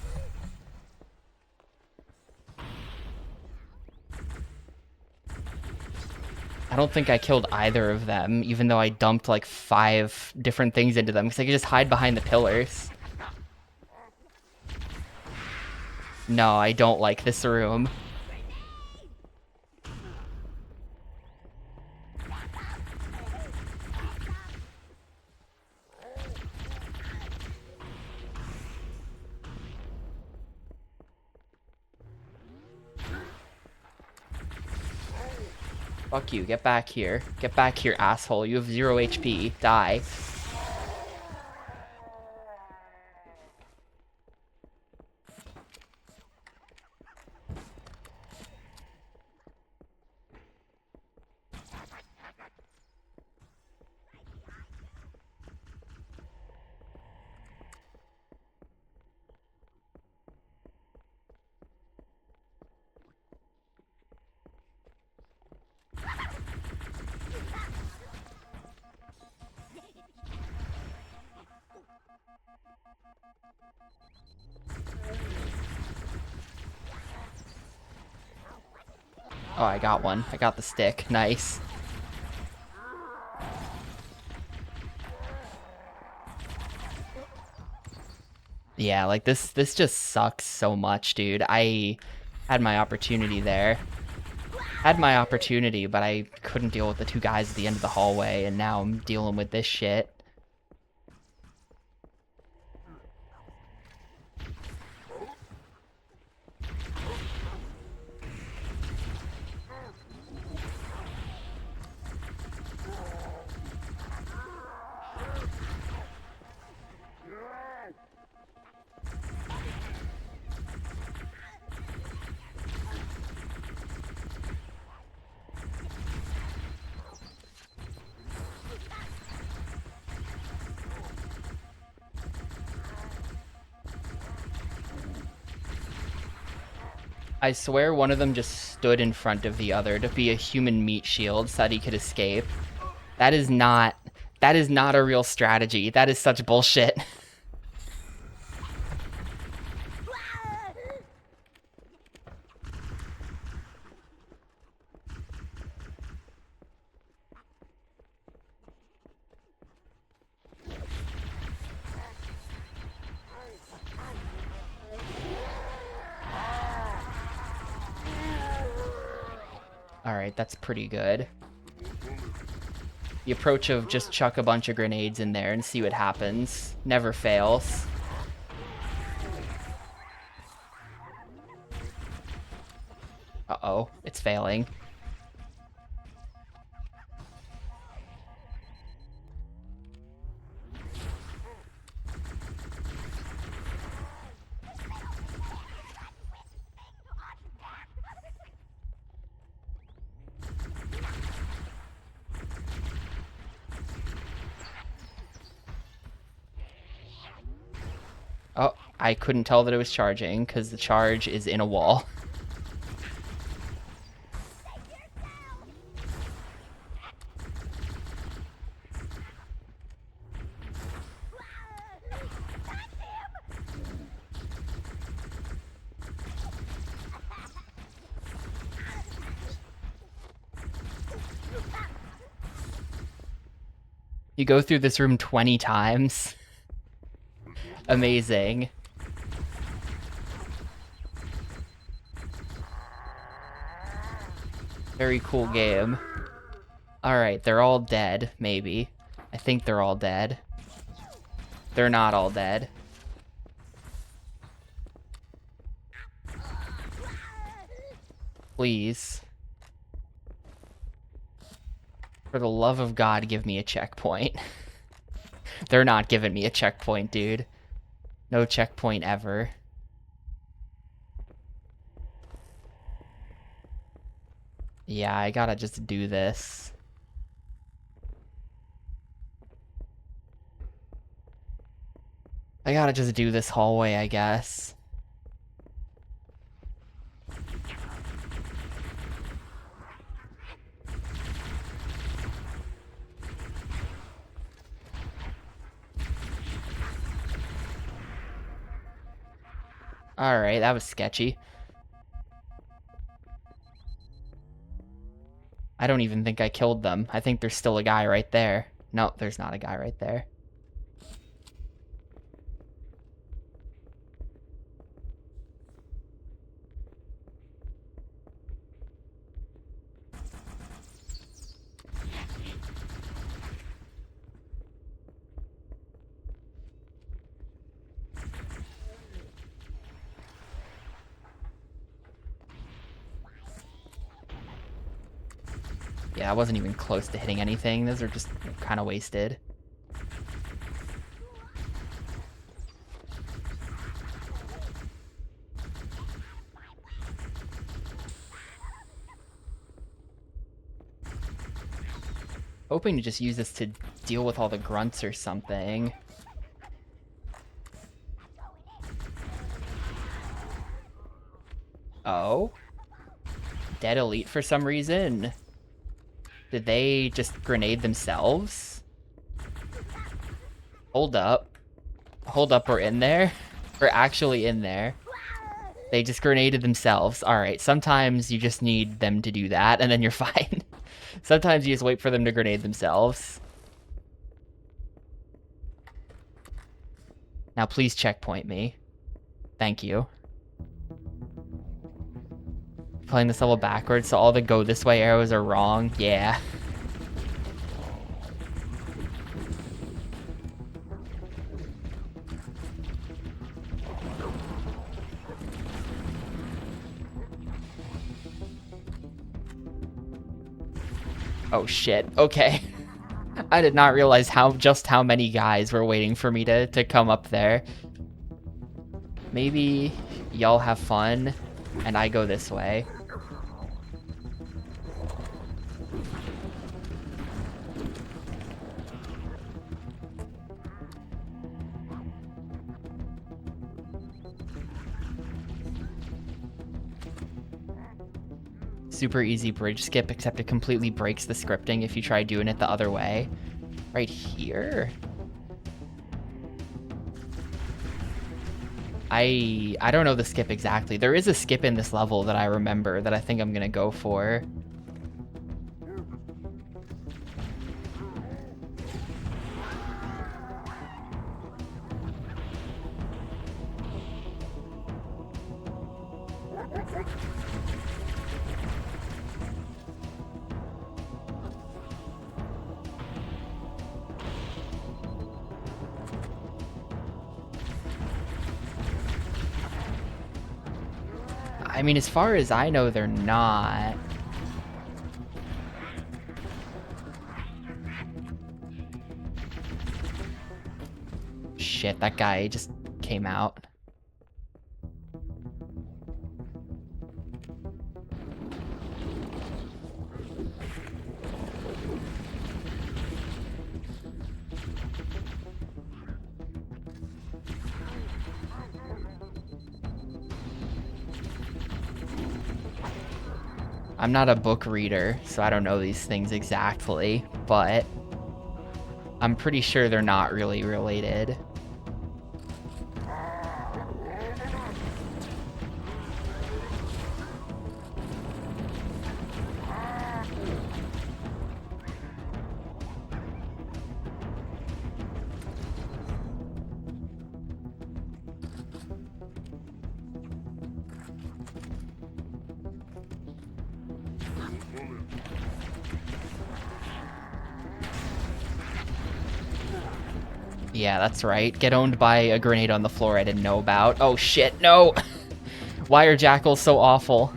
I don't think I killed either of them, even though I dumped like 5 different things into them, because I could just hide behind the pillars. No, I don't like this room. Fuck you, get back here. Get back here, asshole. You have 0 HP. Die. Oh, I got one. I got the stick. Nice. Yeah, like this just sucks so much, dude. I had my opportunity there. Had my opportunity, but I couldn't deal with the two guys at the end of the hallway, and now I'm dealing with this shit. I swear one of them just stood in front of the other to be a human meat shield so that he could escape. That is not a real strategy. That is such bullshit. Alright, that's pretty good. The approach of just chuck a bunch of grenades in there and see what happens never fails. Uh-oh, it's failing. Oh, I couldn't tell that it was charging because the charge is in a wall. You go through this room 20 times. Amazing. Very cool game. Alright, they're all dead, maybe. I think they're all dead. They're not all dead. Please. For the love of God, give me a checkpoint. They're not giving me a checkpoint, dude. No checkpoint ever. Yeah, I gotta just do this. I gotta just do this hallway, I guess. Alright, that was sketchy. I don't even think I killed them. I think there's still a guy right there. No, there's not a guy right there. Yeah, I wasn't even close to hitting anything. Those are just kind of wasted. Hoping to just use this to deal with all the grunts or something. Oh? Dead elite for some reason. Did they just grenade themselves? Hold up. Hold up, we're in there? We're actually in there. They just grenaded themselves. Alright, sometimes you just need them to do that, and then you're fine. Sometimes you just wait for them to grenade themselves. Now please checkpoint me. Thank you. Playing this level backwards, so all the go this way arrows are wrong. Yeah. Oh shit, okay. I did not realize just how many guys were waiting for me to come up there. Maybe y'all have fun, and I go this way. Super easy bridge skip, except it completely breaks the scripting if you try doing it the other way. Right here? I don't know the skip exactly. There is a skip in this level that I remember that I think I'm gonna go for. I mean, as far as I know, they're not. Shit, that guy just came out. I'm not a book reader, so I don't know these things exactly, but I'm pretty sure they're not really related. Yeah, that's right. Get owned by a grenade on the floor I didn't know about. Oh shit, no! Why are jackals so awful?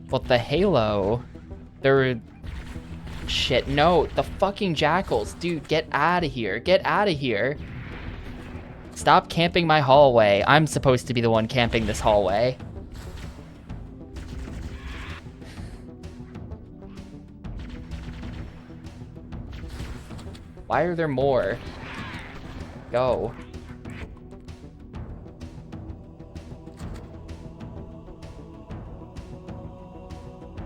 But the Halo... They're... Shit, no! The fucking jackals! Dude, get out of here! Get out of here! Stop camping my hallway. I'm supposed to be the one camping this hallway. Why are there more? Go.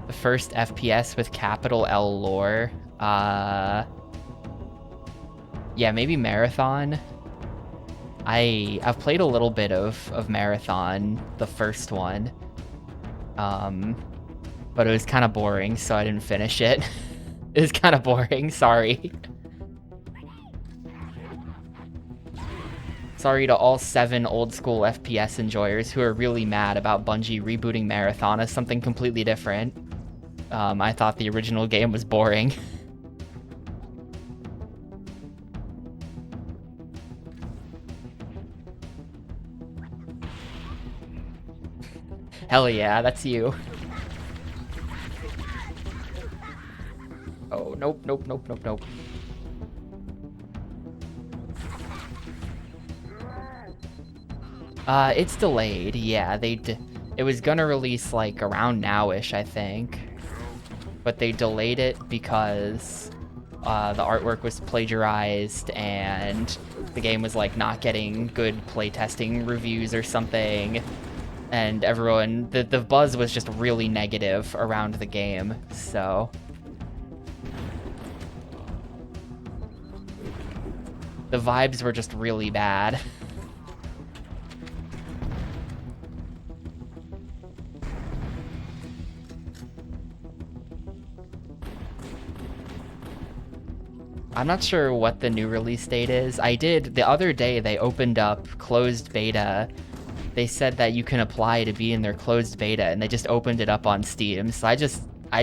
The first FPS with capital L lore. Yeah, maybe Marathon. I've played a little bit of Marathon, the first one. But it was kind of boring, so I didn't finish it. It was kind of boring, sorry. Sorry to all 7 old school FPS enjoyers who are really mad about Bungie rebooting Marathon as something completely different. I thought the original game was boring. Hell yeah, that's you. Oh, nope, nope, nope, nope, nope. It's delayed, yeah, it was gonna release, like, around now-ish, I think. But they delayed it because, the artwork was plagiarized, and the game was, like, not getting good playtesting reviews or something. And everyone, the buzz was just really negative around the game, so... The vibes were just really bad. I'm not sure what the new release date is. The other day they opened up closed beta. They said that you can apply to be in their closed beta, and they just opened it up on Steam. So I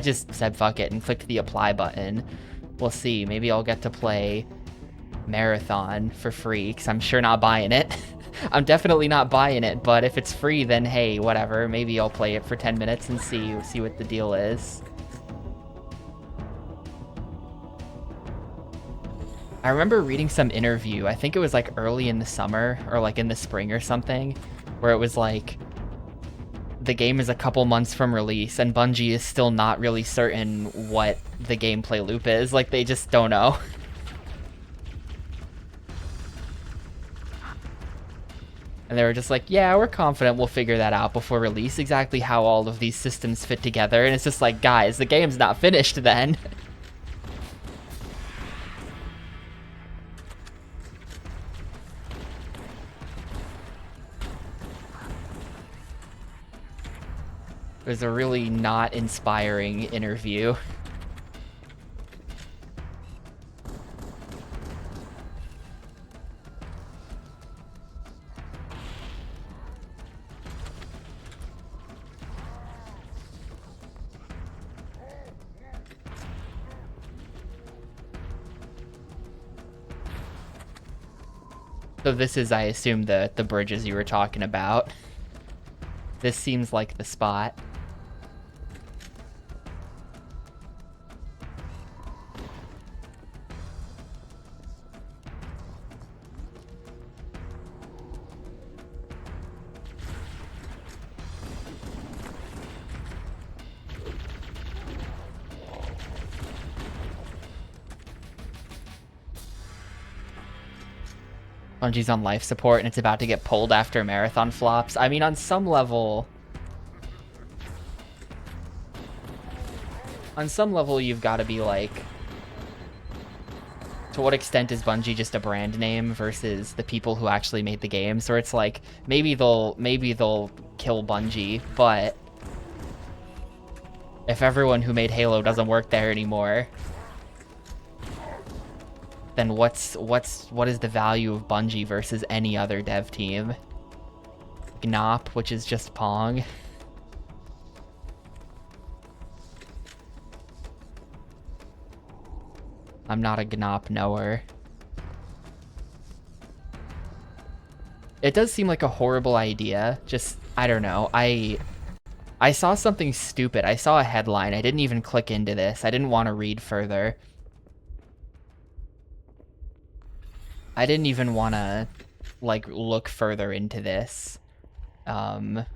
just said fuck it and clicked the apply button. We'll see. Maybe I'll get to play Marathon for free, because I'm sure not buying it. I'm definitely not buying it, but if it's free, then hey, whatever. Maybe I'll play it for 10 minutes and see what the deal is. I remember reading some interview, I think it was like early in the summer or like in the spring or something, where it was like the game is a couple months from release and Bungie is still not really certain what the gameplay loop is. Like, they just don't know. And they were just like, yeah, we're confident we'll figure that out before release, exactly how all of these systems fit together. And it's just like, guys, the game's not finished then. It was a really not inspiring interview. So this is, I assume, the bridges you were talking about. This seems like the spot. Bungie's on life support and it's about to get pulled after Marathon flops. I mean, on some level, you've got to be like, to what extent is Bungie just a brand name versus the people who actually made the games? Or it's like, maybe they'll kill Bungie, but if everyone who made Halo doesn't work there anymore, then what is the value of Bungie versus any other dev team? GNOP, which is just Pong. I'm not a GNOP knower. It does seem like a horrible idea. Just, I don't know. I saw something stupid. I saw a headline. I didn't even click into this. I didn't want to read further. I didn't even want to, like, look further into this. It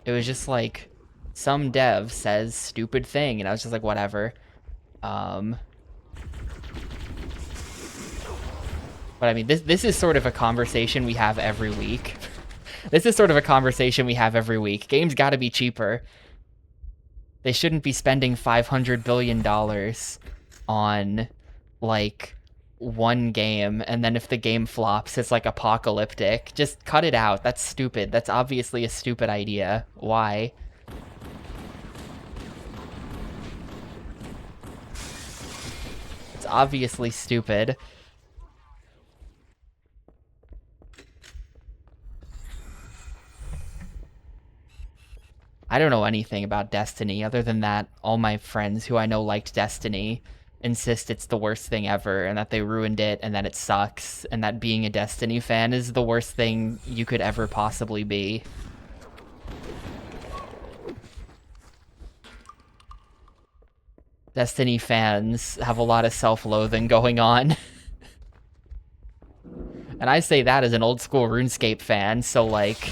was just like, some dev says stupid thing, and I was just like, whatever. But I mean, this is sort of a conversation we have every week. This is sort of a conversation we have every week. Games gotta be cheaper. They shouldn't be spending $500 billion on, like, one game, and then if the game flops, it's like apocalyptic. Just cut it out. That's stupid. That's obviously a stupid idea. Why? It's obviously stupid. I don't know anything about Destiny other than that all my friends who I know liked Destiny insist it's the worst thing ever and that they ruined it and that it sucks and that being a Destiny fan is the worst thing you could ever possibly be. Destiny fans have a lot of self-loathing going on. And I say that as an old school RuneScape fan, so like...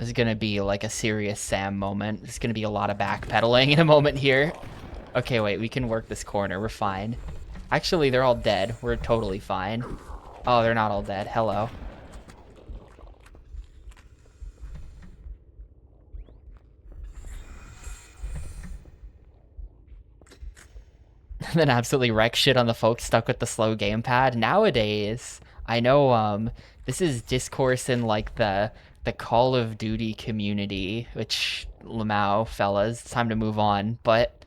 This is gonna be like a serious Sam moment. There's gonna be a lot of backpedaling in a moment here. Okay, wait, we can work this corner. We're fine. Actually, they're all dead. We're totally fine. Oh, they're not all dead. Hello. Then absolutely wreck shit on the folks stuck with the slow gamepad. Nowadays, I know this is discourse in like the Call of Duty community, which Lamau fellas, it's time to move on. But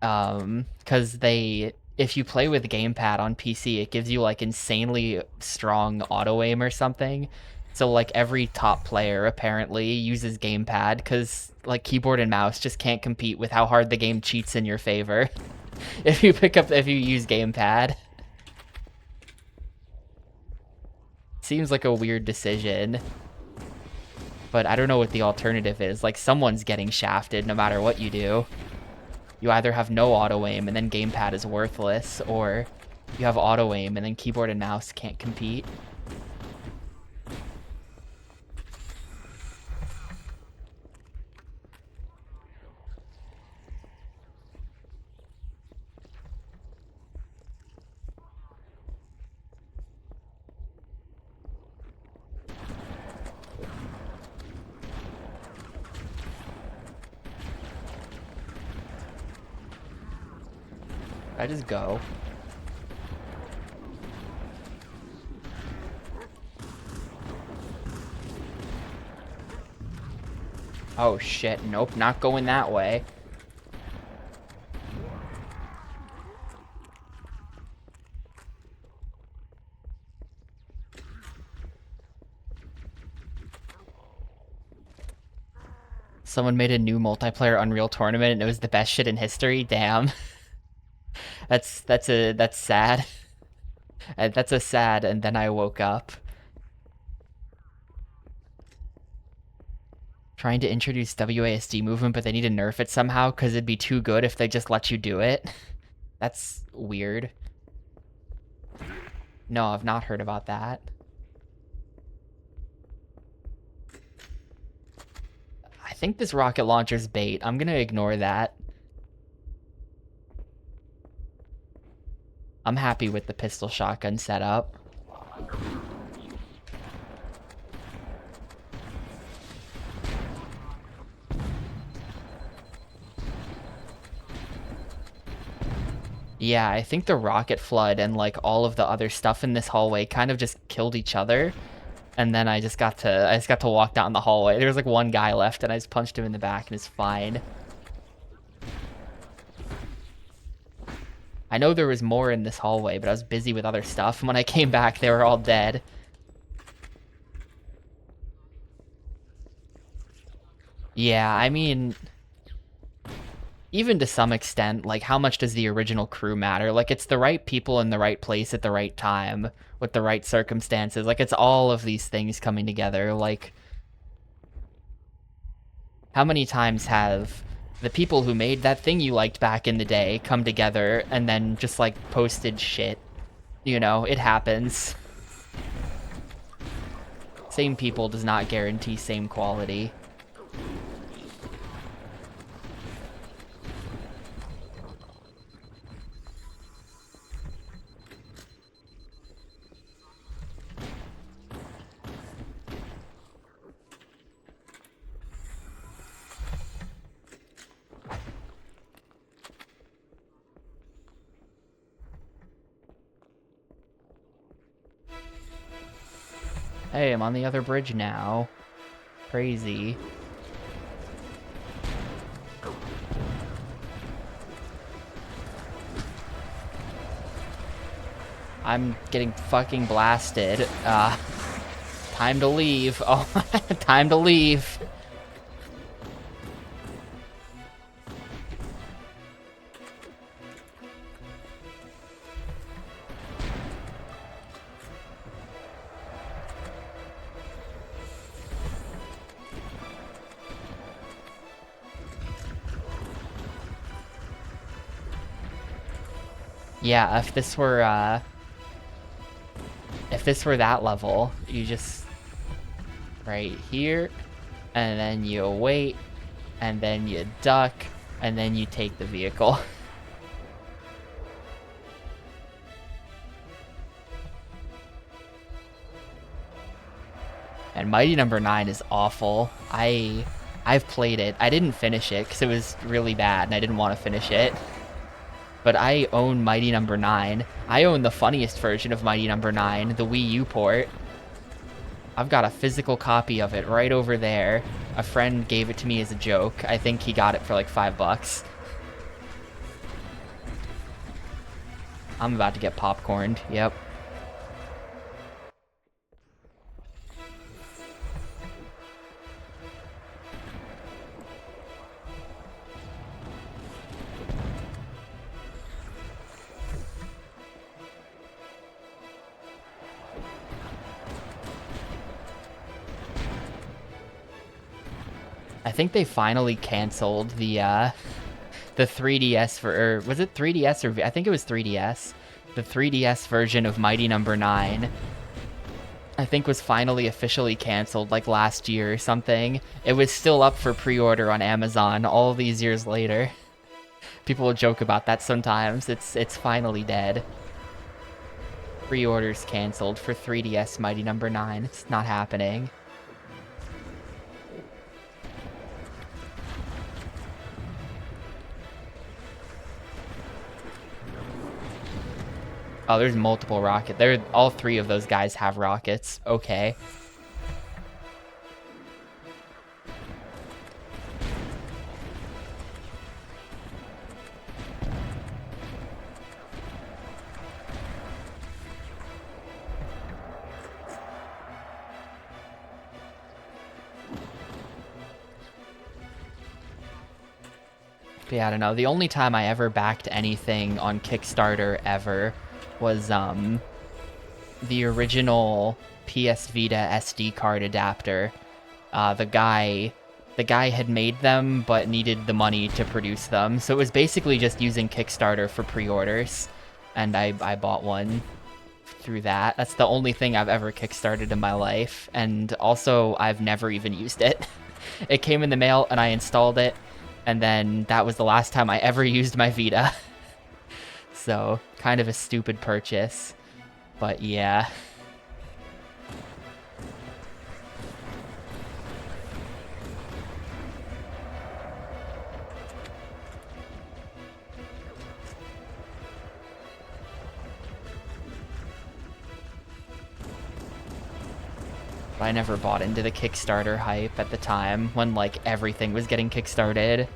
because if you play with gamepad on PC, it gives you like insanely strong auto aim or something. So like every top player apparently uses gamepad because like keyboard and mouse just can't compete with how hard the game cheats in your favor. If you use gamepad. Seems like a weird decision. But I don't know what the alternative is. Like, someone's getting shafted no matter what you do. You either have no auto aim and then gamepad is worthless, or you have auto aim and then keyboard and mouse can't compete. I just go. Oh shit, nope, not going that way. Someone made a new multiplayer Unreal Tournament and it was the best shit in history? Damn. That's sad. That's a sad, and then I woke up. Trying to introduce WASD movement, but they need to nerf it somehow because it'd be too good if they just let you do it. That's weird. No, I've not heard about that. I think this rocket launcher's bait. I'm gonna ignore that. I'm happy with the pistol shotgun setup. Yeah, I think the rocket flood and like all of the other stuff in this hallway kind of just killed each other. And then I just got to walk down the hallway. There was like one guy left and I just punched him in the back and it's fine. I know there was more in this hallway, but I was busy with other stuff. And when I came back, they were all dead. Yeah, I mean, even to some extent, like, how much does the original crew matter? Like, it's the right people in the right place at the right time with the right circumstances. Like, it's all of these things coming together. Like, how many times have the people who made that thing you liked back in the day come together and then just, like, posted shit? You know, it happens. Same people does not guarantee same quality. Hey, I'm on the other bridge now. Crazy. I'm getting fucking blasted. Time to leave. Oh, time to leave. Yeah, if this were that level, you just right here, and then you wait, and then you duck, and then you take the vehicle. And Mighty Number 9 is awful. I've played it. I didn't finish it because it was really bad and I didn't want to finish it. But I own Mighty Number 9. I own the funniest version of Mighty Number 9, the Wii U port. I've got a physical copy of it right over there. A friend gave it to me as a joke. I think he got it for like $5. I'm about to get popcorned. Yep. I think they finally canceled the 3DS or was it 3DS or I think it was 3DS. The 3DS version of Mighty Number 9 I think was finally officially canceled like last year or something. It was still up for pre-order on Amazon all these years later. People will joke about that sometimes. It's finally dead. Pre-orders canceled for 3DS Mighty Number 9. It's not happening. Oh, there's multiple rockets. All three of those guys have rockets. Okay. But yeah, I don't know. The only time I ever backed anything on Kickstarter ever was the original PS Vita SD card adapter. The guy had made them but needed the money to produce them, so it was basically just using Kickstarter for pre-orders, and I bought one through that. That's the only thing I've ever kickstarted in my life, and also I've never even used it. It came in the mail and I installed it, and then that was the last time I ever used my Vita. So, kind of a stupid purchase, but yeah. But I never bought into the Kickstarter hype at the time when like everything was getting kickstarted.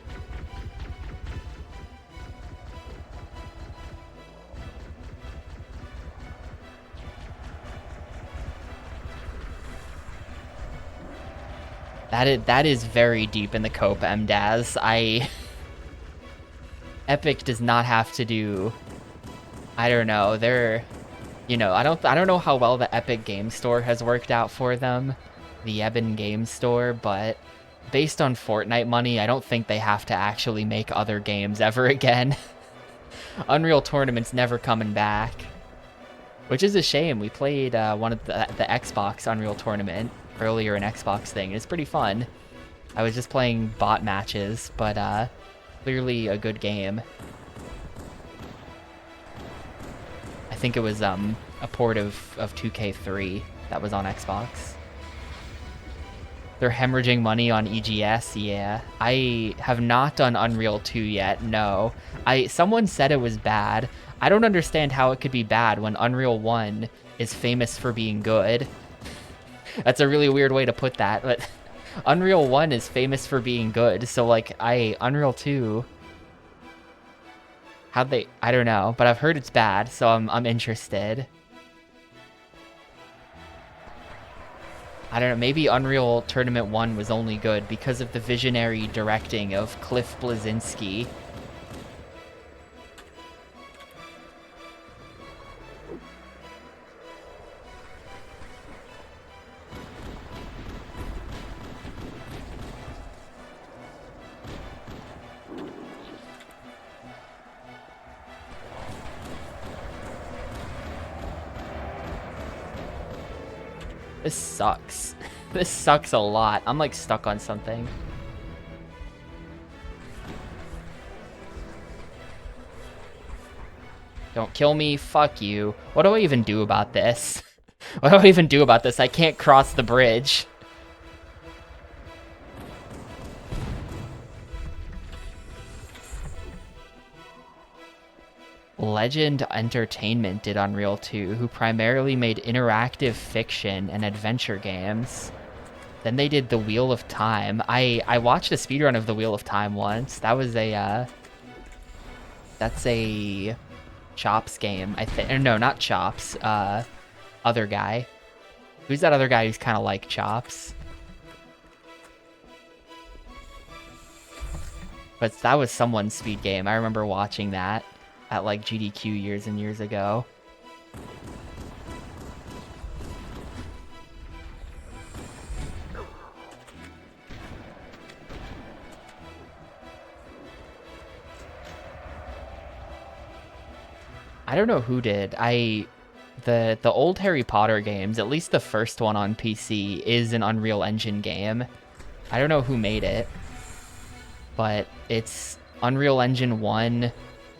That is very deep in the cope, MDAS. Epic does not have to do... I don't know, they're... You know, I don't know how well the Epic Game Store has worked out for them, the Eben Game Store, but based on Fortnite money, I don't think they have to actually make other games ever again. Unreal Tournament's never coming back. Which is a shame. We played one of the Xbox Unreal Tournament earlier in Xbox thing. It's pretty fun. I was just playing bot matches, but clearly a good game. I think it was a port of 2K3 that was on Xbox. They're hemorrhaging money on EGS, yeah. I have not done Unreal 2 yet, no. Someone said it was bad. I don't understand how it could be bad when Unreal 1 is famous for being good. That's a really weird way to put that, but Unreal 1 is famous for being good, so like, Unreal 2... I don't know, but I've heard it's bad, so I'm interested. I don't know, maybe Unreal Tournament 1 was only good because of the visionary directing of Cliff Bleszinski. This sucks. This sucks a lot. I'm like stuck on something. Don't kill me, fuck you. What do I even do about this? What do I even do about this? I can't cross the bridge. Legend Entertainment did Unreal 2, who primarily made interactive fiction and adventure games. Then they did The Wheel of Time. I watched a speedrun of The Wheel of Time once. That was a, that's a Chops game, I think. No, not Chops. Other guy. Who's that other guy who's kind of like Chops? But that was someone's speed game. I remember watching that at like GDQ years and years ago. I don't know who did. The old Harry Potter games, at least the first one on PC, is an Unreal Engine game. I don't know who made it, but it's Unreal Engine 1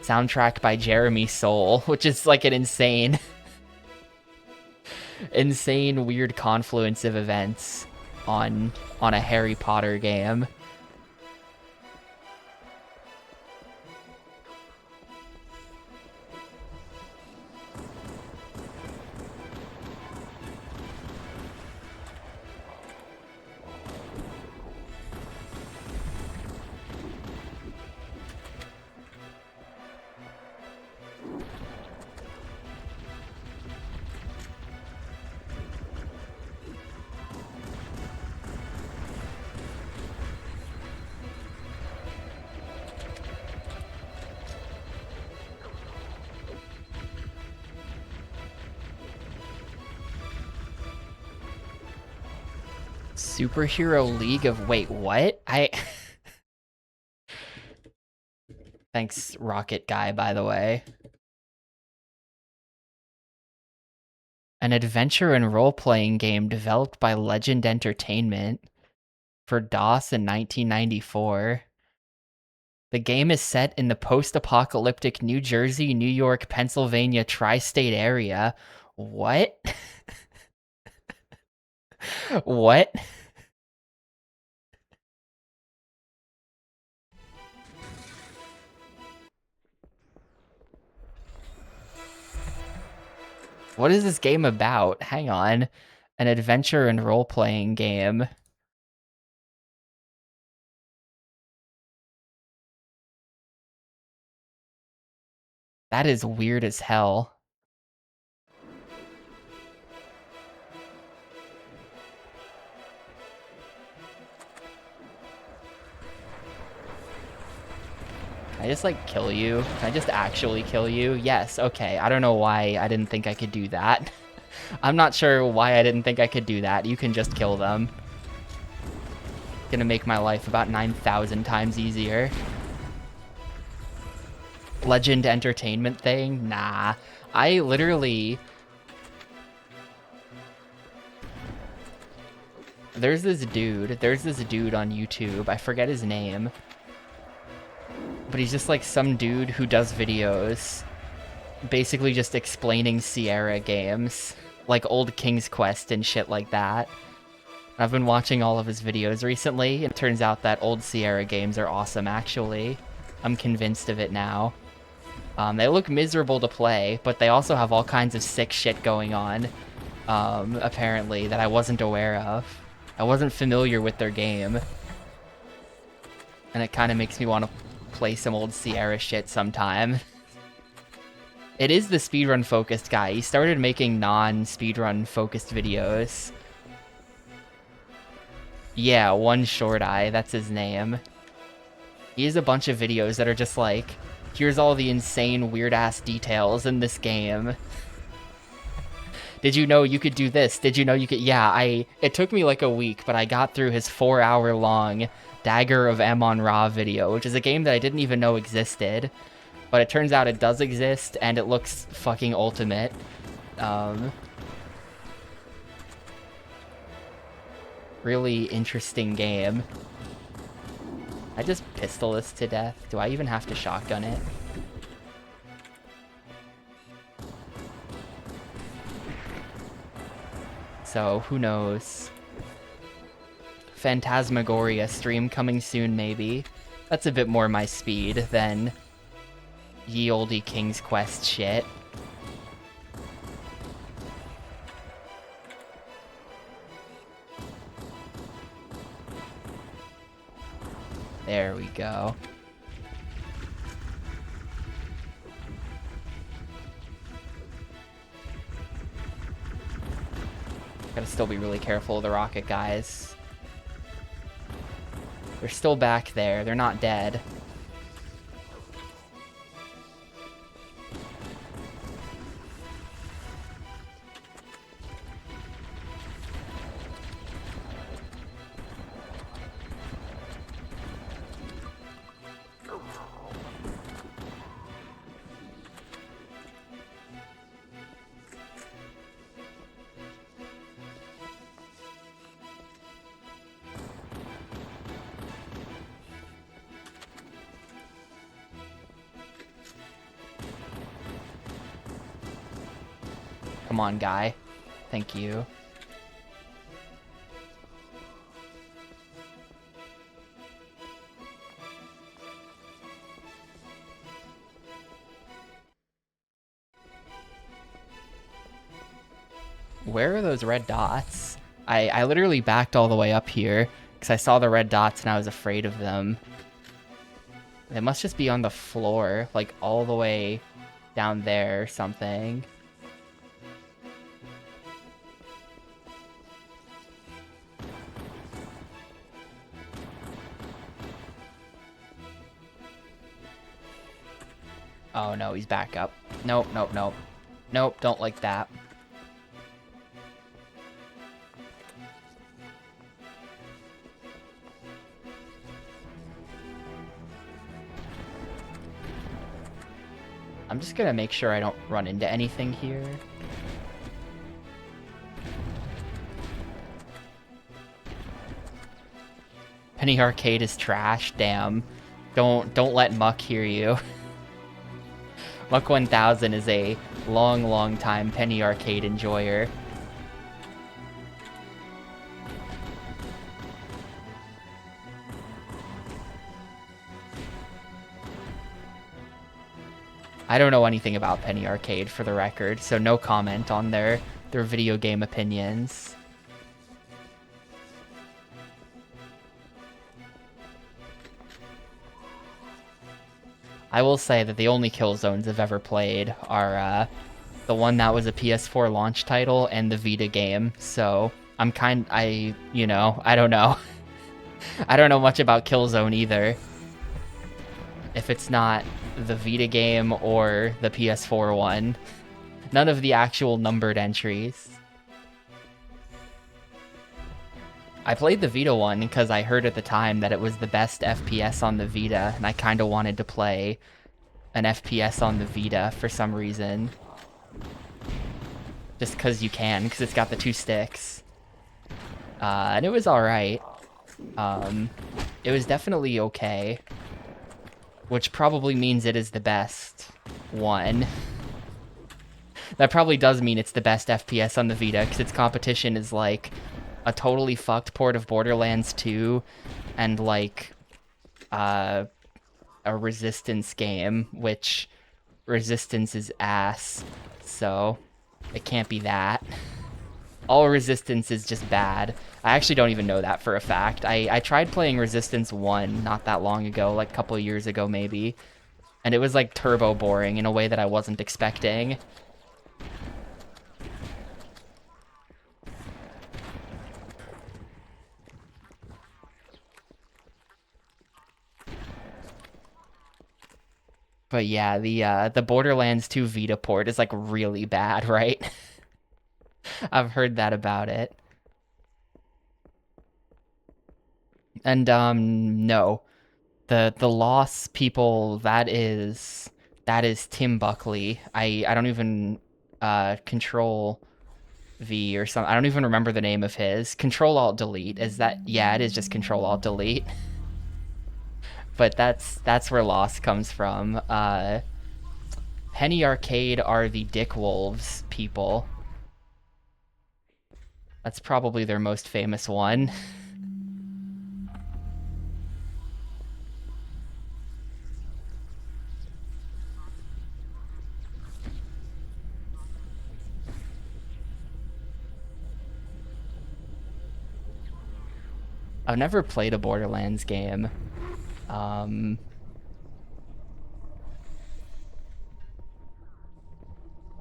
soundtrack by Jeremy Soule, which is like an insane weird confluence of events on a Harry Potter game. Superhero League of... Wait, what? Thanks, Rocket Guy, by the way. An adventure and role-playing game developed by Legend Entertainment for DOS in 1994. The game is set in the post-apocalyptic New Jersey, New York, Pennsylvania tri-state area. What? What? What is this game about? Hang on. An adventure and role-playing game. That is weird as hell. Can I just, like, kill you? Can I just actually kill you? Yes, okay. I don't know why I didn't think I could do that. I'm not sure why I didn't think I could do that. You can just kill them. Gonna make my life about 9,000 times easier. Legend Entertainment thing? Nah. I literally... There's this dude on YouTube. I forget his name. But he's just like some dude who does videos basically just explaining Sierra games, like old King's Quest and shit like that. I've been watching all of his videos recently, and it turns out that old Sierra games are awesome, actually. I'm convinced of it now. They look miserable to play, but they also have all kinds of sick shit going on, apparently, that I wasn't aware of. I wasn't familiar with their game. And it kind of makes me want to play some old Sierra shit sometime. It is the speedrun focused guy. He started making non-speedrun focused videos. Yeah, One Short Eye, that's his name. He has a bunch of videos that are just like, here's all the insane weird-ass details in this game. Did you know you could do this? Did you know you could... Yeah, it took me like a week, but I got through his 4-hour-long Dagger of Amon-Ra video, which is a game that I didn't even know existed. But it turns out it does exist, and it looks fucking ultimate. really interesting game. I just pistol this to death. Do I even have to shotgun it? So, who knows? Phantasmagoria stream coming soon, maybe. That's a bit more my speed than ye olde King's Quest shit. There we go. Gotta still be really careful of the rocket guys. They're still back there. They're not dead. Come on, guy. Thank you. Where are those red dots? I literally backed all the way up here because I saw the red dots and I was afraid of them. They must just be on the floor, like all the way down there or something. Oh no, he's back up. Nope, nope, nope. Nope, don't like that. I'm just gonna make sure I don't run into anything here. Penny Arcade is trash, damn. Don't let Muck hear you. Muck 1000 is a long time Penny Arcade enjoyer. I don't know anything about Penny Arcade, for the record, so no comment on their video game opinions. I will say that the only Killzones I've ever played are the one that was a PS4 launch title and the Vita game, so I don't know. I don't know much about Killzone either. If it's not the Vita game or the PS4 one. None of the actual numbered entries. I played the Vita one because I heard at the time that it was the best FPS on the Vita, and I kind of wanted to play an FPS on the Vita for some reason. Just because you can, because it's got the two sticks. And it was alright. It was definitely okay. Which probably means it is the best one. That probably does mean it's the best FPS on the Vita, because its competition is like a totally fucked port of Borderlands 2 and like a Resistance game, which Resistance is ass, so it can't be that. All Resistance is just bad. I actually don't even know that for a fact. I tried playing Resistance 1 not that long ago, like a couple of years ago maybe, and it was like turbo boring in a way that I wasn't expecting. But yeah, the Borderlands 2 Vita port is like really bad, right? I've heard that about it. And no. The Loss people, that is Tim Buckley. I don't even control V or something. I don't even remember the name of his. Control Alt Delete. Is that? Yeah, it is just Control Alt Delete. But that's where Lost comes from. Penny Arcade are the Dick Wolves people. That's probably their most famous one. I've never played a Borderlands game.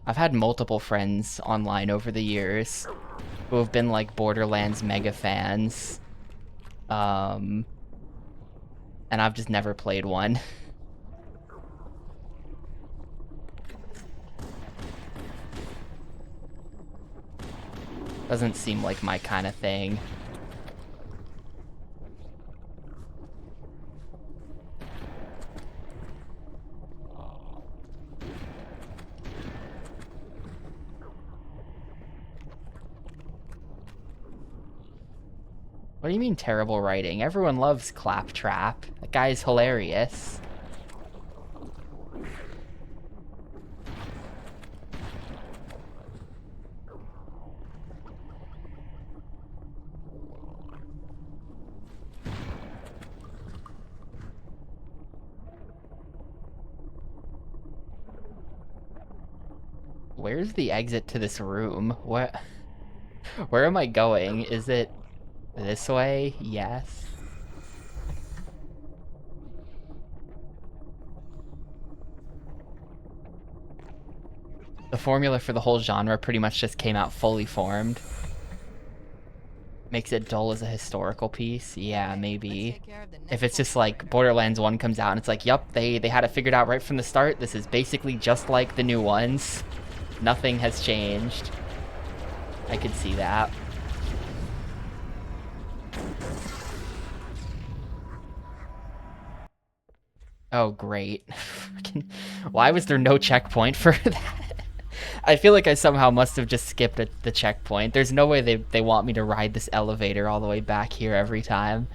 I've had multiple friends online over the years who have been like Borderlands mega fans. And I've just never played one. Doesn't seem like my kind of thing. What do you mean terrible writing? Everyone loves Claptrap. That guy's hilarious. Where's the exit to this room? What? Where am I going? Is it this way? Yes. The formula for the whole genre pretty much just came out fully formed. Makes it dull as a historical piece? Yeah, maybe. If it's just like Borderlands 1 comes out and it's like, yup, they had it figured out right from the start. This is basically just like the new ones. Nothing has changed. I could see that. Oh, great. Why was there no checkpoint for that? I feel like I somehow must have just skipped the checkpoint. There's no way they want me to ride this elevator all the way back here every time.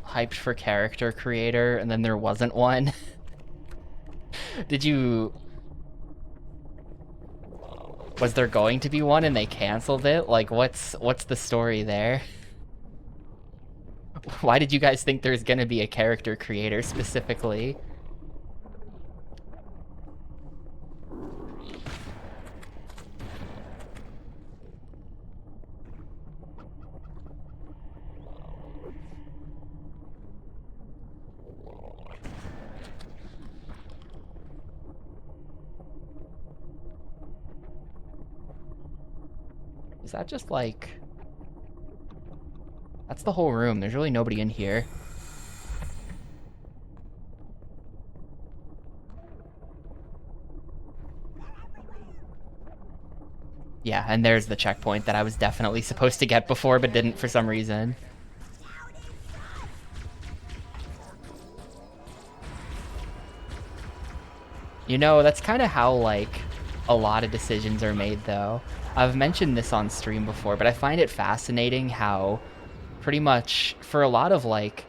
Hyped for character creator, and then there wasn't one. Did you... Was there going to be one and they canceled it? Like, what's the story there? Why did you guys think there's gonna be a character creator specifically? Is that just like... That's the whole room. There's really nobody in here. Yeah, and there's the checkpoint that I was definitely supposed to get before but didn't for some reason. You know, that's kind of how, like, a lot of decisions are made, though. I've mentioned this on stream before, but I find it fascinating how pretty much for a lot of, like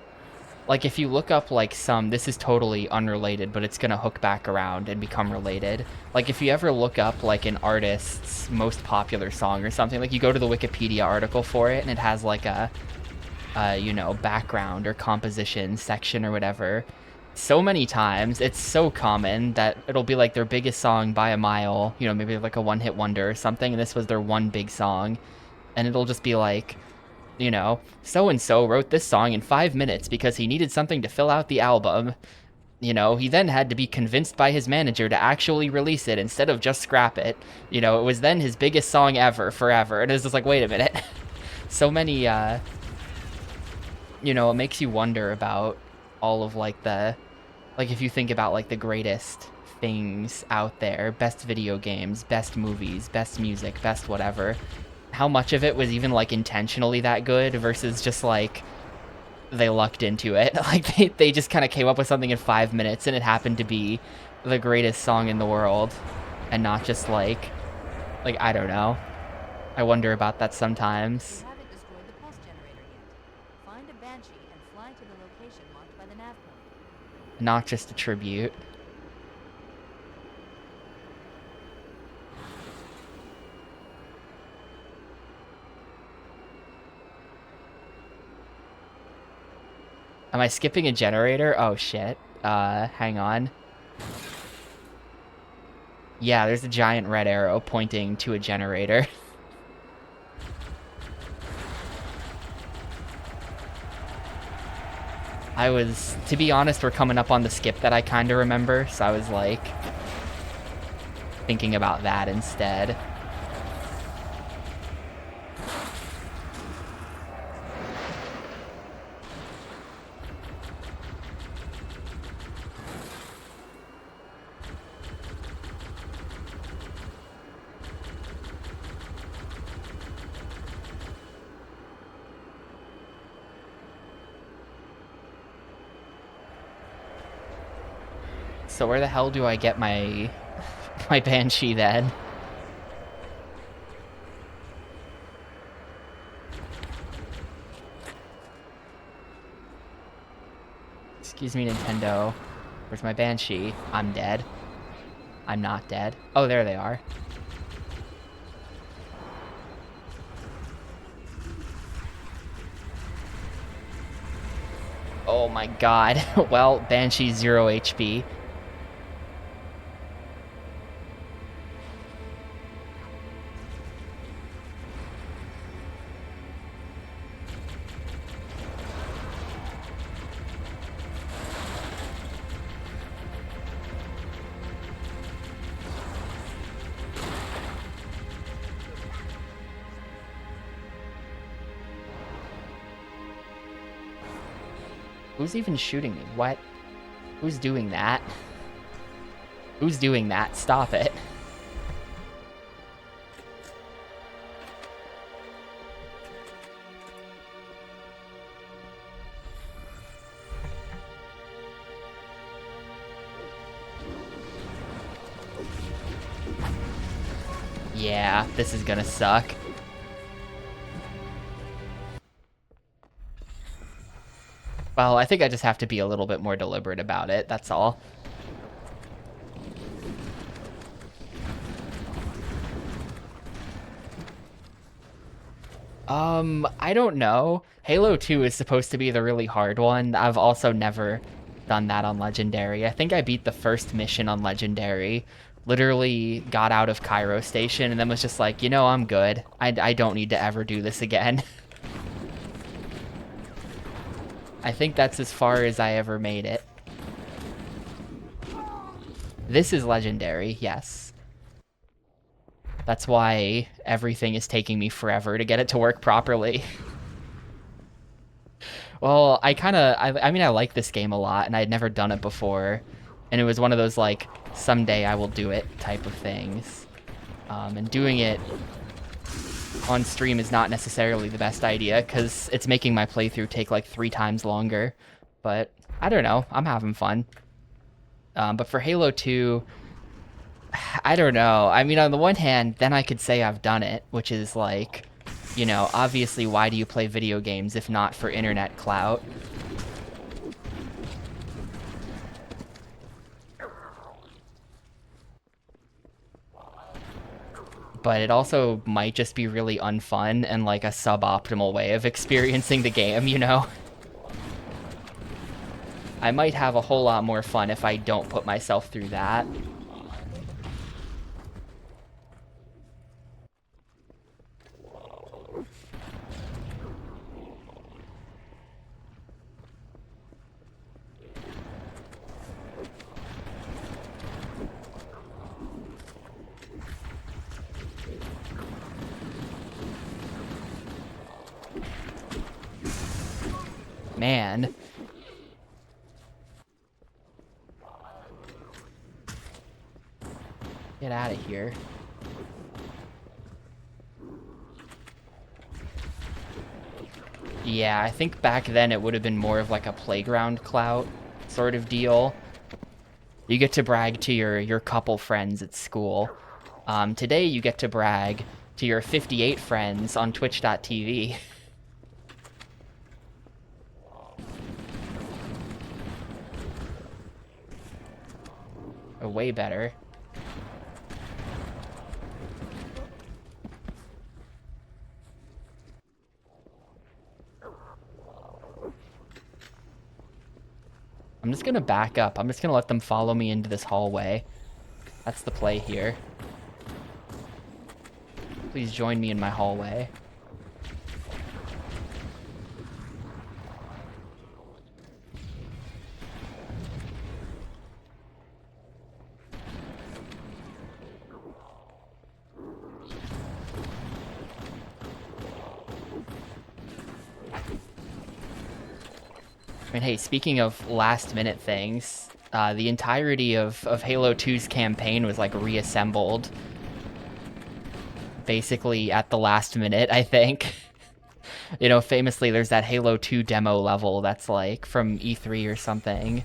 if you look up, like, this is totally unrelated, but it's gonna hook back around and become related. Like, if you ever look up, like, an artist's most popular song or something, like, you go to the Wikipedia article for it, and it has, like, a you know, background or composition section or whatever. So many times, it's so common that it'll be like their biggest song by a mile, you know, maybe like a one-hit wonder or something, and this was their one big song. And it'll just be like, you know, so-and-so wrote this song in 5 minutes because he needed something to fill out the album. You know, he then had to be convinced by his manager to actually release it instead of just scrap it. You know, it was then his biggest song ever, forever. And it was just like, wait a minute. So many, you know, it makes you wonder about all of, like, like, if you think about, like, the greatest things out there, best video games, best movies, best music, best whatever, how much of it was even, like, intentionally that good versus just, like, they lucked into it. Like, they just kind of came up with something in 5 minutes and it happened to be the greatest song in the world and not just, like, I don't know. I wonder about that sometimes. You haven't destroyed the pulse generator yet. Find a Banshee and fly to the location marked by the nav point. Not just a tribute. Am I skipping a generator? Oh, shit. Hang on. Yeah, there's a giant red arrow pointing to a generator. To be honest, we're coming up on the skip that I kind of remember, so I was, like, thinking about that instead. So where the hell do I get my Banshee then? Excuse me, Nintendo. Where's my Banshee? I'm dead. I'm not dead. Oh, there they are. Oh my god. Well, Banshee 0 HP. Who's even shooting me? What? Who's doing that? Who's doing that? Stop it. Yeah, this is gonna suck. Well, I think I just have to be a little bit more deliberate about it, that's all. I don't know. Halo 2 is supposed to be the really hard one. I've also never done that on Legendary. I think I beat the first mission on Legendary, literally got out of Cairo Station, and then was just like, you know, I'm good. I don't need to ever do this again. I think that's as far as I ever made it. This is Legendary, yes. That's why everything is taking me forever to get it to work properly. Well, I mean, I like this game a lot, and I had never done it before. And it was one of those, like, someday I will do it type of things. And doing it on stream is not necessarily the best idea, because it's making my playthrough take, like, 3 times longer. But, I don't know, I'm having fun. But for Halo 2, I don't know. I mean, on the one hand, then I could say I've done it, which is like, you know, obviously why do you play video games if not for internet clout? But it also might just be really unfun and like a suboptimal way of experiencing the game, you know? I might have a whole lot more fun if I don't put myself through that. man. Get out of here. Yeah, I think back then it would have been more of like a playground clout sort of deal. You get to brag to your couple friends at school. Today you get to brag to your 58 friends on twitch.tv. Way better. I'm just gonna back up. I'm just gonna let them follow me into this hallway. That's the play here. Please join me in my hallway. I mean, hey, speaking of last-minute things, the entirety of Halo 2's campaign was, like, reassembled. Basically at the last minute, I think. You know, famously, there's that Halo 2 demo level that's, like, from E3 or something.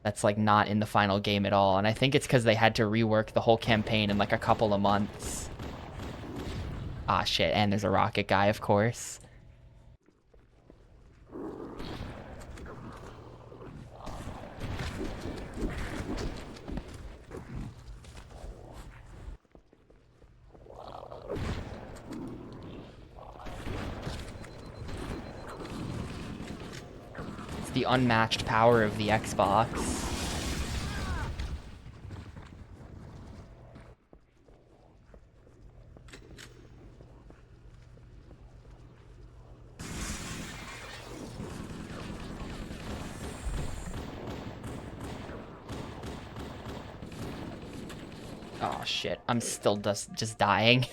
That's, like, not in the final game at all. And I think it's because they had to rework the whole campaign in, like, a couple of months. Ah, shit, and there's a rocket guy, of course. The unmatched power of the Xbox. Oh shit, I'm still just dying.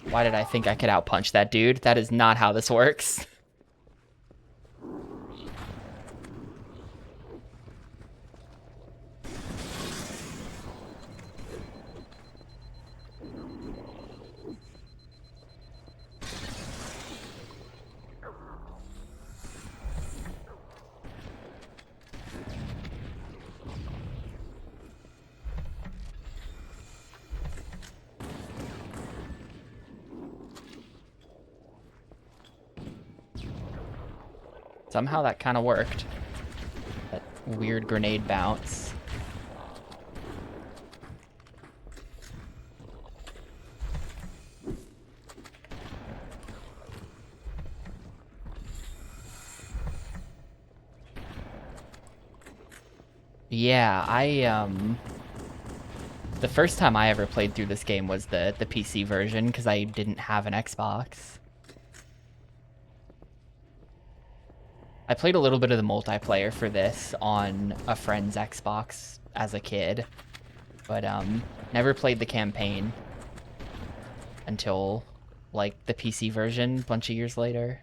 Why did I think I could outpunch that dude? That is not how this works. Somehow that kind of worked. That weird grenade bounce. Yeah, the first time I ever played through this game was the PC version because I didn't have an Xbox. I played a little bit of the multiplayer for this on a friend's Xbox as a kid, but never played the campaign until like the PC version a bunch of years later.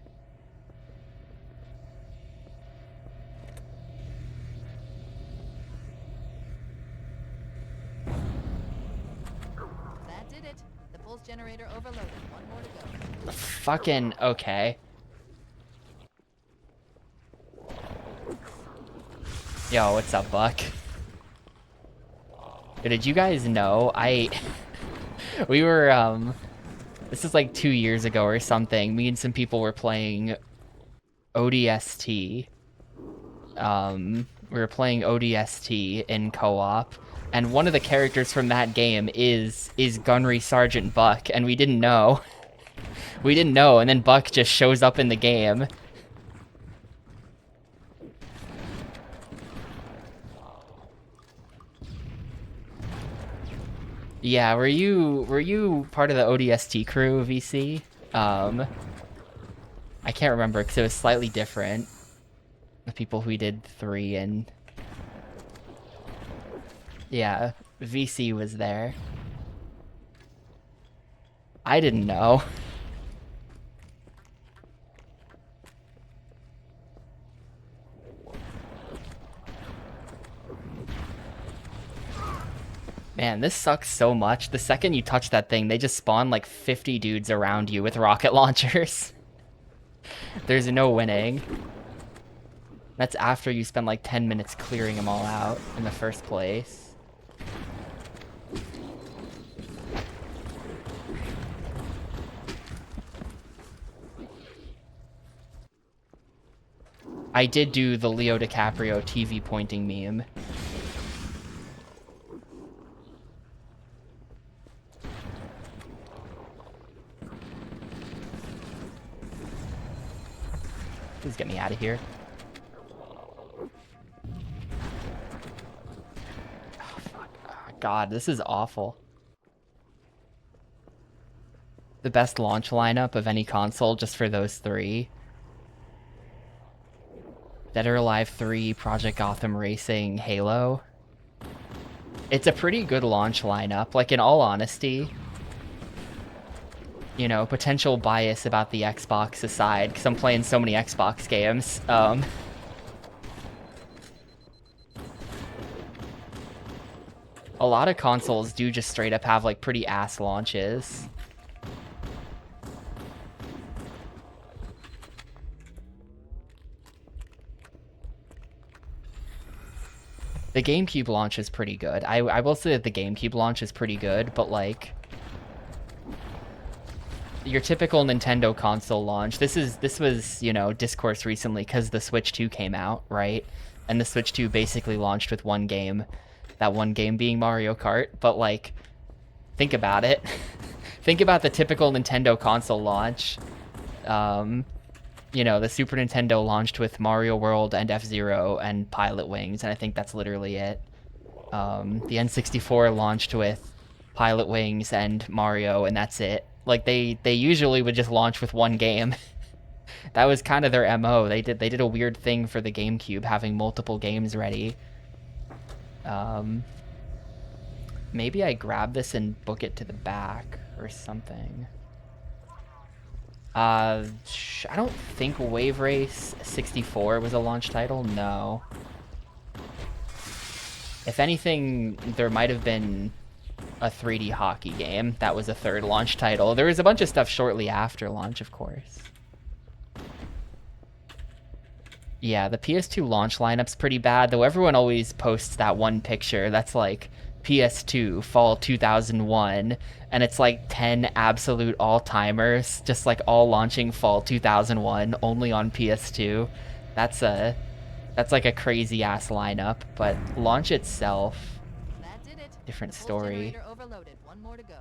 That did it. The pulse generator overloaded. One more to go. Fucking okay. Yo, what's up, Buck? Did you guys know we were this is like 2 years ago or something. Me and some people were playing ODST. We were playing ODST in co-op, and one of the characters from that game is Gunnery Sergeant Buck, and we didn't know. We didn't know, and then Buck just shows up in the game. Yeah, were you part of the ODST crew, VC? I can't remember because it was slightly different. The people who did 3 and... Yeah, VC was there. I didn't know. Man, this sucks so much. The second you touch that thing, they just spawn like 50 dudes around you with rocket launchers. There's no winning. That's after you spend like 10 minutes clearing them all out in the first place. I did do the Leo DiCaprio TV pointing meme. Please get me out of here. Oh, fuck. Oh, God, this is awful. The best launch lineup of any console just for those 3. Dead or Alive 3, Project Gotham Racing, Halo. It's a pretty good launch lineup, like in all honesty. You know, potential bias about the Xbox aside, because I'm playing so many Xbox games. A lot of consoles do just straight up have like pretty ass launches. The GameCube launch is pretty good. I will say that the GameCube launch is pretty good, but like your typical Nintendo console launch, this was, you know, discourse recently because the Switch 2 came out, right? And the Switch 2 basically launched with one game, that one game being Mario Kart, but like, think about it. Think about the typical Nintendo console launch. You know, the Super Nintendo launched with Mario World and F-Zero and Pilot Wings, and I think that's literally it. The N64 launched with Pilot Wings and Mario, and that's it. Like, they usually would just launch with one game. That was kind of their MO. They did a weird thing for the GameCube, having multiple games ready. Maybe I grab this and book it to the back or something. I don't think Wave Race 64 was a launch title. No. If anything, there might have been a 3D hockey game. That was a third launch title. There was a bunch of stuff shortly after launch, of course. Yeah, the PS2 launch lineup's pretty bad, though everyone always posts that one picture that's like PS2 fall 2001, and it's like 10 absolute all-timers, just like all launching fall 2001 only on PS2. That's like a crazy ass lineup, but launch itself, That did it. different The full story. generator overloaded. One more to go.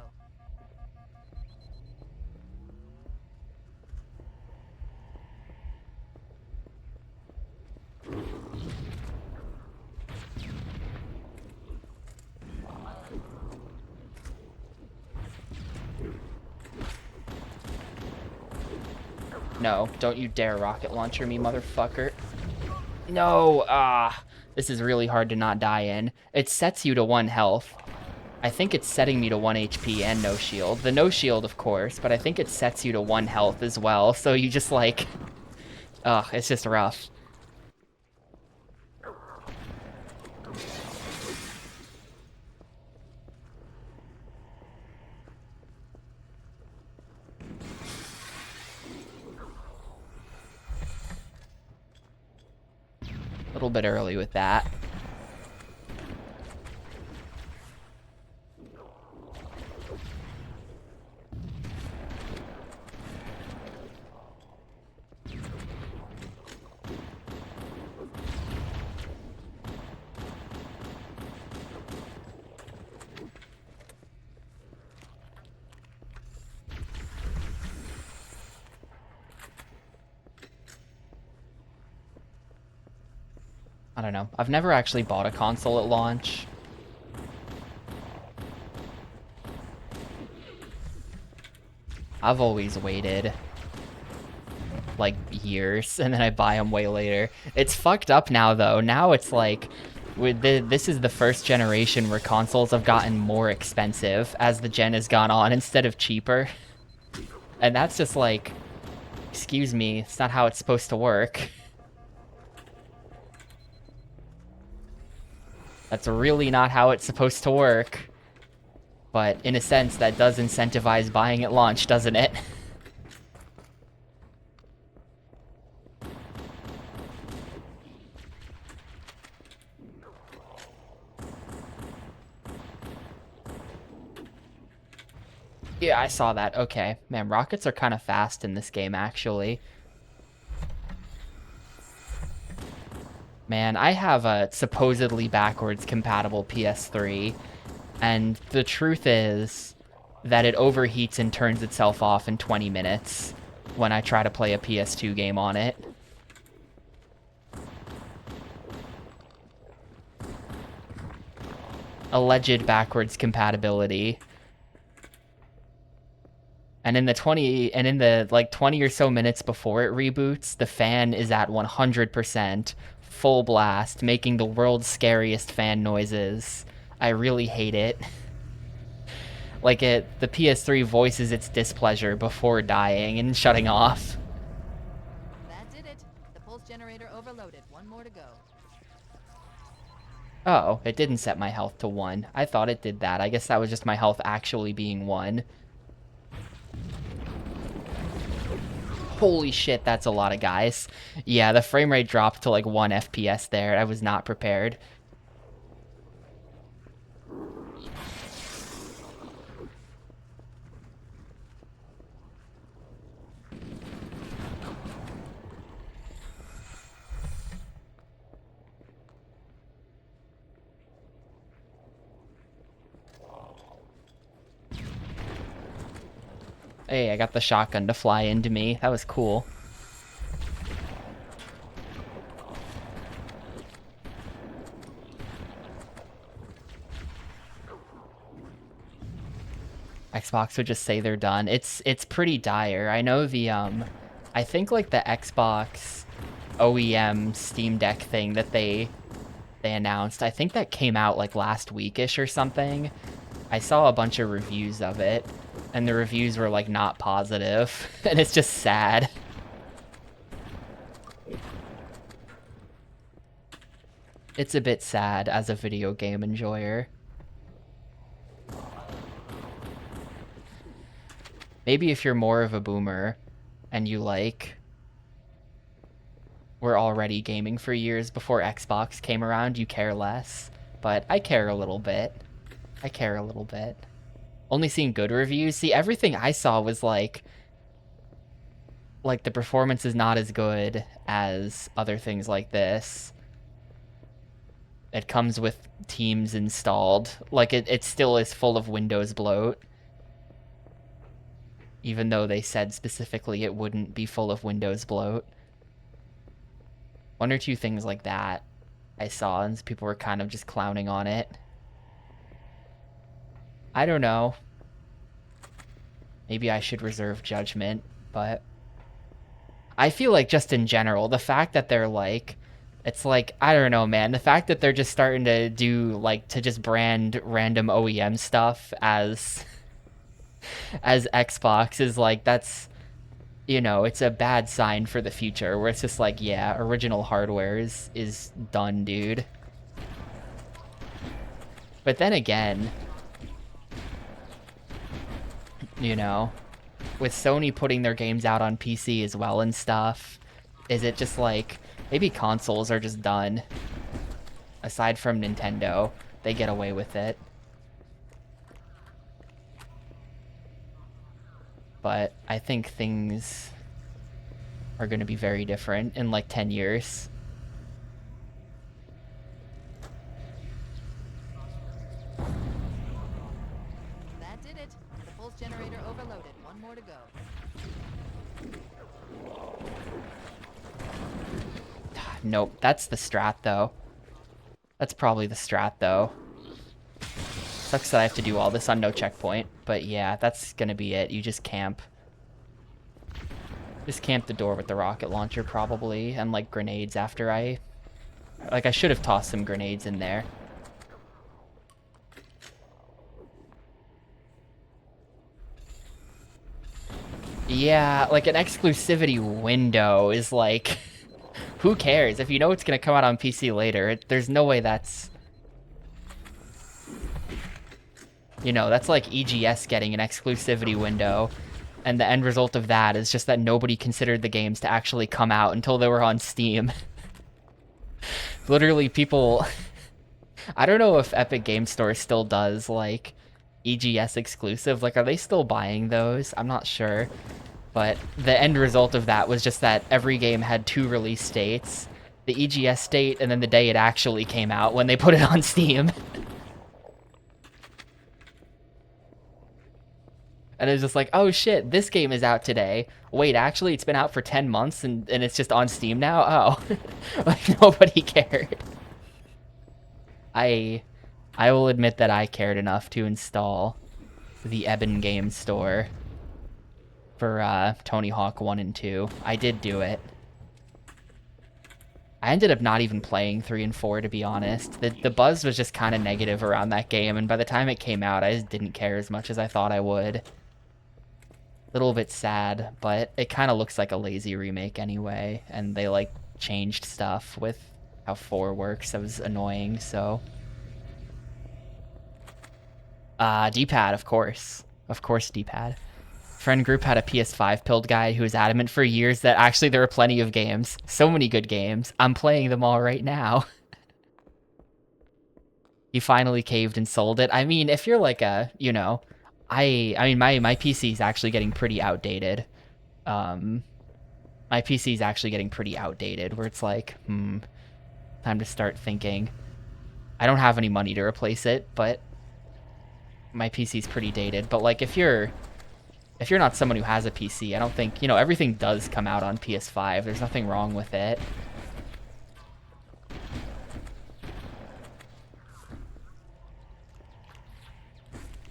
No, don't you dare rocket launcher me, motherfucker. No, this is really hard to not die in. It sets you to 1 health. I think it's setting me to 1 HP and no shield. The no shield, of course, but I think it sets you to 1 health as well, so you just like... it's just rough. A little bit early with that. I don't know. I've never actually bought a console at launch. I've always waited. like years, and then I buy them way later. It's fucked up now though. Now it's like this is the first generation where consoles have gotten more expensive as the gen has gone on instead of cheaper. And that's just like, excuse me, it's not how it's supposed to work. That's really not how it's supposed to work. But in a sense, that does incentivize buying at launch, doesn't it? Yeah, I saw that. Okay. Man, rockets are kind of fast in this game, actually. Man, I have a supposedly backwards compatible PS3, and the truth is that it overheats and turns itself off in 20 minutes when I try to play a PS2 game on it. Alleged backwards compatibility. And in the 20 or so minutes before it reboots, the fan is at 100%, full blast, making the world's scariest fan noises. I really hate it. Like the PS3 voices its displeasure before dying and shutting off. That did it. The pulse generator overloaded. One more to go. Oh, it didn't set my health to 1. I thought it did that. I guess that was just my health actually being 1. Holy shit, that's a lot of guys. Yeah, the frame rate dropped to like 1 FPS there. I was not prepared. Hey, I got the shotgun to fly into me. That was cool. Xbox would just say they're done. It's pretty dire. I know the I think like the Xbox OEM Steam Deck thing that they announced, I think that came out like last weekish or something. I saw a bunch of reviews of it, and the reviews were like not positive, and it's just sad. It's a bit sad as a video game enjoyer. Maybe if you're more of a boomer and you were already gaming for years before Xbox came around, you care less. But I care a little bit. I care a little bit. Only seeing good reviews. See, everything I saw was like the performance is not as good as other things like this. It comes with Teams installed. Like, it still is full of Windows bloat. Even though they said specifically it wouldn't be full of Windows bloat. 1 or 2 things like that I saw, and people were kind of just clowning on it. I don't know. Maybe I should reserve judgment, but I feel like just in general, the fact that they're it's like, I don't know, man. The fact that they're just starting to do, to just brand random OEM stuff as Xbox is that's, it's a bad sign for the future, where it's just like, yeah, original hardware is done, dude. But then again, with Sony putting their games out on PC as well and stuff, is it just maybe consoles are just done? Aside from Nintendo, they get away with it. But I think things are going to be very different in 10 years. That did it. The pulse generator overloaded. One more to go. Nope, that's the strat though. That's probably the strat though. Sucks that I have to do all this on no checkpoint, but yeah, that's gonna be it. You just camp. Just camp the door with the rocket launcher probably, and like grenades after I should have tossed some grenades in there. Yeah, like an exclusivity window is like, who cares? If you know it's gonna come out on PC later, there's no way that's... You know, that's like EGS getting an exclusivity window, and the end result of that is just that nobody considered the games to actually come out until they were on Steam. Literally, people... I don't know if Epic Game Store still does, like, EGS exclusive. Like, are they still buying those? I'm not sure. But the end result of that was just that every game had 2 release dates. The EGS date, and then the day it actually came out when they put it on Steam. And it's just like, oh shit, this game is out today. Wait, actually, it's been out for 10 months and it's just on Steam now? Oh. Like, nobody cared. I will admit that I cared enough to install the Eben Game Store for Tony Hawk 1 and 2. I did do it. I ended up not even playing 3 and 4, to be honest. The buzz was just kind of negative around that game, and by the time it came out, I just didn't care as much as I thought I would. Little bit sad, but it kind of looks like a lazy remake anyway, and they like changed stuff with how 4 works. That was annoying. So D-pad, of course D-pad. Friend group had a PS5 pilled guy who was adamant for years that actually there were plenty of games, so many good games. I'm playing them all right now. He finally caved and sold it. I mean, if you're like a, you know, I mean, my PC is actually getting pretty outdated. My PC is actually getting pretty outdated, where it's like, time to start thinking. I don't have any money to replace it, but my PC's pretty dated. But like, if you're not someone who has a PC, I don't think, you know, everything does come out on PS5. There's nothing wrong with it.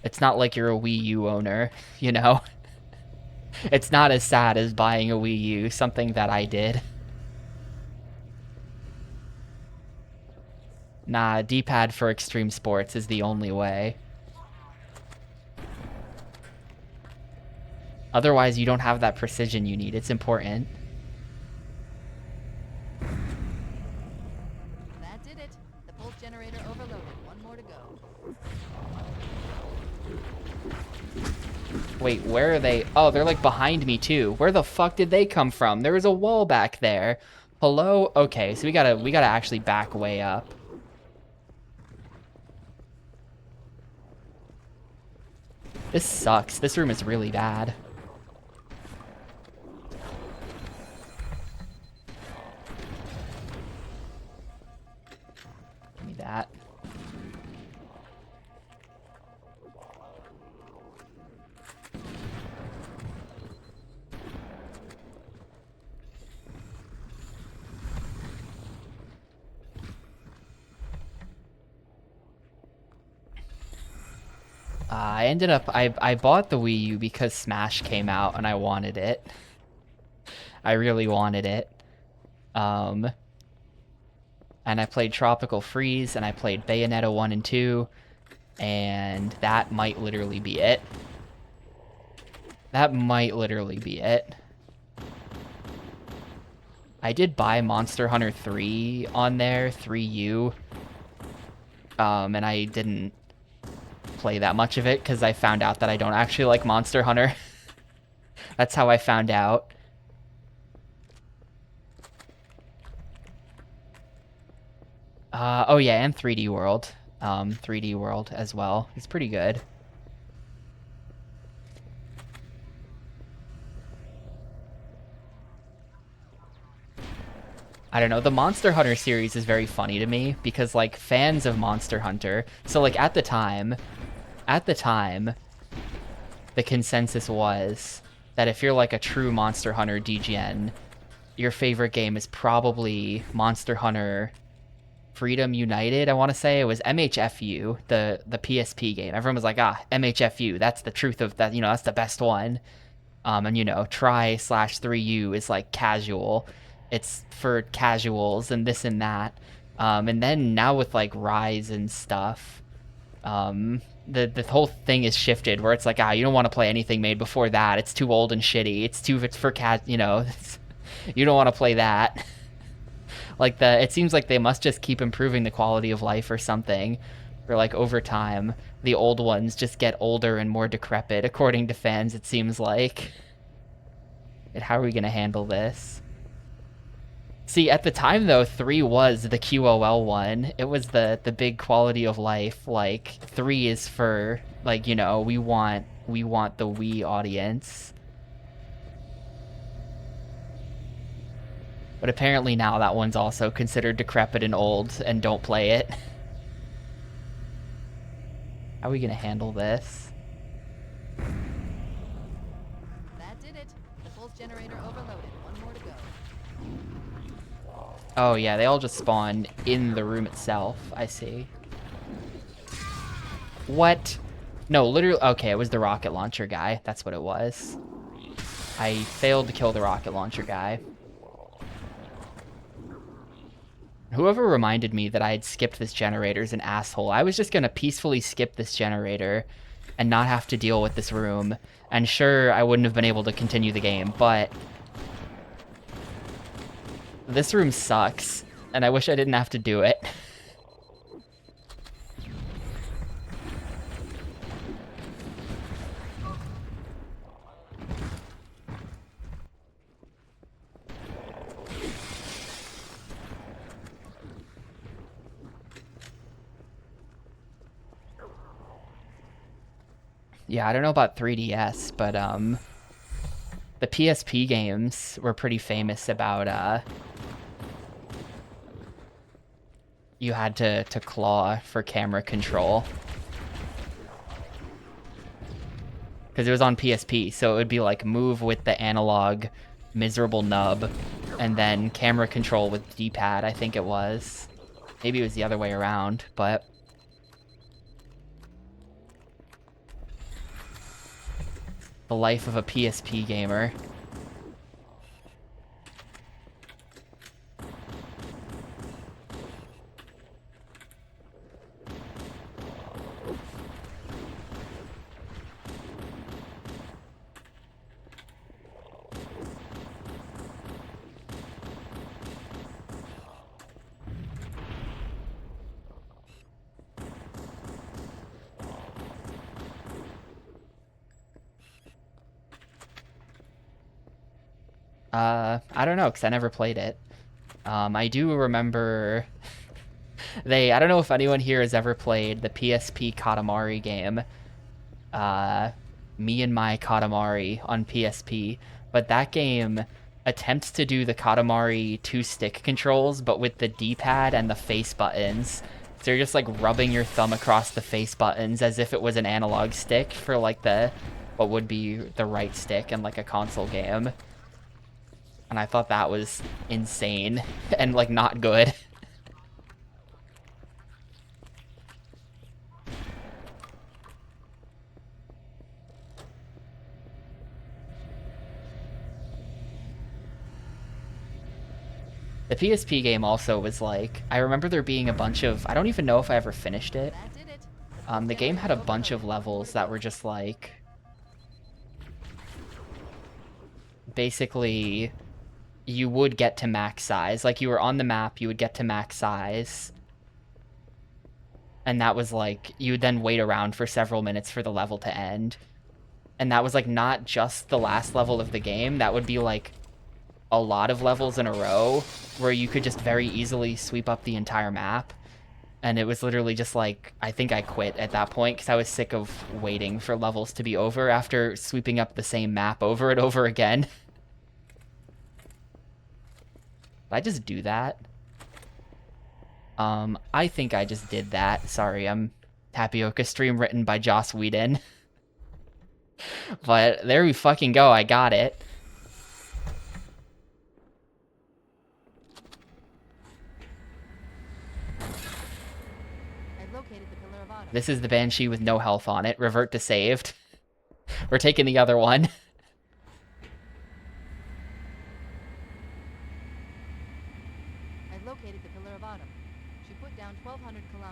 It's not like you're a Wii U owner, you know? It's not as sad as buying a Wii U, something that I did. Nah, D-pad for extreme sports is the only way. Otherwise, you don't have that precision you need. It's important. That did it. The bolt generator overloaded. One more to go. Wait, where are they? Oh, they're like behind me too. Where the fuck did they come from? There was a wall back there. Hello? Okay, so we gotta actually back way up. This sucks. This room is really bad. Give me that. I bought the Wii U because Smash came out and I wanted it. I really wanted it. And I played Tropical Freeze and I played Bayonetta 1 and 2, and that might literally be it. That might literally be it. I did buy Monster Hunter 3 on there, 3U. And I didn't play that much of it because I found out that I don't actually like Monster Hunter. That's how I found out. Oh yeah, and 3D World. 3D World as well. It's pretty good. I don't know, the Monster Hunter series is very funny to me because, like, fans of Monster Hunter, so, like, at the time, the consensus was that if you're, like, a true Monster Hunter DGN, your favorite game is probably Monster Hunter Freedom United, I want to say. It was MHFU, the PSP game. Everyone was like, MHFU, that's the truth of that, you know, that's the best one. And you know, try/3U is like casual. It's for casuals and this and that. And then now with like Rise and stuff, the whole thing is shifted where it's like, you don't want to play anything made before that. It's too old and shitty. It's for you know, you don't want to play that. Like it seems like they must just keep improving the quality of life or something. Or like over time, the old ones just get older and more decrepit, according to fans, it seems like. And how are we gonna handle this? See, at the time though, 3 was the QOL one. It was the big quality of life. Like 3 is for like, you know, we want the Wii audience. But apparently now that one's also considered decrepit and old and don't play it. How are we gonna handle this? That did it. The pulse generator overloaded. One more to go. Oh yeah, they all just spawn in the room itself. I see. What? No, literally. Okay, it was the rocket launcher guy. That's what it was. I failed to kill the rocket launcher guy. Whoever reminded me that I had skipped this generator is an asshole. I was just gonna peacefully skip this generator and not have to deal with this room. And sure, I wouldn't have been able to continue the game, but this room sucks, and I wish I didn't have to do it. Yeah, I don't know about 3DS, but the PSP games were pretty famous about you had to claw for camera control. Because it was on PSP, so it would be like move with the analog miserable nub, and then camera control with D-pad, I think it was. Maybe it was the other way around, but the life of a PSP gamer. I don't know, because I never played it. I do remember I don't know if anyone here has ever played the PSP Katamari game. Me and My Katamari on PSP. But that game attempts to do the Katamari 2-stick controls, but with the D-pad and the face buttons. So you're just like rubbing your thumb across the face buttons as if it was an analog stick for like what would be the right stick in like a console game. And I thought that was insane and like not good. The PSP game also was like, I remember there being a bunch of, I don't even know if I ever finished it. That did it. The game had a bunch of levels that were just like, basically, you would get to max size. Like, you were on the map, you would get to max size. And that was like, you would then wait around for several minutes for the level to end. And that was like not just the last level of the game, that would be like a lot of levels in a row where you could just very easily sweep up the entire map. And it was literally just like, I think I quit at that point because I was sick of waiting for levels to be over after sweeping up the same map over and over again. Did I just do that? I think I just did that. Sorry, I'm Tapioca stream written by Joss Whedon. But there we fucking go, I got it. I've located the Pillar of Autumn. This is the Banshee with no health on it. Revert to saved. We're taking the other one.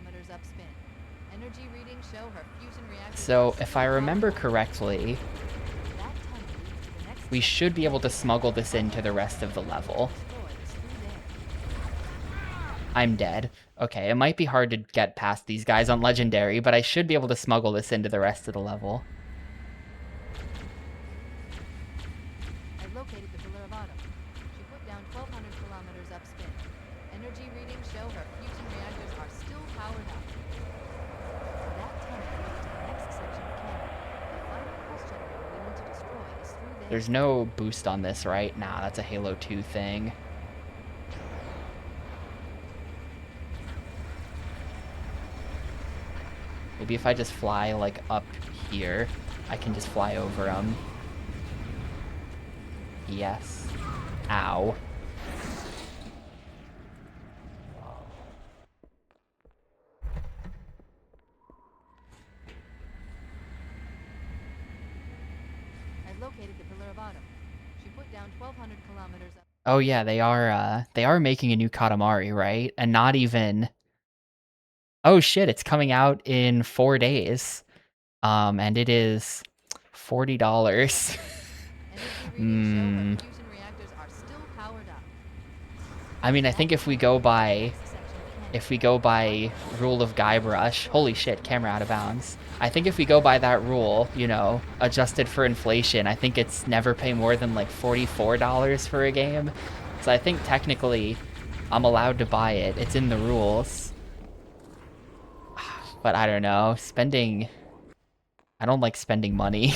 kilometers upspin. Energy readings show her fusion reactors. So, are if still I powered remember up. correctly, That tunnel leads to the next we section should of be able to cavern. smuggle this into the rest of the level. Destroy is through there. I'm dead. Okay, it might be hard to get past these guys on Legendary, but I should be able to smuggle this into the rest of the level. I've located the Pillar of Autumn. She put down 1,200 kilometers upspin. Energy readings show her fusion reactors are still powered up. That tunnel leads to the next section of cavern. The final pulse generator we need to destroy is through there. There's no boost on this, right? Nah, that's a Halo 2 thing. Maybe if I just fly, like, up here, I can just fly over them. Yes. Ow. I've located the Pillar of Autumn. She put down 1,200 kilometers up. Oh yeah, they are making a new Katamari, right? And not even... Oh shit, it's coming out in 4 days. And it is $40. Energy readings show her fusion reactors are still powered up. I mean, I think if we go by... Next section of cavern. If we go by rule of Guybrush, holy shit, camera out of bounds. I think if we go by that rule, you know, adjusted for inflation, I think it's never pay more than like $44 for a game. So I think technically I'm allowed to buy it. It's in the rules. But I don't know, I don't like spending money.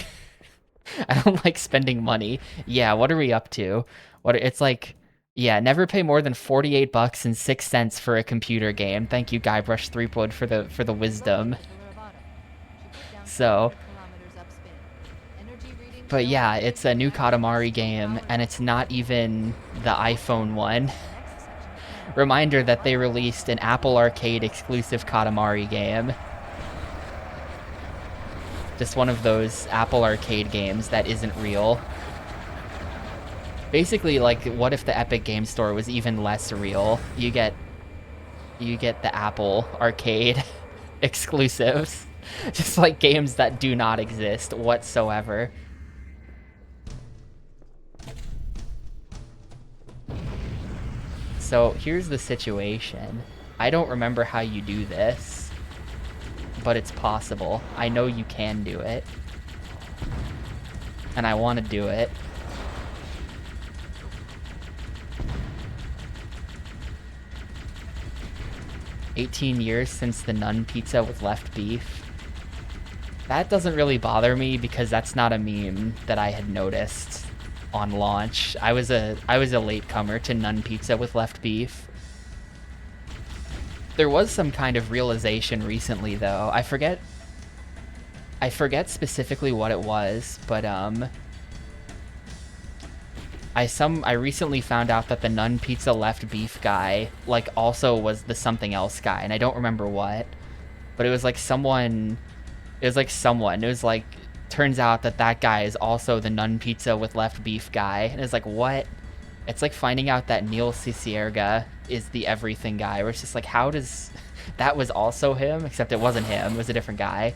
I don't like spending money. Yeah, what are we up to? It's like... Yeah, never pay more than 48 bucks and 6 cents for a computer game. Thank you, Guybrush Threepwood, for the wisdom. So, but yeah, it's a new Katamari game, and it's not even the iPhone one. Reminder that they released an Apple Arcade exclusive Katamari game. Just one of those Apple Arcade games that isn't real. Basically, like, what if the Epic Game Store was even less real? You get the Apple Arcade exclusives. Just like games that do not exist whatsoever. So here's the situation. I don't remember how you do this, but it's possible. I know you can do it. And I want to do it. "18 years since the Nun pizza with left beef." That doesn't really bother me because that's not a meme that I had noticed on launch. I was a latecomer to Nun pizza with left beef. There was some kind of realization recently though. I forget specifically what it was, but I recently found out that the Nun Pizza Left Beef guy, like, also was the something else guy, and I don't remember what. But it was like someone, turns out that guy is also the Nun Pizza with Left Beef guy, and it's like, what? It's like finding out that Neil Cicierga is the everything guy, where it's just like, how does... That was also him, except it wasn't him, it was a different guy.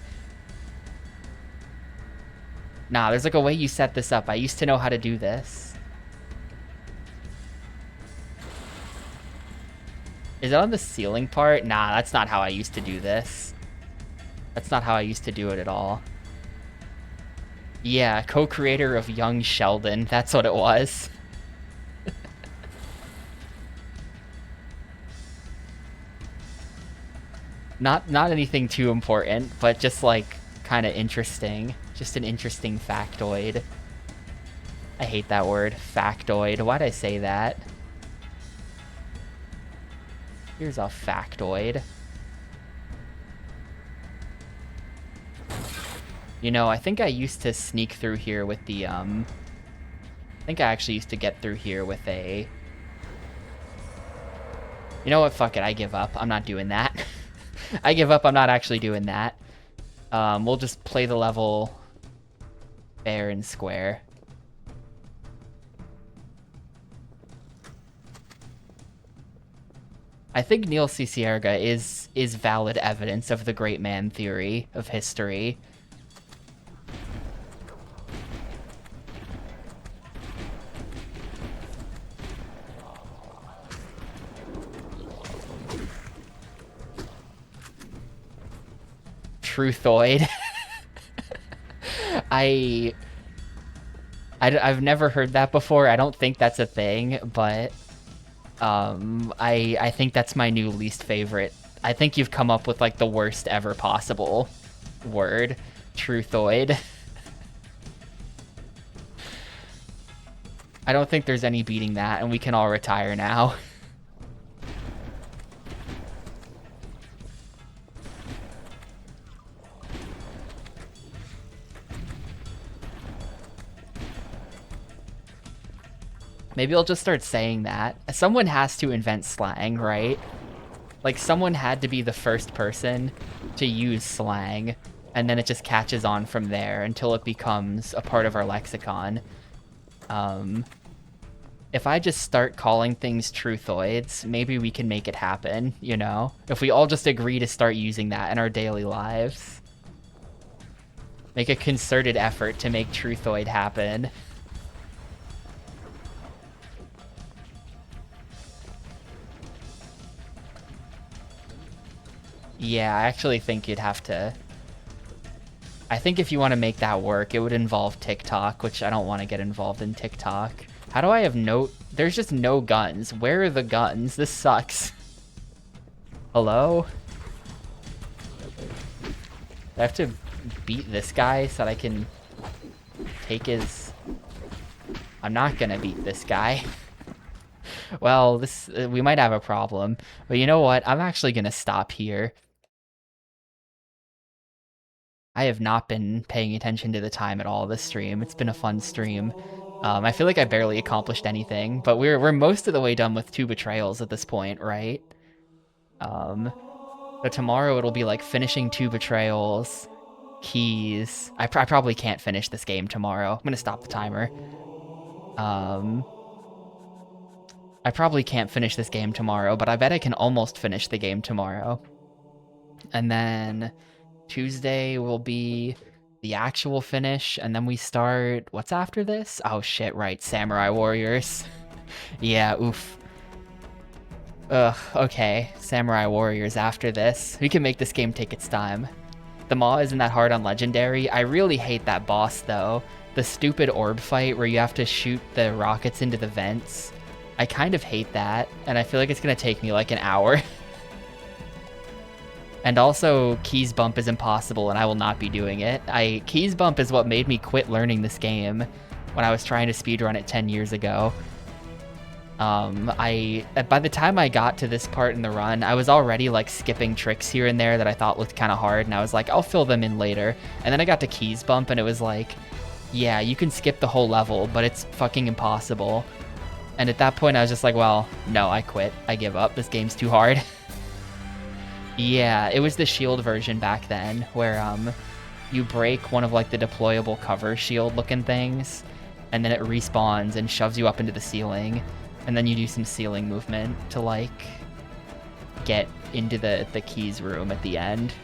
Nah, there's like a way you set this up. I used to know how to do this. Is it on the ceiling part? Nah, that's not how I used to do this. That's not how I used to do it at all. Yeah, co-creator of Young Sheldon. That's what it was. Not anything too important, but just like kind of interesting. Just an interesting factoid. I hate that word, factoid. Why'd I say that? Here's a factoid. You know, I think I used to sneak through here with the, I think I actually used to get through here with a... You know what, fuck it, I give up. I'm not doing that. I give up, I'm not actually doing that. We'll just play the level fair and square. I think Neil Cicierega is valid evidence of the great man theory of history. Truthoid. I've never heard that before. I don't think that's a thing, but I think that's my new least favorite. I think you've come up with like the worst ever possible word, truthoid. I don't think there's any beating that, and we can all retire now. Maybe I'll just start saying that. Someone has to invent slang, right? Like, someone had to be the first person to use slang, and then it just catches on from there until it becomes a part of our lexicon. If I just start calling things truthoids, maybe we can make it happen, you know? If we all just agree to start using that in our daily lives. Make a concerted effort to make truthoid happen. Yeah, I actually think you'd have to... I think if you want to make that work, it would involve TikTok, which I don't want to get involved in TikTok. How do I have no... There's just no guns. Where are the guns? This sucks. Hello? I have to beat this guy so that I can take his... I'm not gonna beat this guy. Well, this we might have a problem. But you know what? I'm actually gonna stop here. I have not been paying attention to the time at all this stream. It's been a fun stream. I feel like I barely accomplished anything, but we're most of the way done with 2 betrayals at this point, right? But tomorrow it'll be like finishing 2 betrayals, keys. I probably can't finish this game tomorrow. I'm gonna stop the timer. I probably can't finish this game tomorrow, but I bet I can almost finish the game tomorrow. And then Tuesday will be the actual finish, and then we start... What's after this? Oh shit, right, Samurai Warriors. Yeah, oof. Ugh, okay, Samurai Warriors after this. We can make this game take its time. The Maw isn't that hard on Legendary. I really hate that boss, though. The stupid orb fight where you have to shoot the rockets into the vents. I kind of hate that, and I feel like it's gonna take me like an hour. And also, Keys Bump is impossible, and I will not be doing it. Keys Bump is what made me quit learning this game when I was trying to speedrun it 10 years ago. By the time I got to this part in the run, I was already like skipping tricks here and there that I thought looked kind of hard, and I was like, I'll fill them in later. And then I got to Keys Bump, and it was like, yeah, you can skip the whole level, but it's fucking impossible. And at that point, I was just like, well, no, I quit. I give up. This game's too hard. Yeah, it was the shield version back then, where you break one of like the deployable cover shield looking things, and then it respawns and shoves you up into the ceiling, and then you do some ceiling movement to like get into the keys room at the end.